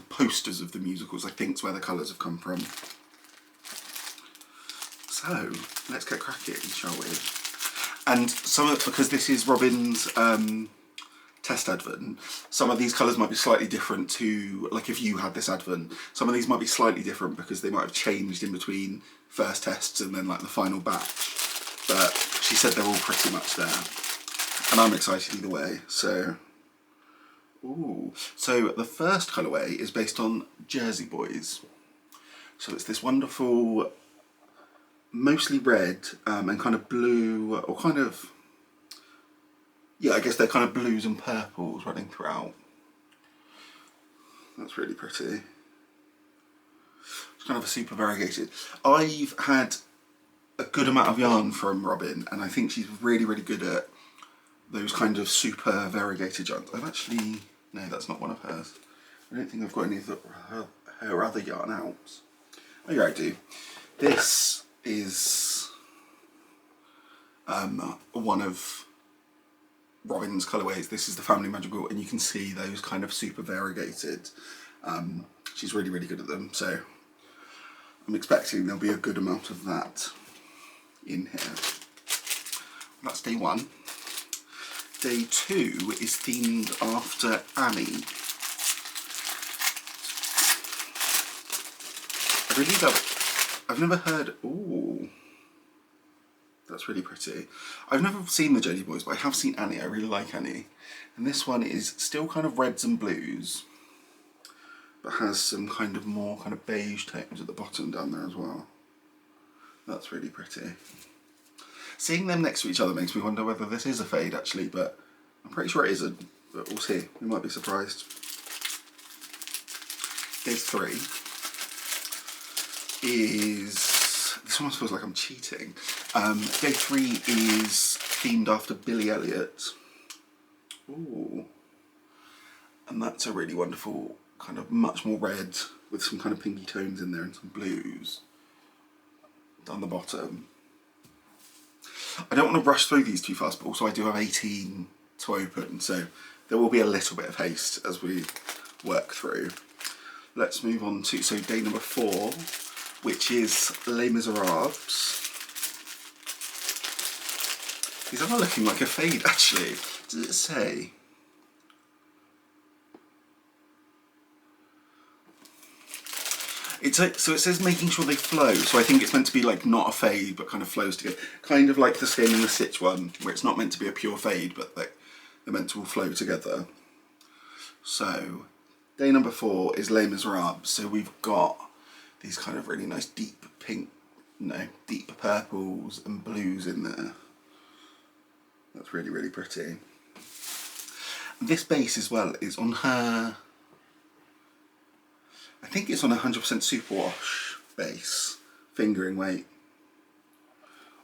S1: posters of the musicals. I think is where the colours have come from. So let's get cracking, shall we? And because this is Robin's test advent, some of these colours might be slightly different to, like if you had this advent, some of these might be slightly different because they might have changed in between first tests and then like the final batch. But she said they're all pretty much there. And I'm excited either way, so... Ooh. So the first colourway is based on Jersey Boys. So it's this wonderful, mostly red and kind of blue, or kind of, yeah, I guess they're kind of blues and purples running throughout. That's really pretty. It's kind of a super variegated. I've had a good amount of yarn from Robin, and I think she's really, really good at those kind of super variegated yarns. I've actually... No, that's not one of hers. I don't think I've got any of her other yarn out. Oh yeah, I do. This is one of Robin's colourways. This is the Family Magical, and you can see those kind of super variegated. She's really, really good at them, so I'm expecting there'll be a good amount of that in here. That's day one. Day two is themed after Annie. I really love it. I've never heard... Ooh. That's really pretty. I've never seen the Jersey Boys, but I have seen Annie. I really like Annie. And this one is still kind of reds and blues, but has some kind of more kind of beige tones at the bottom down there as well. That's really pretty. Seeing them next to each other makes me wonder whether this is a fade actually, but I'm pretty sure it isn't, but we'll see. We might be surprised. Day three is... This almost feels like I'm cheating. Day three is themed after Billy Elliot. Ooh. And that's a really wonderful kind of much more red with some kind of pinky tones in there and some blues down the bottom. I don't want to rush through these too fast, but also I do have 18 to open, so there will be a little bit of haste as we work through. Let's move on to day number 4, which is Les Miserables. These are looking like a fade actually. Does it say? So it says making sure they flow, so I think it's meant to be like not a fade but kind of flows together. Kind of like the Skein and the Stitch one, where it's not meant to be a pure fade but they're meant to all flow together. So day number 4 is Les Miserables. So we've got these kind of really nice deep pink you know, deep purples and blues in there. That's really, really pretty. This base as well is on her, I think it's on a 100% superwash base, fingering weight.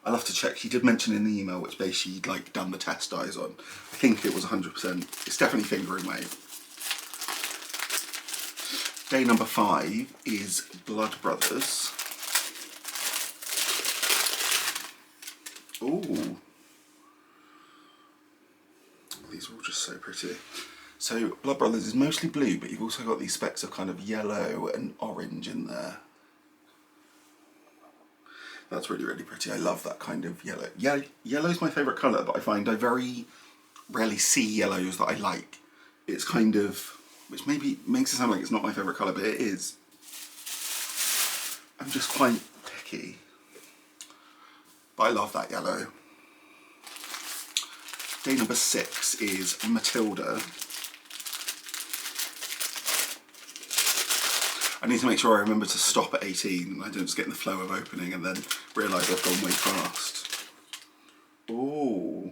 S1: I'll have to check. She did mention in the email which base she'd like done the test dyes on. I think it was 100%. It's definitely fingering weight. Day number 5 is Blood Brothers. Ooh. These are all just so pretty. So Blood Brothers is mostly blue, but you've also got these specks of kind of yellow and orange in there. That's really, really pretty. I love that kind of yellow. Yeah, yellow's my favourite colour, but I find I very rarely see yellows that I like. It's kind of, which maybe makes it sound like it's not my favourite colour, but it is. I'm just quite picky. But I love that yellow. Day number 6 is Matilda. I need to make sure I remember to stop at 18 and I don't just get in the flow of opening and then realise I've gone way fast. Ooh.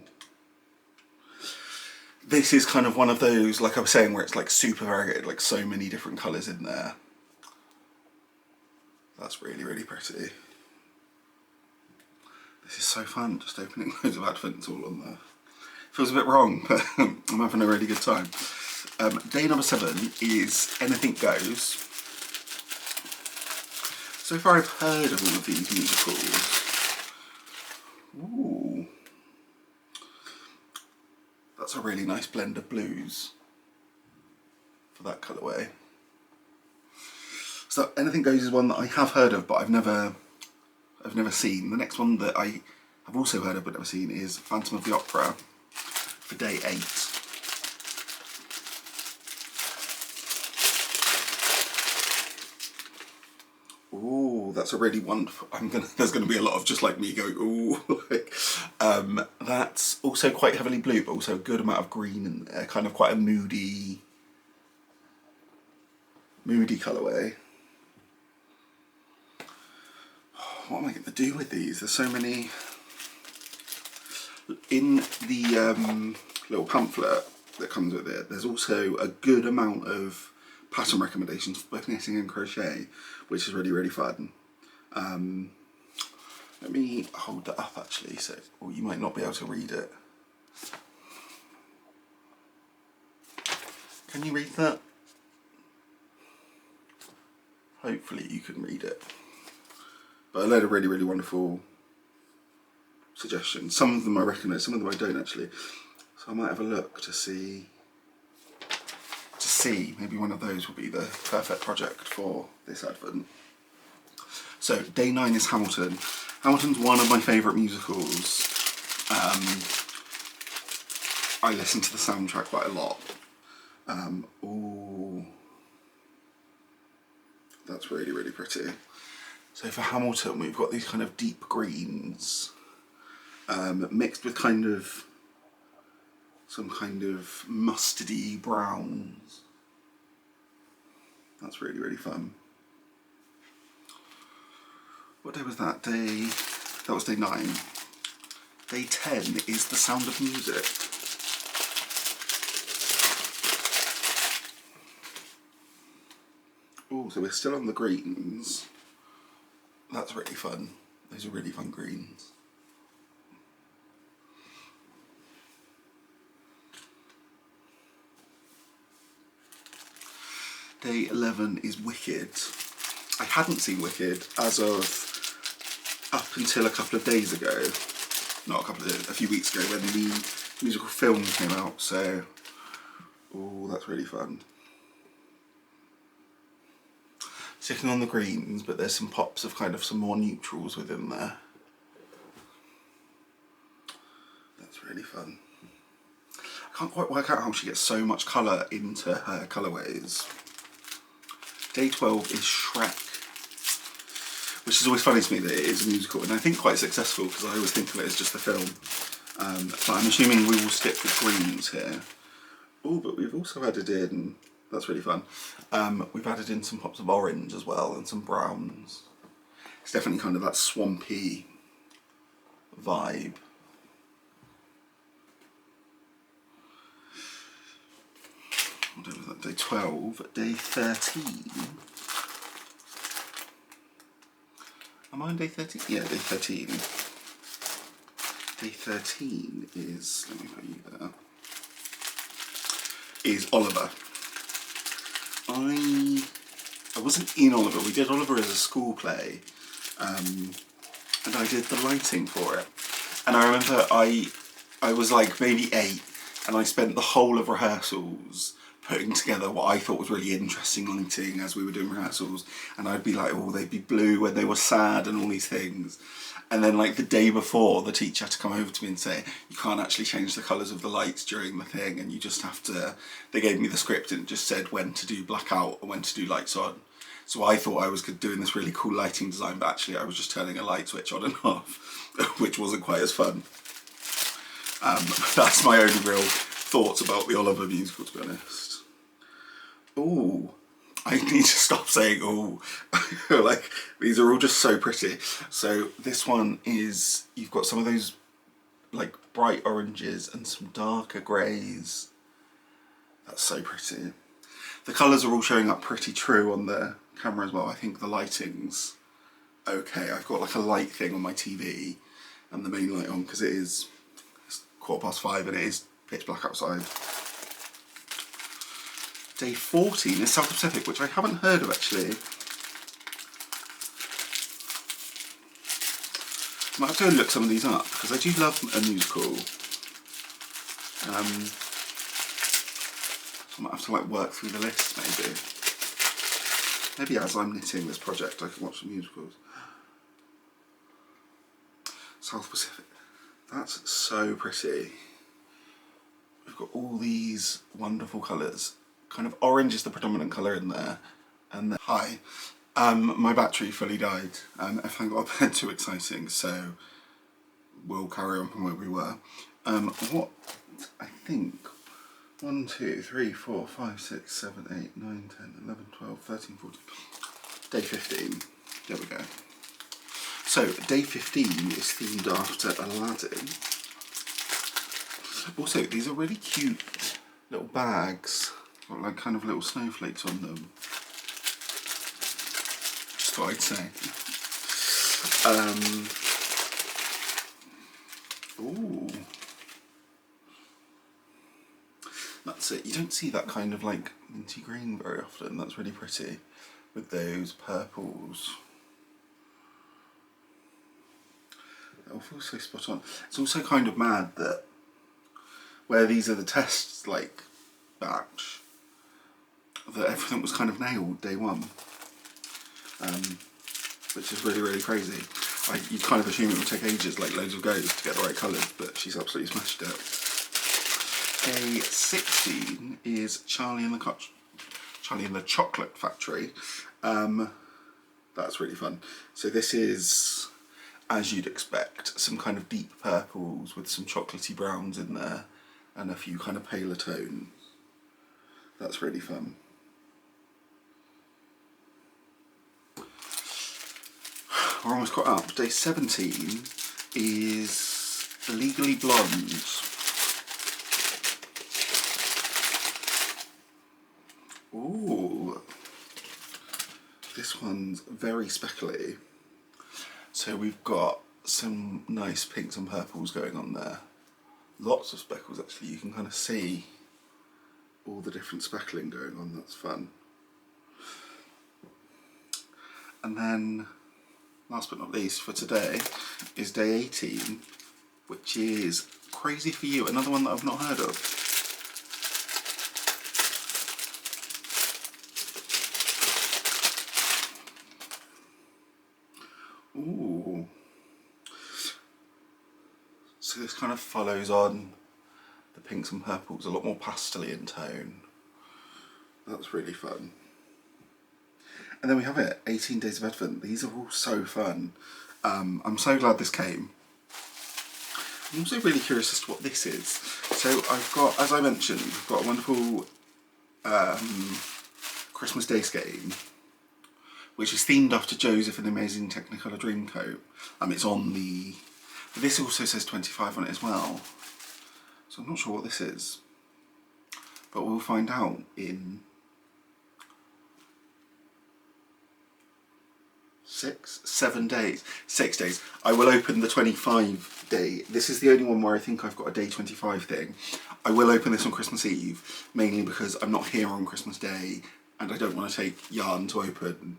S1: This is kind of one of those, like I was saying, where it's like super variegated, like so many different colours in there. That's really, really pretty. This is so fun, just opening loads of Advents all on there. Feels a bit wrong, but I'm having a really good time. Day number 7 is Anything Goes. So far I've heard of all of these musicals. Ooh. That's a really nice blend of blues for that colourway. So Anything Goes is one that I have heard of, but I've never seen. The next one that I have also heard of but never seen is Phantom of the Opera for day 8. Ooh, that's a really wonderful. There's gonna be a lot of just like me going ooh. That's also quite heavily blue, but also a good amount of green in there. Kind of quite a moody colourway. What am I going to do with these? There's so many. In the little pamphlet that comes with it, there's also a good amount of pattern recommendations for both knitting and crochet, which is really, really fun. Let me hold that up actually, so or you might not be able to read it. Can you read that? Hopefully you can read it. But a load of really, really wonderful suggestions. Some of them I recognise, some of them I don't actually. So I might have a look to see. Maybe one of those will be the perfect project for this Advent. So day 9 is Hamilton. Hamilton's one of my favourite musicals. I listen to the soundtrack quite a lot. Ooh, that's really, really pretty. So for Hamilton, we've got these kind of deep greens mixed with kind of some kind of mustardy browns. That's really, really fun. What day was that? That was day 9. Day 10 is The Sound of Music. Oh, so we're still on the greens. That's really fun. Those are really fun greens. Day 11 is Wicked. I hadn't seen Wicked as of up until a couple of days ago. Not a couple of days, a few weeks ago when the musical film came out, so oh, that's really fun. Sticking on the greens, but there's some pops of kind of some more neutrals within there. That's really fun. I can't quite work out how she gets so much colour into her colourways. Day 12 is Shrek, which is always funny to me that it is a musical, and I think quite successful because I always think of it as just a film. But I'm assuming we will stick with greens here. Oh, but we've also added in, that's really fun, we've added in some pops of orange as well and some browns. It's definitely kind of that swampy vibe. What day was that? Day 12, day 13. Am I on day 13? Yeah, day 13. Day 13 is, let me put you there, is Oliver. I wasn't in Oliver, we did Oliver as a school play, and I did the lighting for it. And I remember I was like maybe 8, and I spent the whole of rehearsals putting together what I thought was really interesting lighting as we were doing rehearsals, and I'd be like, oh, they'd be blue when they were sad and all these things. And then like the day before, the teacher had to come over to me and say, you can't actually change the colours of the lights during the thing, and you just have to, they gave me the script and it just said when to do blackout and when to do lights on. So I thought I was doing this really cool lighting design, but actually I was just turning a light switch on and off, which wasn't quite as fun. That's my only real thoughts about the Oliver musical, to be honest. Ooh, I need to stop saying ooh. Like, these are all just so pretty. So this one is, you've got some of those like bright oranges and some darker greys. That's so pretty. The colours are all showing up pretty true on the camera as well. I think the lighting's okay. I've got like a light thing on my TV and the main light on because it's 5:15 and it is pitch black outside. Day 14 is South Pacific, which I haven't heard of actually. I might have to go and look some of these up because I do love a musical. I might have to like work through the list maybe. Maybe as I'm knitting this project I can watch some musicals. South Pacific. That's so pretty. We've got all these wonderful colours. Kind of orange is the predominant colour in there. And then, hi, my battery fully died. I think got a bit too exciting, so we'll carry on from where we were. What I think 1, 2, 3, 4, 5, 6, 7, 8, 9, 10, 11, 12, 13, 14. Day 15. There we go. So day 15 is themed after Aladdin. Also, these are really cute little bags. Got like kind of little snowflakes on them. Just thought I'd say. Ooh. That's it. You don't see that kind of like minty green very often. That's really pretty. With those purples. It all feels so spot on. It's also kind of mad that where these are the tests like batch, that everything was kind of nailed day 1, which is really, really crazy. You kind of assume it would take ages, like loads of goes to get the right colours, but she's absolutely smashed it. Day 16 is Charlie and the Chocolate Factory. That's really fun. So this is, as you'd expect, some kind of deep purples with some chocolatey browns in there and a few kind of paler tones. That's really fun. We're almost caught up. Day 17 is Legally Blonde. Ooh, this one's very speckly. So we've got some nice pinks and purples going on there. Lots of speckles actually. You can kind of see all the different speckling going on. That's fun. And then last but not least for today is day 18, which is Crazy for You, another one that I've not heard of. Ooh. So this kind of follows on the pinks and purples, a lot more pastel-y in tone. That's really fun. And then we have it, 18 Days of Advent. These are all so fun. I'm so glad this came. I'm also really curious as to what this is. So I've got, as I mentioned, we've got a wonderful Christmas Day skein, which is themed after Joseph and the Amazing Technicolor Dreamcoat. It's on the... This also says 25 on it as well. So I'm not sure what this is. But we'll find out in 7 days. 6 days. I will open the 25 day. This is the only one where I think I've got a day 25 thing. I will open this on Christmas Eve, mainly because I'm not here on Christmas Day and I don't want to take yarn to open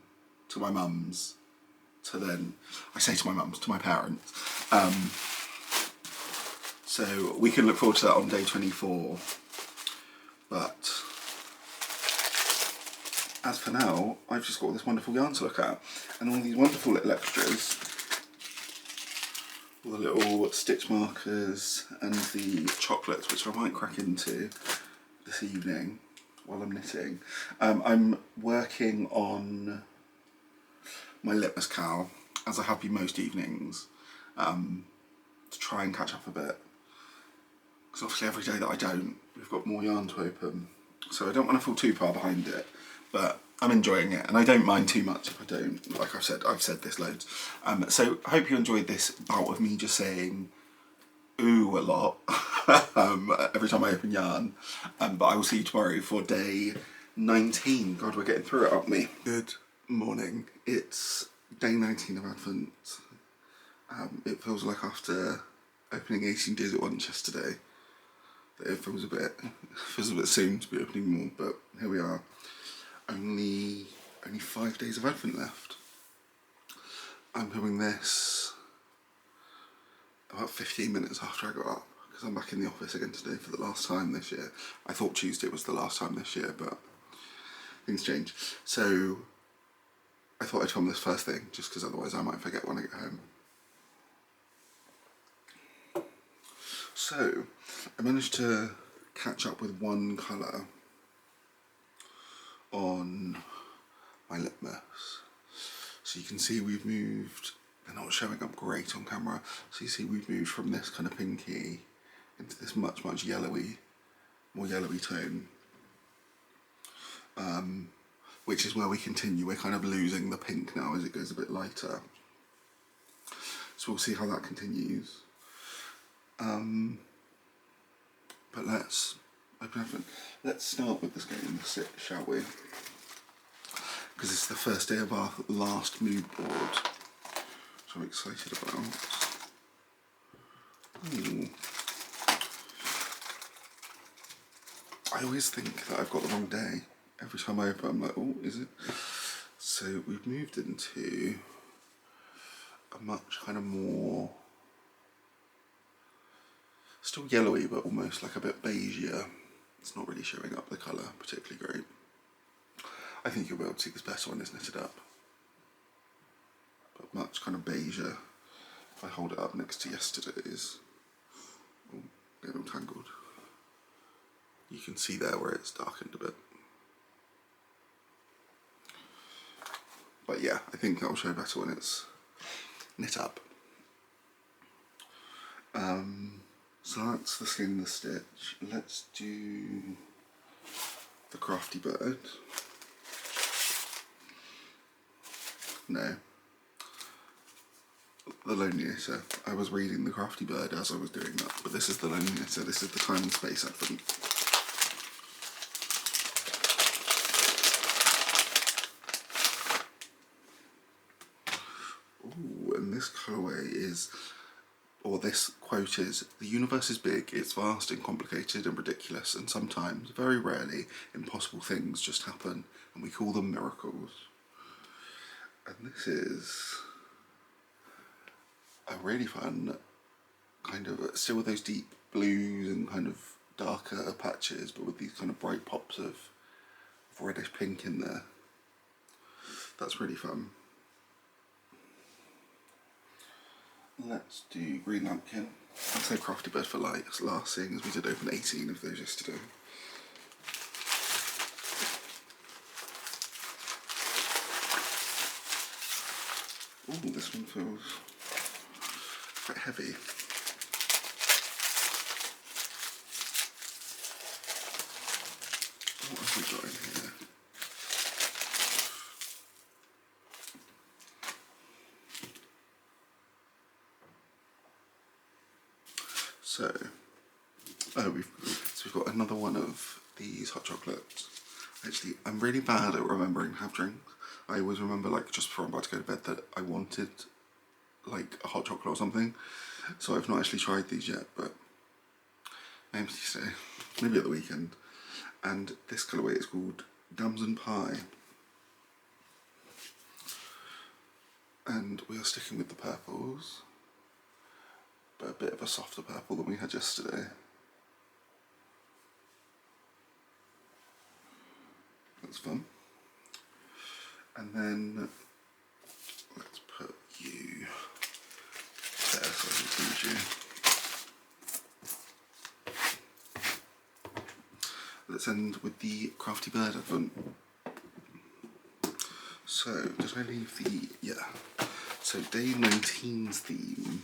S1: to my mum's, to then, I say to my mum's, to my parents. So we can look forward to that on day 24. But as for now, I've just got all this wonderful yarn to look at and all these wonderful little extras. All the little stitch markers and the chocolates, which I might crack into this evening while I'm knitting. I'm working on my litmus cow, as I have been most evenings, to try and catch up a bit. Because obviously every day that I don't, we've got more yarn to open. So I don't want to fall too far behind it, but I'm enjoying it and I don't mind too much if I don't. Like I've said this loads. So I hope you enjoyed this bout of me just saying ooh a lot every time I open yarn. But I will see you tomorrow for day 19. God, we're getting through it, aren't we? Good morning. It's day 19 of Advent. It feels like after opening 18 days at once yesterday, that it feels a bit soon to be opening more, but here we are. Only 5 days of Advent left. I'm doing this about 15 minutes after I got up, because I'm back in the office again today for the last time this year. I thought Tuesday was the last time this year, but things change. So I thought I'd film this first thing, just because otherwise I might forget when I get home. So I managed to catch up with one colour on my litmus. So you can see we've moved, they're not showing up great on camera, so you see we've moved from this kind of pinky into this much yellowy, more yellowy tone, which is where we continue. We're kind of losing the pink now as it goes a bit lighter. So we'll see how that continues. But let's start with the Skein and the sit, shall we? Because it's the first day of our last mood board, which I'm excited about. Ooh. I always think that I've got the wrong day. Every time I open, I'm like, oh, is it? So we've moved into a much kind of more, still yellowy, but almost like a bit beigeier. It's not really showing up the colour particularly great. I think you'll be able to see this better when it's knitted up. But much kind of beigeier. If I hold it up next to yesterday's, oh, getting all tangled. You can see there where it's darkened a bit. But yeah, I think that'll show better when it's knit up. So that's the Skein and the stitch. Let's do the Crafty Bird. No, the Lonely Knitter. I was reading the Crafty Bird as I was doing that, but this is the Lonely Knitter. This is the Time and Space Advent. Ooh, and this colourway is, or this quote is, "The universe is big, it's vast and complicated and ridiculous, and sometimes, very rarely, impossible things just happen, and we call them miracles." And this is a really fun kind of, still with those deep blues and kind of darker patches, but with these kind of bright pops of reddish pink in there. That's really fun. Let's do Greenlambkin. I'll say Crafty Bird for last, seeing as we did open 18 of those yesterday. Ooh, this one feels quite heavy. What have we got in here? So, we've got another one of these hot chocolates. Actually, I'm really bad at remembering to have drinks. I always remember, like, just before I'm about to go to bed that I wanted, like, a hot chocolate or something. So I've not actually tried these yet, but maybe today, maybe at the weekend. And this colourway is called Damson Pie. And we are sticking with the purples, but a bit of a softer purple than we had yesterday. That's fun. And then let's put you there so I can see you. Let's end with the Crafty Bird Avent. So, did I leave the, yeah. So day 19's theme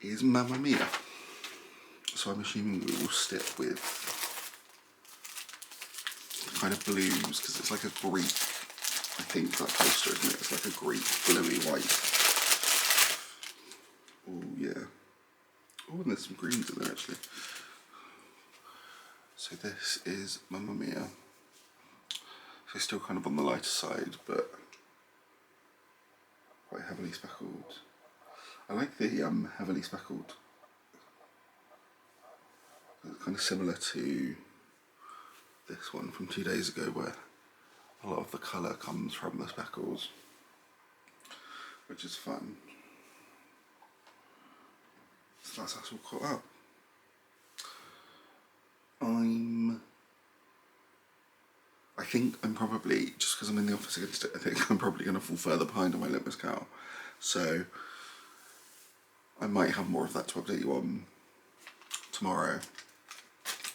S1: is Mamma Mia. So I'm assuming we will stick with kind of blues, because it's like a Greek, I think that poster, isn't it? It's like a Greek bluey white. Oh yeah. Oh, and there's some greens in there actually. So this is Mamma Mia. So still kind of on the lighter side, but quite heavily speckled. I like the heavily speckled. It's kind of similar to this one from 2 days ago, where a lot of the colour comes from the speckles, which is fun. So that's us all caught up. I think I'm probably, just because I'm in the office against it, I think I'm probably going to fall further behind on my litmus cow. So I might have more of that to update you on tomorrow,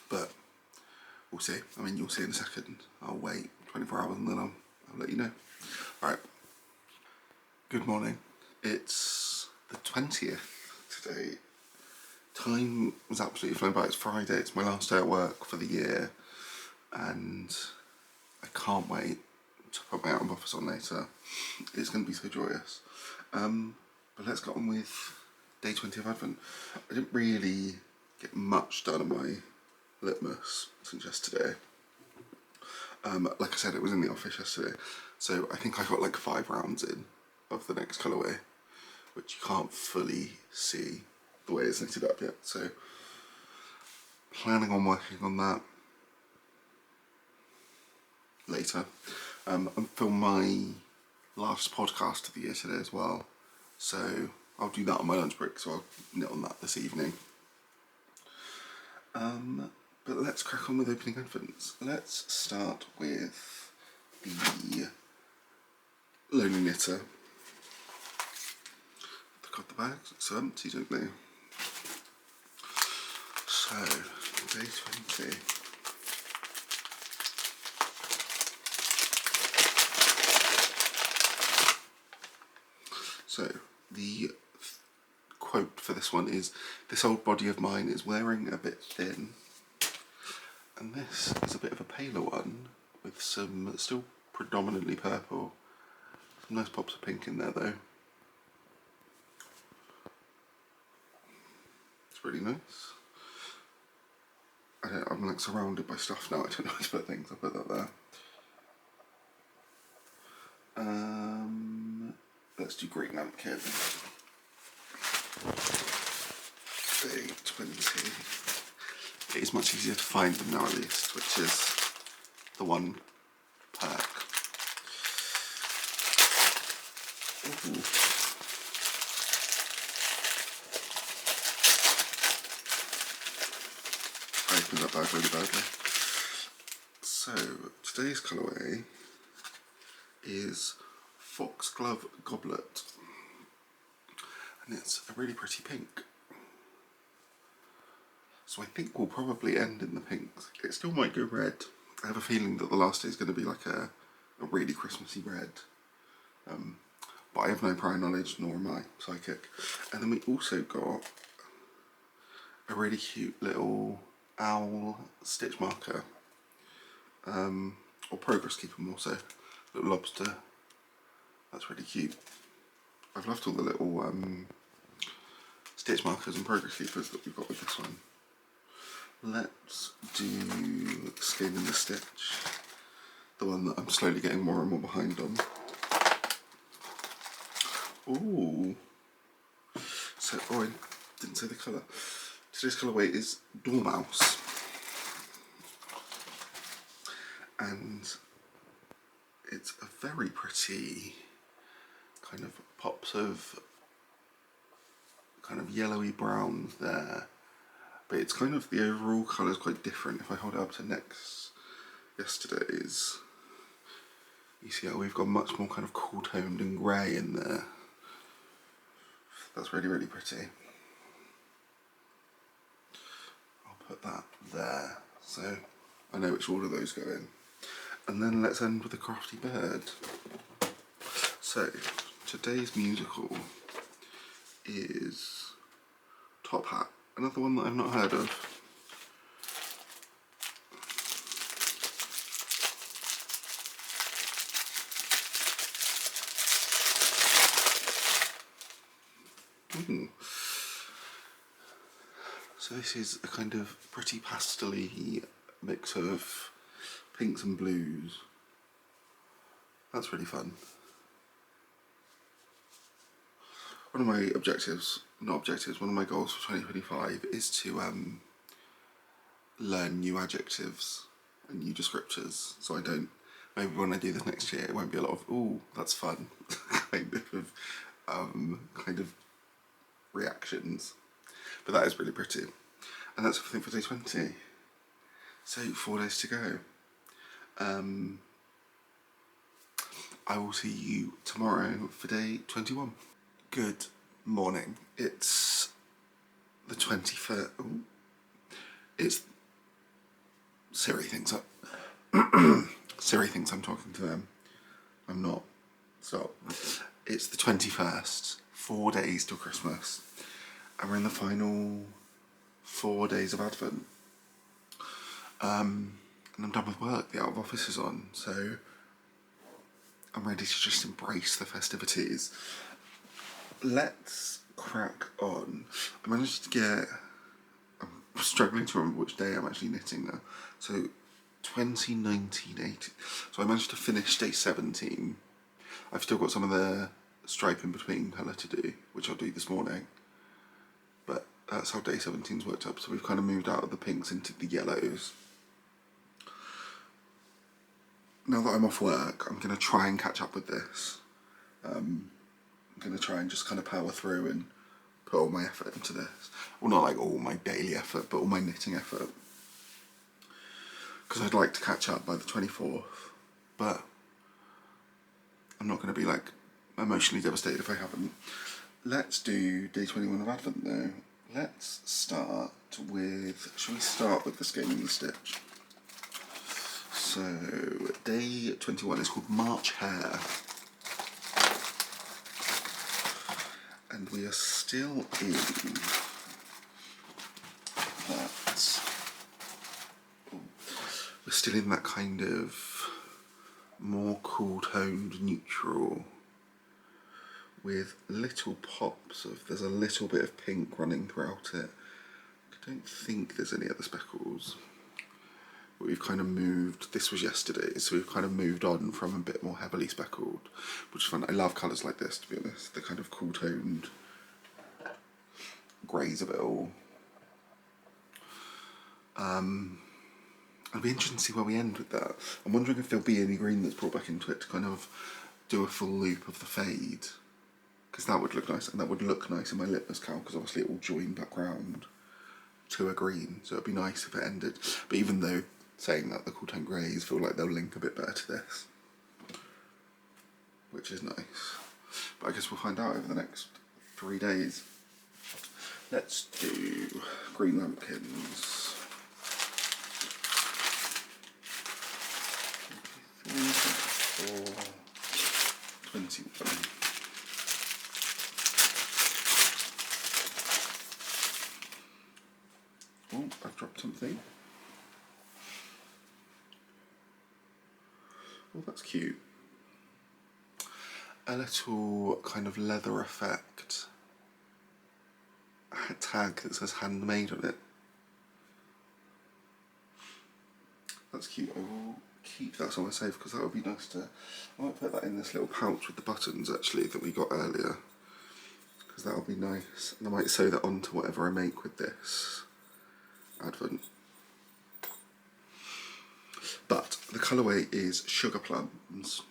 S1: but we'll see. I mean, you'll see in a second. I'll wait 24 hours and then I'll let you know. Alright. Good morning. It's the 20th today. Time was absolutely flown by. It's Friday. It's my last day at work for the year. And I can't wait to put my out of office on later. It's going to be so joyous. But let's get on with day 20 of Advent. I didn't really get much done on my litmus since yesterday. Like I said, it was in the office yesterday, so I think I got like 5 rounds in of the next colourway, which you can't fully see the way it's knitted up yet, so planning on working on that later. I'm filming my last podcast of the year today as well, so I'll do that on my lunch break, so I'll knit on that this evening. But let's crack on with opening Advents. Let's start with the Lonely Knitter. They've got the bags, look so empty, don't they? So, day 20. So, the quote for this one is, "This old body of mine is wearing a bit thin." And this is a bit of a paler one with some still predominantly purple. Some nice pops of pink in there though. It's really nice. I'm like surrounded by stuff now, I don't know how to put things, I'll put that there. Let's do Greenlambkin. Day 20. It is much easier to find them now at least, which is the one perk. Ooh. I opened that bag really badly. So, today's colourway is Foxglove Goblet, and it's a really pretty pink. So I think we'll probably end in the pinks. It still might go red. I have a feeling that the last day is going to be like a really Christmassy red. But I have no prior knowledge, nor am I psychic. And then we also got a really cute little owl stitch marker. Or progress keeper more so. Little lobster. That's really cute. I've left all the little stitch markers and progress keepers that we've got with this one. Let's do Skein in the Stitch, the one that I'm slowly getting more and more behind on. Ooh. So, oh, I didn't say the colour. Today's colourway is Dormouse. And it's a very pretty kind of pops of kind of yellowy browns there. But it's kind of, the overall colour is quite different. If I hold it up to yesterday's, you see how we've got much more kind of cool toned and grey in there. That's really, really pretty. I'll put that there, so I know which order those go in. And then let's end with the Crafty Bird. So, today's musical is Top Hat. Another one that I've not heard of. So this is a kind of pretty pastel-y mix of pinks and blues. That's really fun. One of my one of my goals for 2025 is to learn new adjectives and new descriptors, so I don't, maybe when I do this next year it won't be a lot of, ooh, that's fun, kind of reactions. But that is really pretty. And that's everything for day 20. So 4 days to go. I will see you tomorrow for day 21. Good morning. It's the 21st. Ooh. It's Siri thinks Siri thinks I'm talking to them. I'm not. Stop. It's the 21st. 4 days till Christmas. And we're in the final 4 days of Advent. And I'm done with work. The out of office is on, so I'm ready to just embrace the festivities. Let's crack on. I managed to get, I'm struggling to remember which day I'm actually knitting now. So 2019-18. So I managed to finish day 17. I've still got some of the stripe in between colour to do, which I'll do this morning. But that's how day 17's worked up. So we've kind of moved out of the pinks into the yellows. Now that I'm off work, I'm going to try and catch up with this. I'm going to try and just kind of power through and put all my effort into this. Well, not like all my daily effort, but all my knitting effort. Because I'd like to catch up by the 24th. But I'm not going to be like emotionally devastated if I haven't. Let's do day 21 of Advent though. Let's start with, shall we start with the Skein and the Stitch? So, day 21 is called March Hare. And we are still in that, we're still in that kind of more cool toned neutral with little pops of, there's a little bit of pink running throughout it. I don't think there's any other speckles. But we've kind of moved, this was yesterday, so we've kind of moved on from a bit more heavily speckled, which is fun. I love colours like this, to be honest, the kind of cool toned greys of it all. It'll be interesting to see where we end with that. I'm wondering if there'll be any green that's brought back into it to kind of do a full loop of the fade, because that would look nice, and that would look nice in my litmus cal, because obviously it will join back round to a green, so it'd be nice if it ended. But even though, saying that, the cool tone greys feel like they'll link a bit better to this, which is nice. But I guess we'll find out over the next 3 days. Let's do Greenlambkins. 24, 21. Oh, I've dropped something. Oh, that's cute. A little kind of leather effect tag that says handmade on it. That's cute. I will keep that somewhere safe because that would be nice to... I might put that in this little pouch with the buttons actually that we got earlier, because that will be nice. And I might sew that onto whatever I make with this advent. But the colourway is Sugar Plums,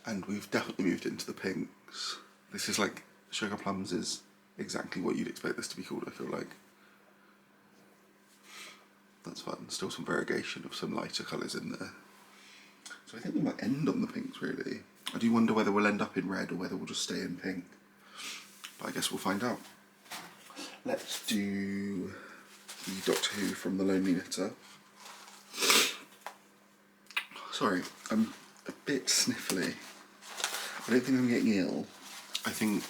S1: and we've definitely moved into the pinks. This is like, Sugar Plums is exactly what you'd expect this to be called, I feel like. That's fun. Still some variegation of some lighter colours in there. So I think we might end on the pinks really. I do wonder whether we'll end up in red or whether we'll just stay in pink. But I guess we'll find out. Let's do the Doctor Who from the Lonely Knitter. Sorry, I'm a bit sniffly. I don't think I'm getting ill. I think...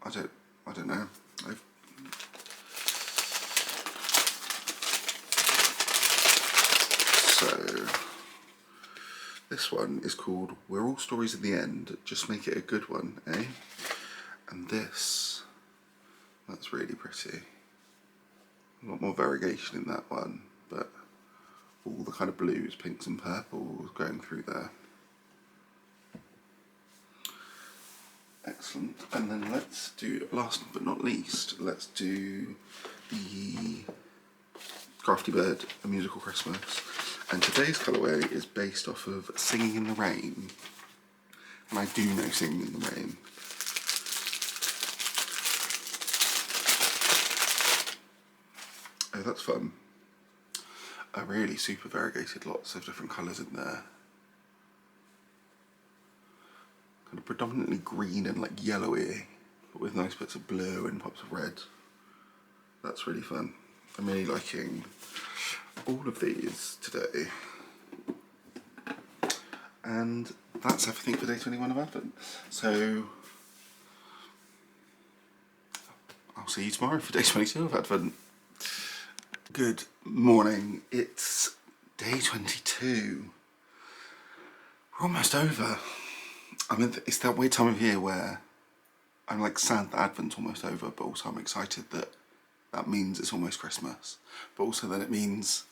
S1: I don't know. So, this one is called We're All Stories in the End, Just Make It a Good One, eh? And this, that's really pretty. A lot more variegation in that one, but all the kind of blues, pinks and purples going through there. Excellent. And then let's do, last but not least, let's do the Crafty Bird, A Musical Christmas. And today's colourway is based off of Singing in the Rain. And I do know Singing in the Rain. Oh, that's fun. Really super variegated, lots of different colours in there. Kind of predominantly green and like yellowy, but with nice bits of blue and pops of red. That's really fun. I'm really liking all of these today. And that's everything for day 21 of Advent. So I'll see you tomorrow for day 22 of Advent. Good morning. It's day 22. We're almost over. I mean, it's that weird time of year where I'm like sad that Advent's almost over, but also I'm excited that that means it's almost Christmas. But also then it means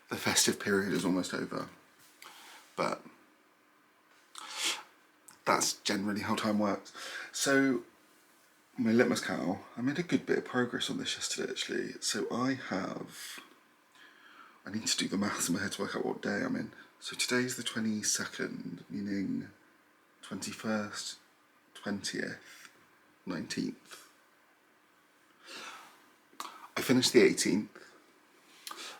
S1: the festive period is almost over. But that's generally how time works. So my litmus cow, I made a good bit of progress on this yesterday actually. So I need to do the maths in my head to work out what day I'm in. So today's the 22nd, meaning 21st, 20th, 19th. I finished the 18th,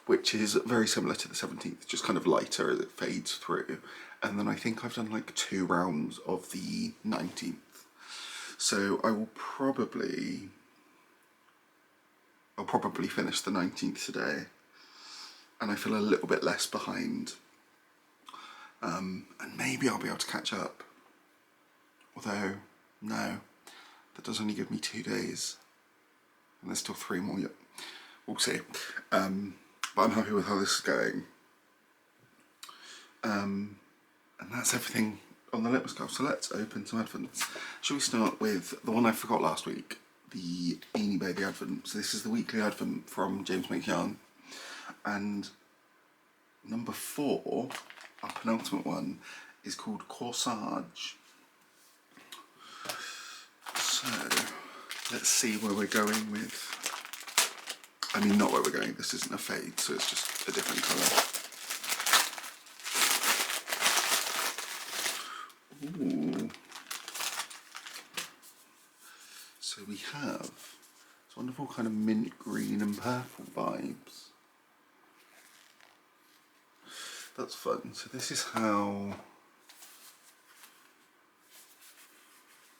S1: which is very similar to the 17th, just kind of lighter as it fades through. And then I think I've done like 2 rounds of the 19th. So I'll probably finish the 19th today. And I feel a little bit less behind. And maybe I'll be able to catch up. Although, no, that does only give me 2 days. And there's still 3 more yet. We'll see. But I'm happy with how this is going. And that's everything on the litmus card. So let's open some advents. Shall we start with the one I forgot last week, the Beanie Baby Advent. So this is the weekly advent from James Make Yarn. And number 4, our penultimate one, is called Corsage. So let's see where we're going with, I mean not where we're going, this isn't a fade, so it's just a different colour. Ooh. So we have this wonderful kind of mint green and purple vibes. That's fun. So this is how,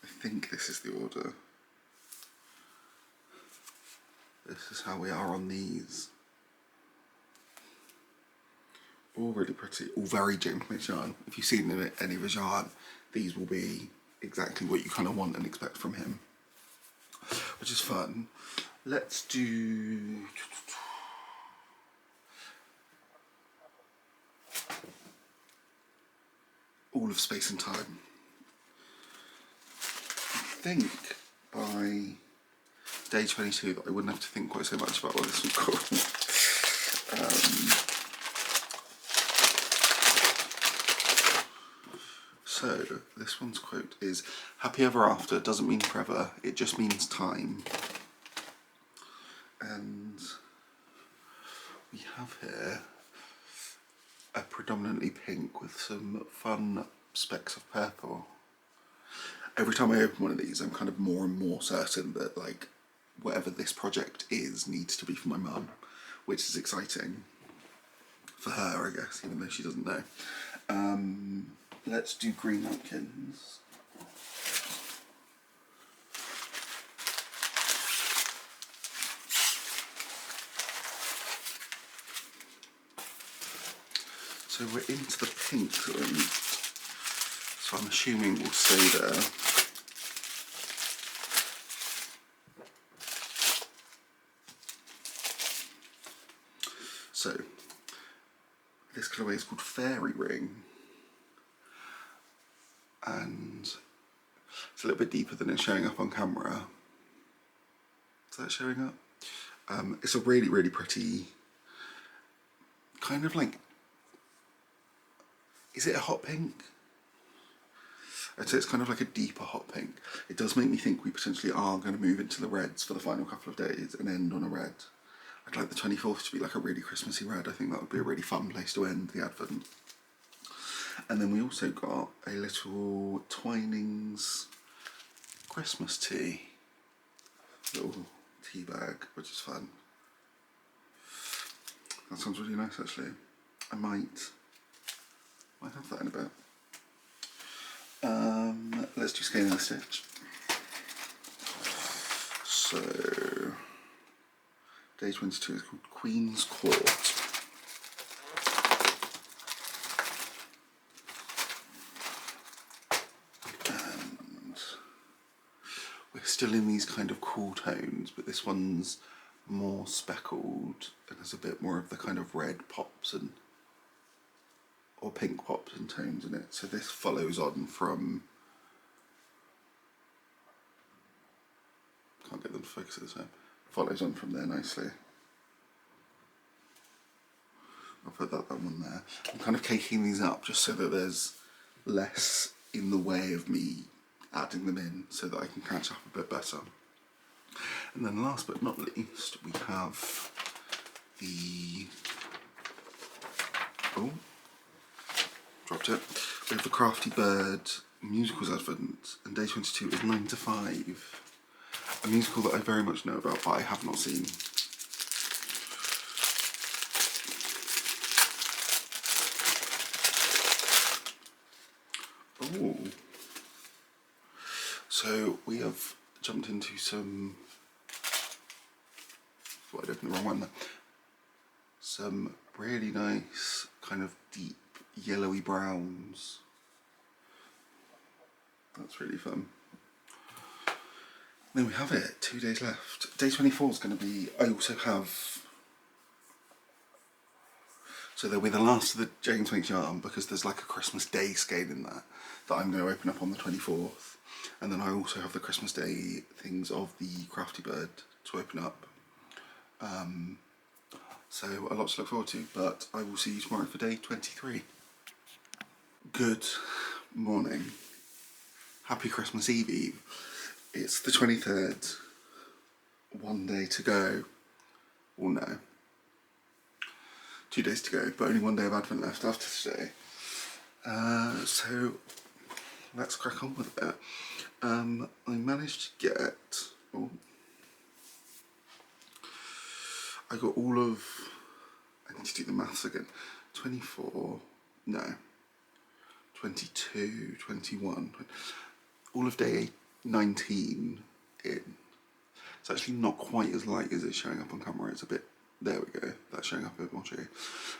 S1: I think this is the order. This is how we are on these. All really pretty, all very James Make Yarn. If you've seen any of his yarn, these will be exactly what you kind of want and expect from him, which is fun. Let's do all of Space and Time. think by day 22 that I wouldn't have to think quite so much about what this was called. So this one's quote is, "Happy ever after doesn't mean forever, it just means time." And we have here a predominantly pink with some fun specks of purple. Every time I open one of these, I'm kind of more and more certain that like whatever this project is needs to be for my mum, which is exciting for her, I guess, even though she doesn't know. Let's do Greenlambkins. So we're into the pink one, so I'm assuming we'll stay there. So this colourway is called Fairy Ring, and it's a little bit deeper than it's showing up on camera. Is that showing up? It's a really, really pretty, kind of like, is it a hot pink? I'd say it's kind of like a deeper hot pink. It does make me think we potentially are going to move into the reds for the final couple of days and end on a red. I'd like the 24th to be like a really Christmassy red. I think that would be a really fun place to end the Advent. And then we also got a little Twinings Christmas tea. Little tea bag, which is fun. That sounds really nice actually. I might have that in a bit. Let's do Skein and Stitch. So day 22 is called Queen's Court. And we're still in these kind of cool tones, but this one's more speckled and has a bit more of the kind of red pops and or pink pops and tones in it. So this follows on from, can't get them to focus at the time, follows on from there nicely. I'll put that one there. I'm kind of caking these up just so that there's less in the way of me adding them in so that I can catch up a bit better. And then last but not least, we have the, oh, dropped it. We have the Crafty Bird Musicals Advent, and day 22 is 9 to 5. A musical that I very much know about, but I have not seen. Oh. So we have jumped into some, thought I'd open the wrong one there. Some really nice kind of deep yellowy browns. That's really fun. Then we have it, 2 days left. Day 24 is going to be, I also have, so they'll be the last of the James Makes Yarn because there's like a Christmas Day skein in that I'm going to open up on the 24th. And then I also have the Christmas Day things of the Crafty Bird to open up. So a lot to look forward to, but I will see you tomorrow for day 23. Good morning. Happy Christmas Eve. It's the 23rd. 1 day to go. Or no. 2 days to go, but only 1 day of Advent left after today. So let's crack on with it. I managed to get, oh, I got all of, I need to do the maths again, 24, no, 22, 21, all of day 19 in. It's actually not quite as light as it's showing up on camera, it's a bit, there we go, that's showing up a bit more true.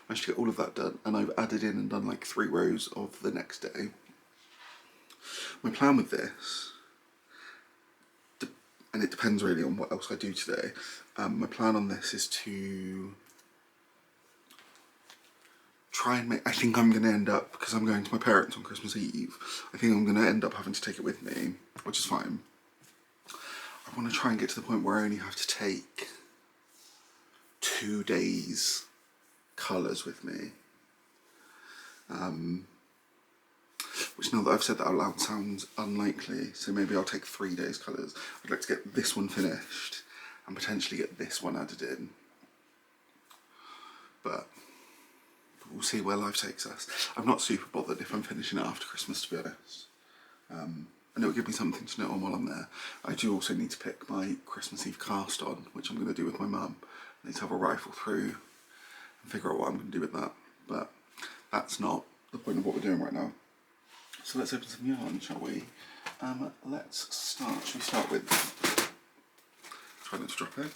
S1: Managed to get all of that done, and I've added in and done like 3 rows of the next day. My plan with this, and it depends really on what else I do today, my plan on this is to try and make, I think I'm going to end up, because I'm going to my parents on Christmas Eve, I think I'm going to end up having to take it with me, which is fine. I want to try and get to the point where I only have to take 2 days colours with me. Which, now that I've said that out loud, sounds unlikely, so maybe I'll take 3 days colours. I'd like to get this one finished and potentially get this one added in, but we'll see where life takes us. I'm not super bothered if I'm finishing it after Christmas, to be honest, and it'll give me something to knit on while I'm there. I do also need to pick my Christmas Eve cast on, which I'm going to do with my mum. I need to have a rifle through and figure out what I'm going to do with that, but that's not the point of what we're doing right now. So let's open some yarn, shall we? Let's start. Shall we start with, try not to drop it.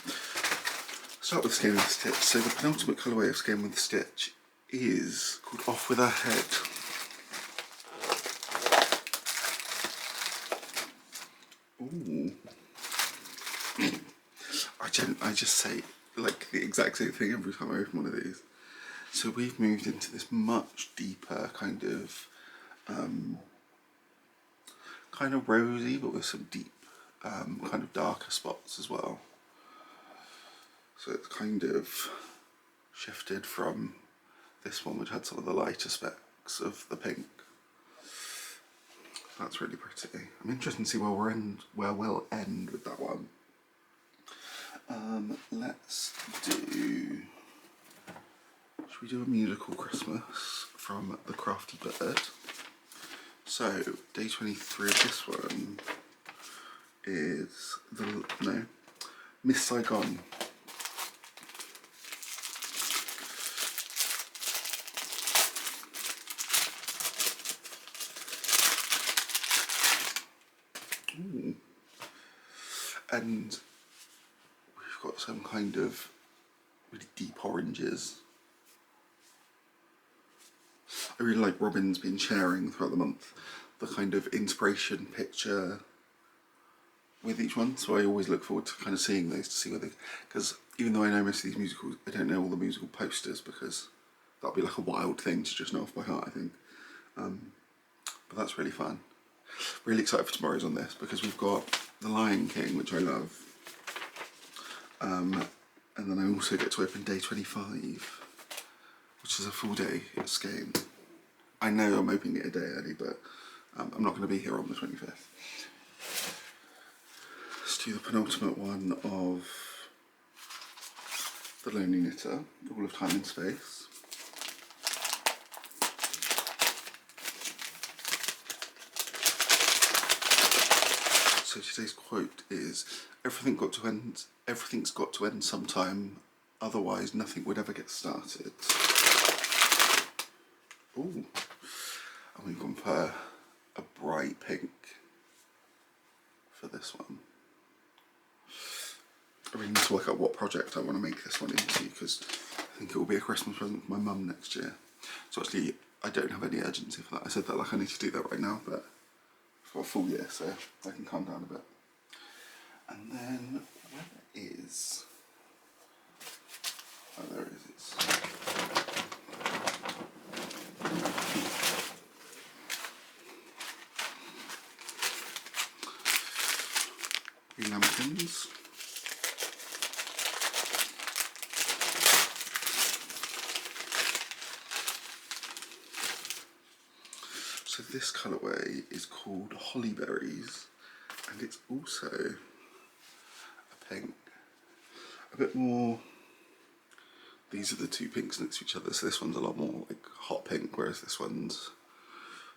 S1: Start with Skein with Stitch. So the penultimate colourway of Skein with Stitch is called Off With Her Head. Ooh. I just say like the exact same thing every time I open one of these. So we've moved into this much deeper kind of rosy, but with some deep kind of darker spots as well. So it's kind of shifted from this one, which had some of the lighter specks of the pink. That's really pretty. I'm interested to see where we'll end with that one. Let's do. Should we do a musical Christmas from the Crafty Bird? So day 23 of this one is Miss Saigon. Ooh. And we've got some kind of really deep oranges. I really like Robin's been sharing throughout the month the kind of inspiration picture with each one, so I always look forward to kind of seeing those to see where they, because even though I know most of these musicals, I don't know all the musical posters because that'll be like a wild thing to just know off by heart, I think. But that's really fun. Really excited for tomorrow's on this because we've got The Lion King, which I love, and then I also get to open day 25, which is a full day at Skein. I know I'm opening it a day early, but I'm not going to be here on the 25th. Let's do the penultimate one of The Lonely Knitter, All of Time and Space. So today's quote is, everything's got to end sometime, otherwise nothing would ever get started. Ooh. And we've gone for a bright pink for this one. I really need to work out what project I want to make this one into because I think it will be a Christmas present for my mum next year. So actually I don't have any urgency for that. I said that like I need to do that right now, but I've got a full year so I can calm down a bit. And then where is, oh there it is. Greenlambkins. So this colourway is called Hollyberries, and it's also a pink, a bit more, these are the two pinks next to each other, so this one's a lot more like hot pink, whereas this one's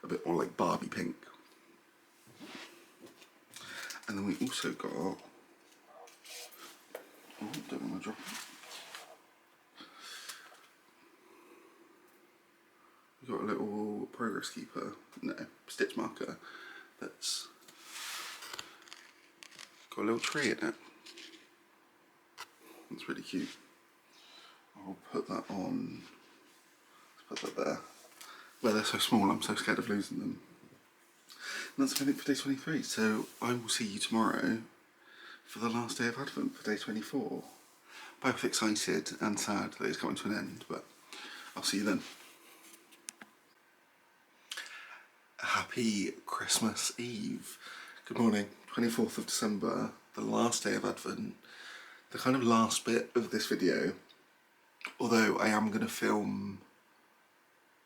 S1: a bit more like Barbie pink. And then we also got, oh, don't want to drop it. We got a little progress keeper, no, stitch marker that's got a little tree in it. That's really cute. I'll put that on, let's put that there. Where they're so small, I'm so scared of losing them. And that's everything for day 23, so I will see you tomorrow for the last day of Advent for day 24. Both excited and sad that it's coming to an end, but I'll see you then. Happy Christmas Eve. Good morning, 24th of December. the last day of Advent, the kind of last bit of this video, although I am going to film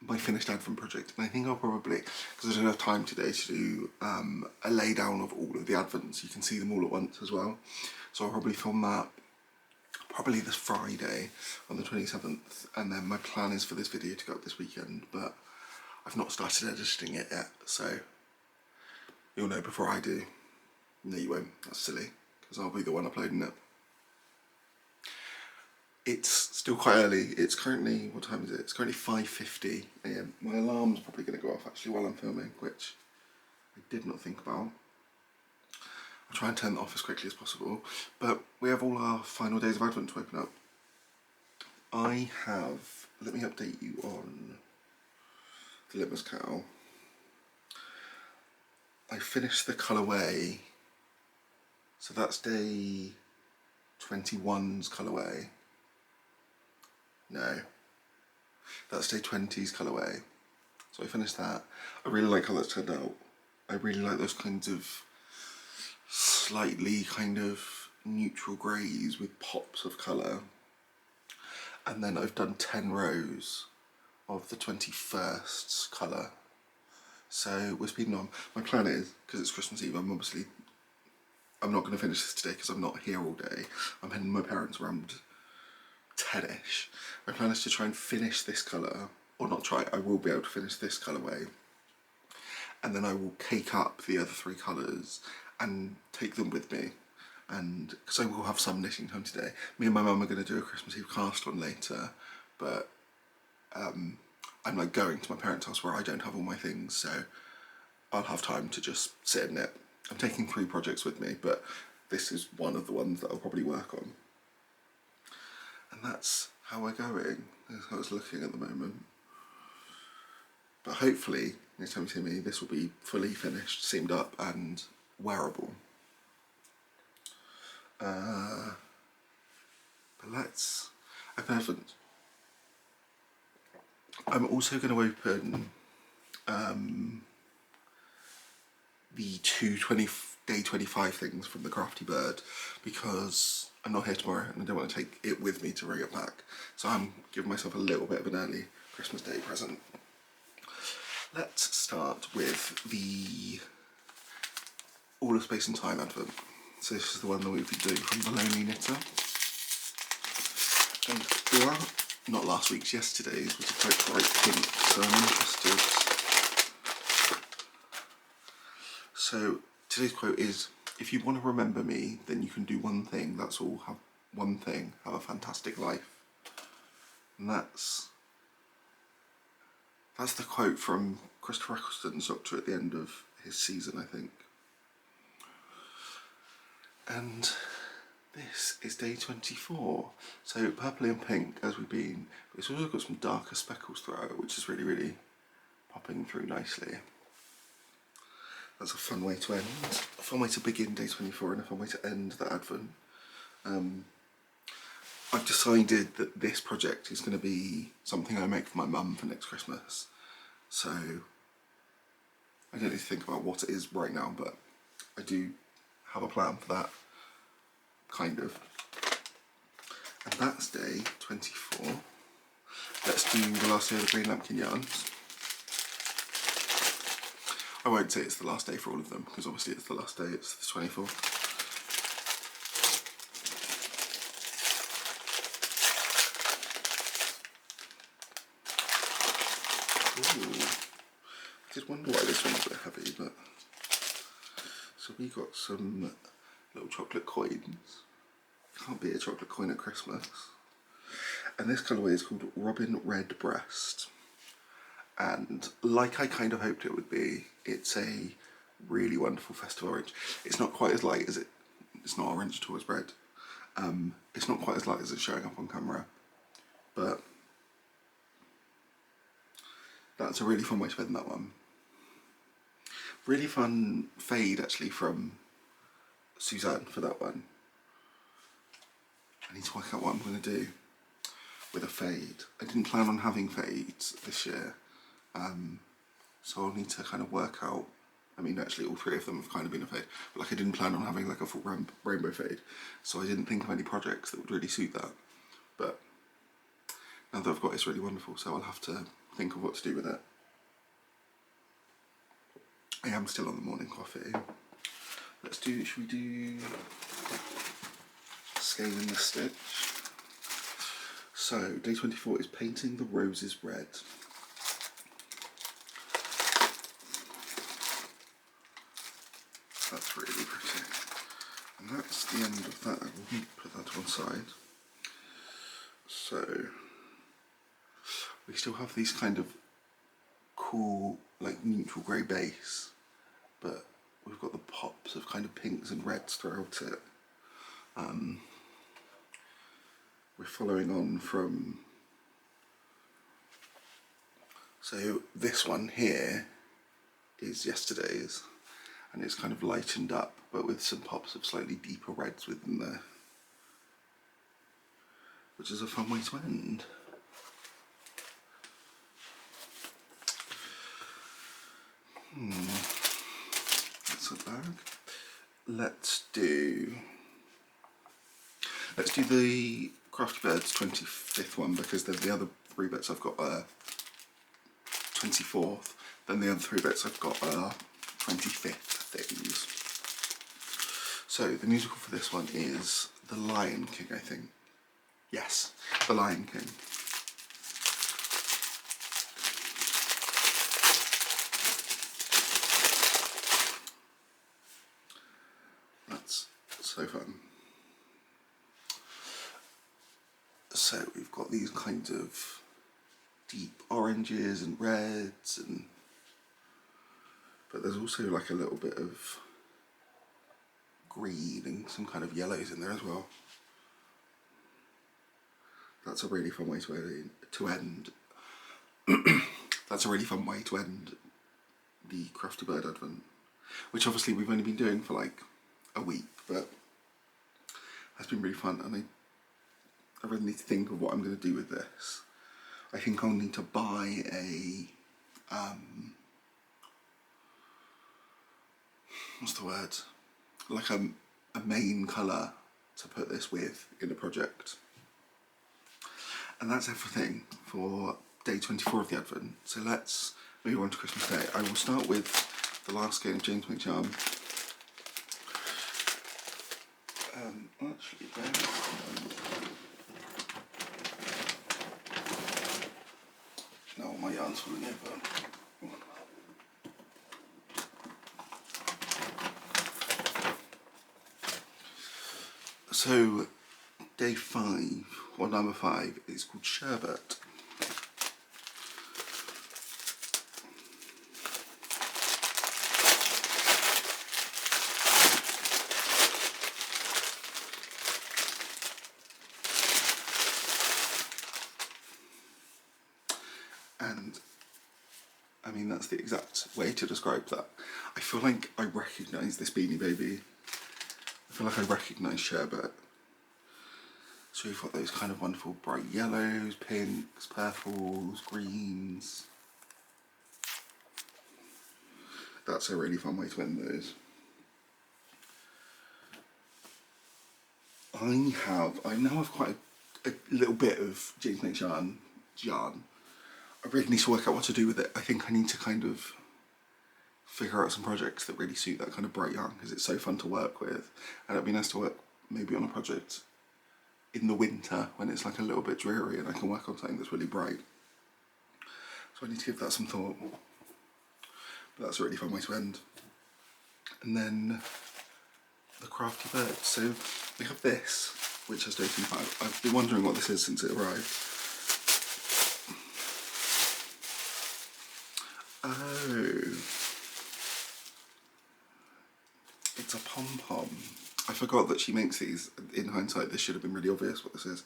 S1: my finished Advent project, and I think I'll probably, because I don't have time today to do a lay down of all of the Advents, you can see them all at once as well, so I'll probably film that probably this Friday on the 27th, and then my plan is for this video to go up this weekend, but I've not started editing it yet, so you'll know before I do. No, you won't, that's silly, because I'll be the one uploading it. It's still quite early. It's currently, what time is it? It's currently 5:50 AM. My alarm's probably going to go off actually while I'm filming, which I did not think about. I'll try and turn that off as quickly as possible. But we have all our final days of Advent to open up. I have, let me update you on the Litmus Cow. I finished the colourway, so that's day 21's colourway. No, that's day 20's colourway. So I finished that. I really like how that's turned out. I really like those kinds of slightly kind of neutral greys with pops of colour. And then I've done 10 rows of the 21st's colour. So we're speeding on. My plan is, because it's Christmas Eve, I'm not going to finish this today because I'm not here all day. I'm heading to my parents around 10ish. My plan is to try and finish this colour, or not try, I will be able to finish this colourway, and then I will cake up the other 3 colours and take them with me, and because I will have some knitting time today. Me and my mum are going to do a Christmas Eve cast on later, but I'm like going to my parents' house where I don't have all my things, so I'll have time to just sit and knit. I'm taking 3 projects with me, but this is one of the ones that I'll probably work on. And that's how we're going. That's how it's looking at the moment. But hopefully, next time you see me, this will be fully finished, seamed up and wearable. But let's open Advent. I'm also going to open the 2 day 25 things from the Crafty Bird, because I'm not here tomorrow and I don't want to take it with me to bring it back. So I'm giving myself a little bit of an early Christmas Day present. Let's start with the All of Space and Time Advent. So this is the one that we've been doing from the Lonely Knitter. And not last week's, yesterday's was a quite bright pink, so I'm interested. So today's quote is, if you want to remember me, then you can do one thing, that's all, have one thing, have a fantastic life. And that's the quote from Christopher Eccleston's Doctor at the end of his season, I think. And this is day 24. So purple and pink as we've been, but it's also got some darker speckles throughout it, which is really, really popping through nicely. That's a fun way to end, a fun way to begin day 24 and a fun way to end the Advent. I've decided that this project is going to be something I make for my mum for next Christmas. So I don't need to think about what it is right now, but I do have a plan for that, kind of. And that's day 24. Let's do the last day of the Greenlambkin Yarns. I won't say it's the last day for all of them, because obviously it's the last day, it's the 24th. Ooh. I did wonder why this one's a bit heavy, but... So we got some little chocolate coins. Can't be a chocolate coin at Christmas. And this colourway is called Robin Red Breast. And like I kind of hoped it would be, it's a really wonderful festive orange. It's not quite as light as it's not orange at all, it's red. It's not quite as light as it's showing up on camera, but that's a really fun way to end that one. Really fun fade actually from Suzanne for that one. I need to work out what I'm going to do with a fade. I didn't plan on having fades this year, so I'll need to kind of work out I mean, actually all three of them have kind of been a fade, but like I didn't plan on having like a full rainbow fade, so I didn't think of any projects that would really suit that. But now that I've got it, it's really wonderful, so I'll have to think of what to do with it. I am still on the morning coffee. Should we do Skein in the stitch? So, day 24 is painting the roses red. That's really pretty. And that's the end of that. We'll put that to one side. So, we still have these kind of cool, like neutral grey base, but we've got the pops of kind of pinks and reds throughout it. We're following on from, so this one here is yesterday's, and it's kind of lightened up, but with some pops of slightly deeper reds within there, which is a fun way to end. That's a bag. Let's do the Crafty Bird's 25th one, because the other 3 bits I've got are 24th, then the other 3 bits I've got are 25th things. So the musical for this one is The Lion King, I think. Yes, The Lion King. That's so fun. So we've got these kinds of deep oranges and reds, but there's also like a little bit of green and some kind of yellows in there as well. That's a really fun way to end. That's a really fun way to end the Crafty Bird Advent, which obviously we've only been doing for like a week, but that's been really fun, and I really need to think of what I'm going to do with this. I think I'll need to buy a, what's the word? Like a main colour to put this with in a project. And that's everything for day 24 of the Advent. So let's move on to Christmas Day. I will start with the last skein of James Makes Yarn. Actually, no, my yarn's falling over. So, day 5, or number 5, is called Sherbet. And I mean, that's the exact way to describe that. I feel like I recognise this Beanie Baby. I feel like I recognise Sherbet. So we've got those kind of wonderful bright yellows, pinks, purples, greens. That's a really fun way to end those. I now have quite a little bit of James Makes Yarn. I really need to work out what to do with it. I think I need to kind of figure out some projects that really suit that kind of bright yarn, because it's so fun to work with, and it'd be nice to work maybe on a project in the winter when it's like a little bit dreary and I can work on something that's really bright. So I need to give that some thought. But that's a really fun way to end. And then the Crafty Bird. So we have this, which has day 25. I've been wondering what this is since it arrived. Oh, it's a pom-pom. I forgot that she makes these. In hindsight, this should have been really obvious what this is.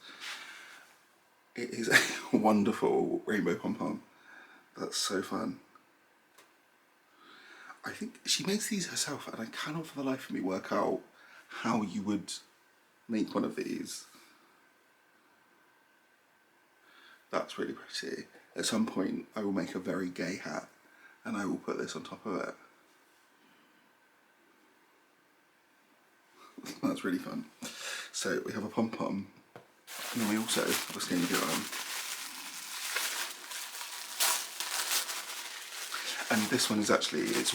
S1: It is a wonderful rainbow pom-pom. That's so fun. I think she makes these herself, and I cannot for the life of me work out how you would make one of these. That's really pretty. At some point I will make a very gay hat and I will put this on top of it. That's really fun. So we have a pom-pom, and then we also have a skein of yarn. And this one is actually, it's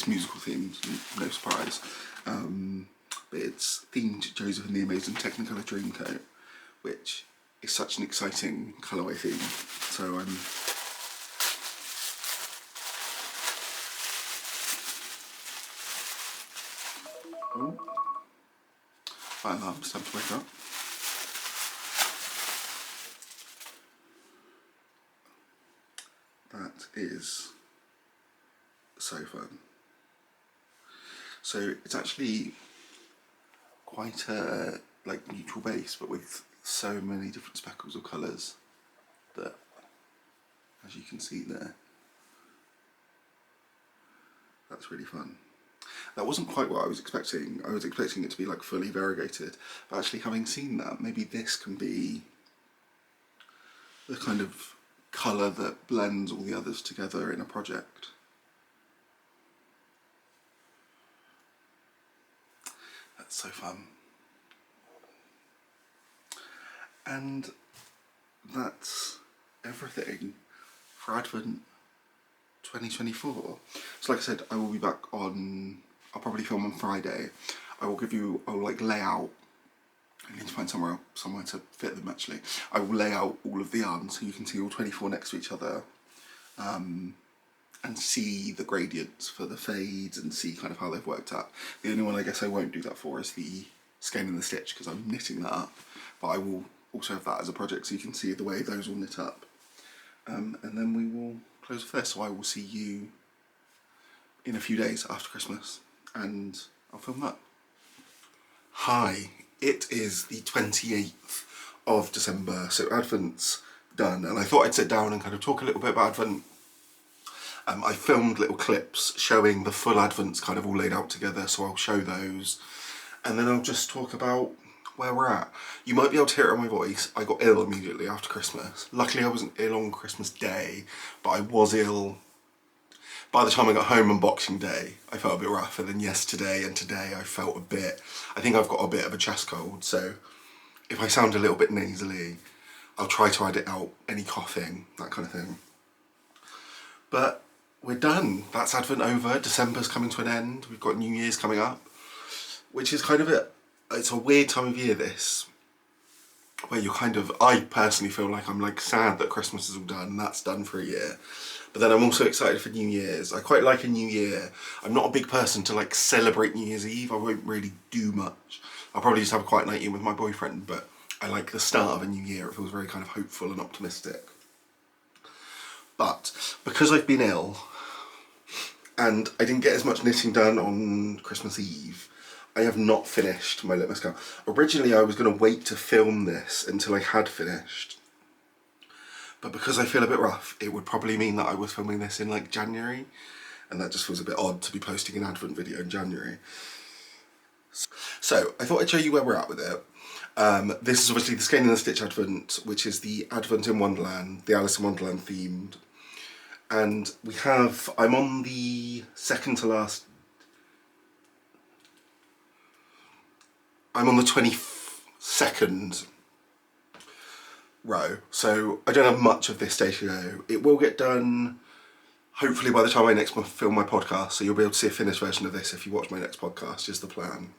S1: musical themed, no surprise. But it's themed Joseph and the Amazing Technicolor Dreamcoat, which is such an exciting colourway theme. So my alarm's time to wake up. That is so fun. So it's actually quite a neutral base, but with so many different speckles of colours that, as you can see there, that's really fun. That wasn't quite what I was expecting. I was expecting it to be like fully variegated, but actually having seen that, maybe this can be the kind of colour that blends all the others together in a project. That's so fun. And that's everything for Advent 2024. So like I said, I will be back on, I'll probably film on Friday. I'll lay out, I need to find somewhere to fit them actually. I will lay out all of the yarns so you can see all 24 next to each other, and see the gradients for the fades and see kind of how they've worked out. The only one I guess I won't do that for is the Skein and the Stitch, because I'm knitting that up, but I will also have that as a project so you can see the way those will knit up. And then we will close off there, so I will see you in a few days after Christmas and I'll film that. Hi, it is the 28th of December, so Advent's done, and I thought I'd sit down and kind of talk a little bit about Advent. I filmed little clips showing the full Advents kind of all laid out together, so I'll show those, and then I'll just talk about where we're at. You might be able to hear it on my voice. I got ill immediately after Christmas. Luckily I wasn't ill on Christmas Day, but I was ill by the time I got home on Boxing Day. I felt a bit rough, and then yesterday and today I felt I think I've got a bit of a chest cold, so if I sound a little bit nasally, I'll try to edit out any coughing, that kind of thing. But we're done. That's Advent over. December's coming to an end. We've got New Year's coming up, which is kind of it's a weird time of year, this, where you're I personally feel like I'm sad that Christmas is all done, that's done for a year. But then I'm also excited for New Year's. I quite like a New Year. I'm not a big person to celebrate New Year's Eve. I won't really do much. I'll probably just have a quiet night in with my boyfriend, but I like the start of a new year. It feels very kind of hopeful and optimistic. But because I've been ill and I didn't get as much knitting done on Christmas Eve, I have not finished my litmus cow. Originally I was going to wait to film this until I had finished, but because I feel a bit rough, it would probably mean that I was filming this in January, and that just feels a bit odd to be posting an Advent video in January. So I thought I'd show you where we're at with it. This is obviously the Skein and the Stitch Advent, which is the Advent in Wonderland, the Alice in Wonderland themed. And I'm on the second to last, I'm on the 22nd row, so I don't have much of this day to go. It will get done hopefully by the time I next film my podcast, so you'll be able to see a finished version of this if you watch my next podcast, is the plan.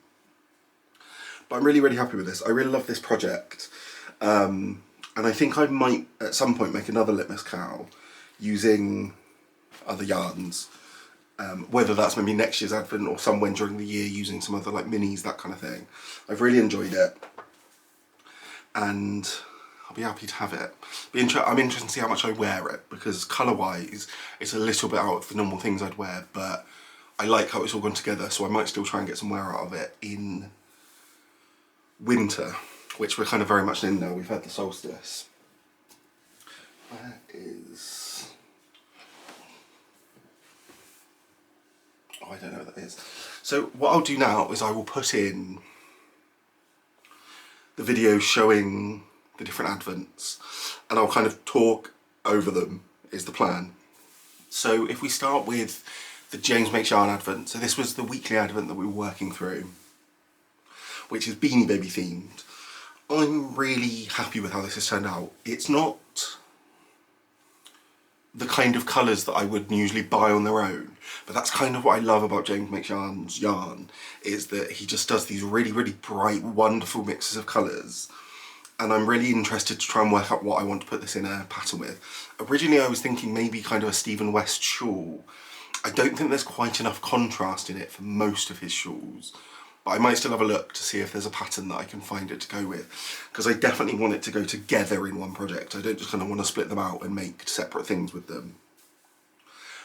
S1: But I'm really, really happy with this. I really love this project. And I think I might at some point make another litmus cow using other yarns. Whether that's maybe next year's Advent or somewhere during the year using some other minis, that kind of thing. I've really enjoyed it, and I'll be happy to have it. I'm interested to see how much I wear it, because colour-wise it's a little bit out of the normal things I'd wear, but I like how it's all gone together, so I might still try and get some wear out of it in winter, which we're kind of very much in now. We've had the solstice. Where is... oh, I don't know what that is. So what I'll do now is I will put in the video showing the different Advents, and I'll kind of talk over them, is the plan. So if we start with the James Makes Yarn Advent, so this was the weekly Advent that we were working through. which is Beanie Baby themed. I'm really happy with how this has turned out. It's not the kind of colours that I would usually buy on their own, but that's kind of what I love about James Makes Yarn's yarn, is that he just does these really, really bright, wonderful mixes of colours. And I'm really interested to try and work out what I want to put this in a pattern with. Originally I was thinking maybe kind of a Stephen West shawl. I don't think there's quite enough contrast in it for most of his shawls, but I might still have a look to see if there's a pattern that I can find it to go with, because I definitely want it to go together in one project. I don't just kind of want to split them out and make separate things with them.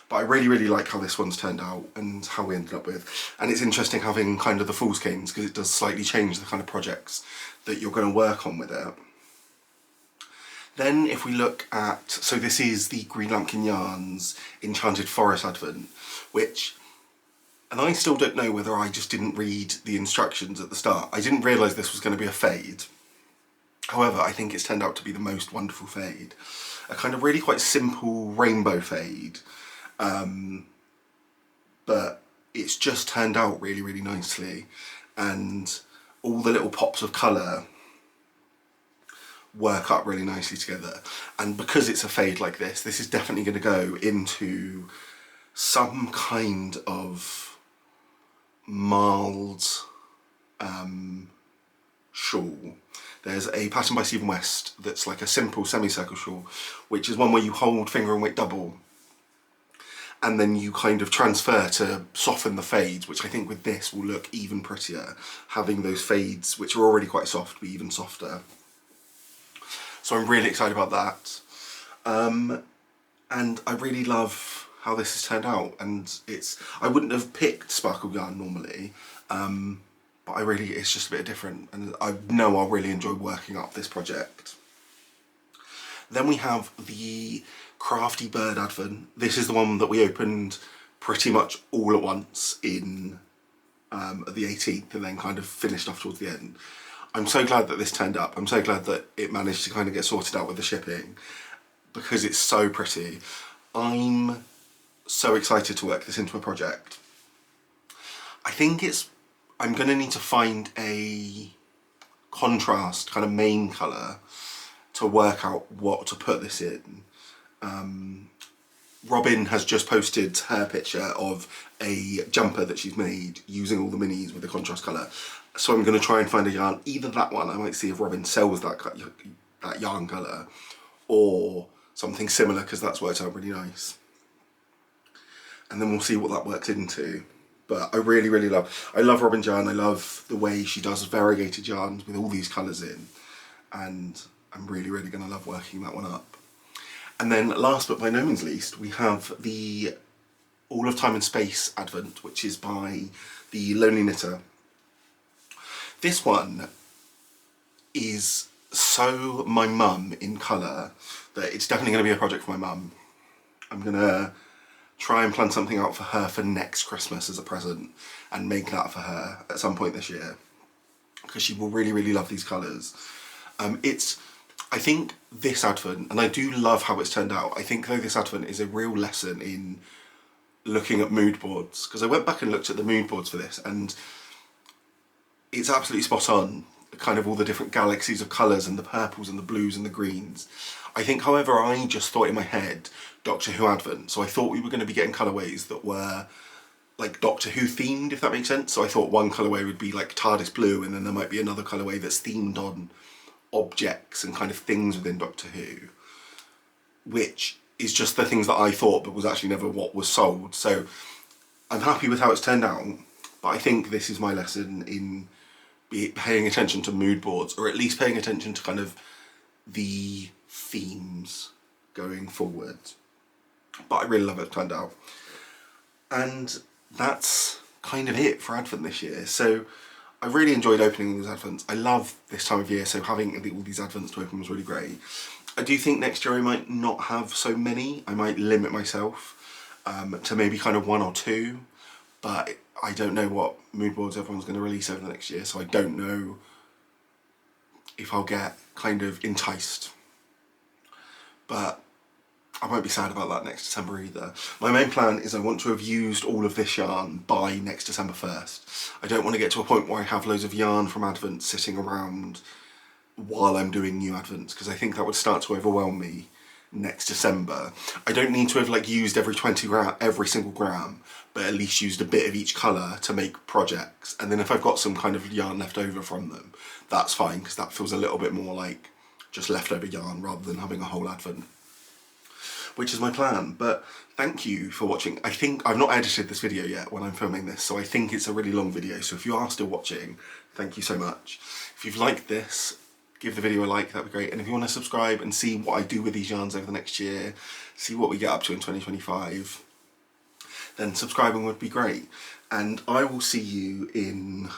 S1: But I really, really like how this one's turned out and how we ended up with. And it's interesting having kind of the full skeins, because it does slightly change the kind of projects that you're going to work on with it. Then if we look at, so this is the Greenlambkin Yarn's Enchanted Forest Advent, which, and I still don't know whether I just didn't read the instructions at the start. I didn't realise this was going to be a fade. However, I think it's turned out to be the most wonderful fade. A kind of really quite simple rainbow fade. But it's just turned out really, really nicely, and all the little pops of colour work up really nicely together. And because it's a fade like this is definitely going to go into some kind of mild shawl. There's a pattern by Stephen West that's like a simple semicircle shawl, which is one where you hold finger and weight double, and then you kind of transfer to soften the fades, which I think with this will look even prettier, having those fades, which are already quite soft, be even softer. So I'm really excited about that. And I really love how this has turned out. And I wouldn't have picked sparkle yarn normally, but it's just a bit different. And I know I'll really enjoy working up this project. Then we have the Crafty Bird Advent. This is the one that we opened pretty much all at once in the 18th and then kind of finished off towards the end. I'm so glad that this turned up. I'm so glad that it managed to kind of get sorted out with the shipping, because it's so pretty. I'm so excited to work this into a project. I think I'm going to need to find a contrast kind of main colour to work out what to put this in. Robin has just posted her picture of a jumper that she's made using all the minis with the contrast colour. So I'm going to try and find a yarn, either that one, I might see if Robin sells that yarn colour, or something similar, because that's worked out really nice. And then we'll see what that works into. But I really, really I love Robin's yarn. I love the way she does variegated yarns with all these colours in. And I'm really, really going to love working that one up. And then last but by no means least, we have the All of Time and Space Advent, which is by the Lonely Knitter. This one is so my mum in colour that it's definitely going to be a project for my mum. I'm going to try and plan something out for her for next Christmas as a present and make that for her at some point this year, because she will really, really love these colours. I think this advent, and I do love how it's turned out, I think though this advent is a real lesson in looking at mood boards, because I went back and looked at the mood boards for this, and it's absolutely spot on, kind of all the different galaxies of colours and the purples and the blues and the greens. I think, however, I just thought in my head Doctor Who Advent, so I thought we were going to be getting colourways that were like Doctor Who themed, if that makes sense. So I thought one colourway would be like TARDIS blue, and then there might be another colourway that's themed on objects and kind of things within Doctor Who, which is just the things that I thought, but was actually never what was sold. So I'm happy with how it's turned out, but I think this is my lesson in paying attention to mood boards, or at least paying attention to kind of the themes going forward. But I really love how it turned out. And that's kind of it for Advent this year. So I really enjoyed opening all these Advents. I love this time of year, so having all these Advents to open was really great. I do think next year I might not have so many. I might limit myself to maybe kind of one or two, but I don't know what mood boards everyone's going to release over the next year, so I don't know if I'll get kind of enticed. But I won't be sad about that next December either. My main plan is I want to have used all of this yarn by next December 1st. I don't want to get to a point where I have loads of yarn from Advent sitting around while I'm doing new Advents, because I think that would start to overwhelm me next December. I don't need to have like used every single gram, but at least used a bit of each colour to make projects. And then if I've got some kind of yarn left over from them, that's fine, because that feels a little bit more like just leftover yarn rather than having a whole Advent, which is my plan. But thank you for watching. I think I've not edited this video yet when I'm filming this, so I think it's a really long video. So if you are still watching, thank you so much. If you've liked this, give the video a like, that'd be great. And if you want to subscribe and see what I do with these yarns over the next year, see what we get up to in 2025, then subscribing would be great. And I will see you in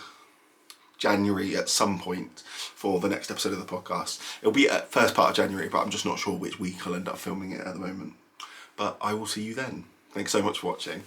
S1: January at some point for the next episode of the podcast. It'll be at first part of January, but I'm just not sure which week I'll end up filming it at the moment. But I will see you then. Thanks so much for watching.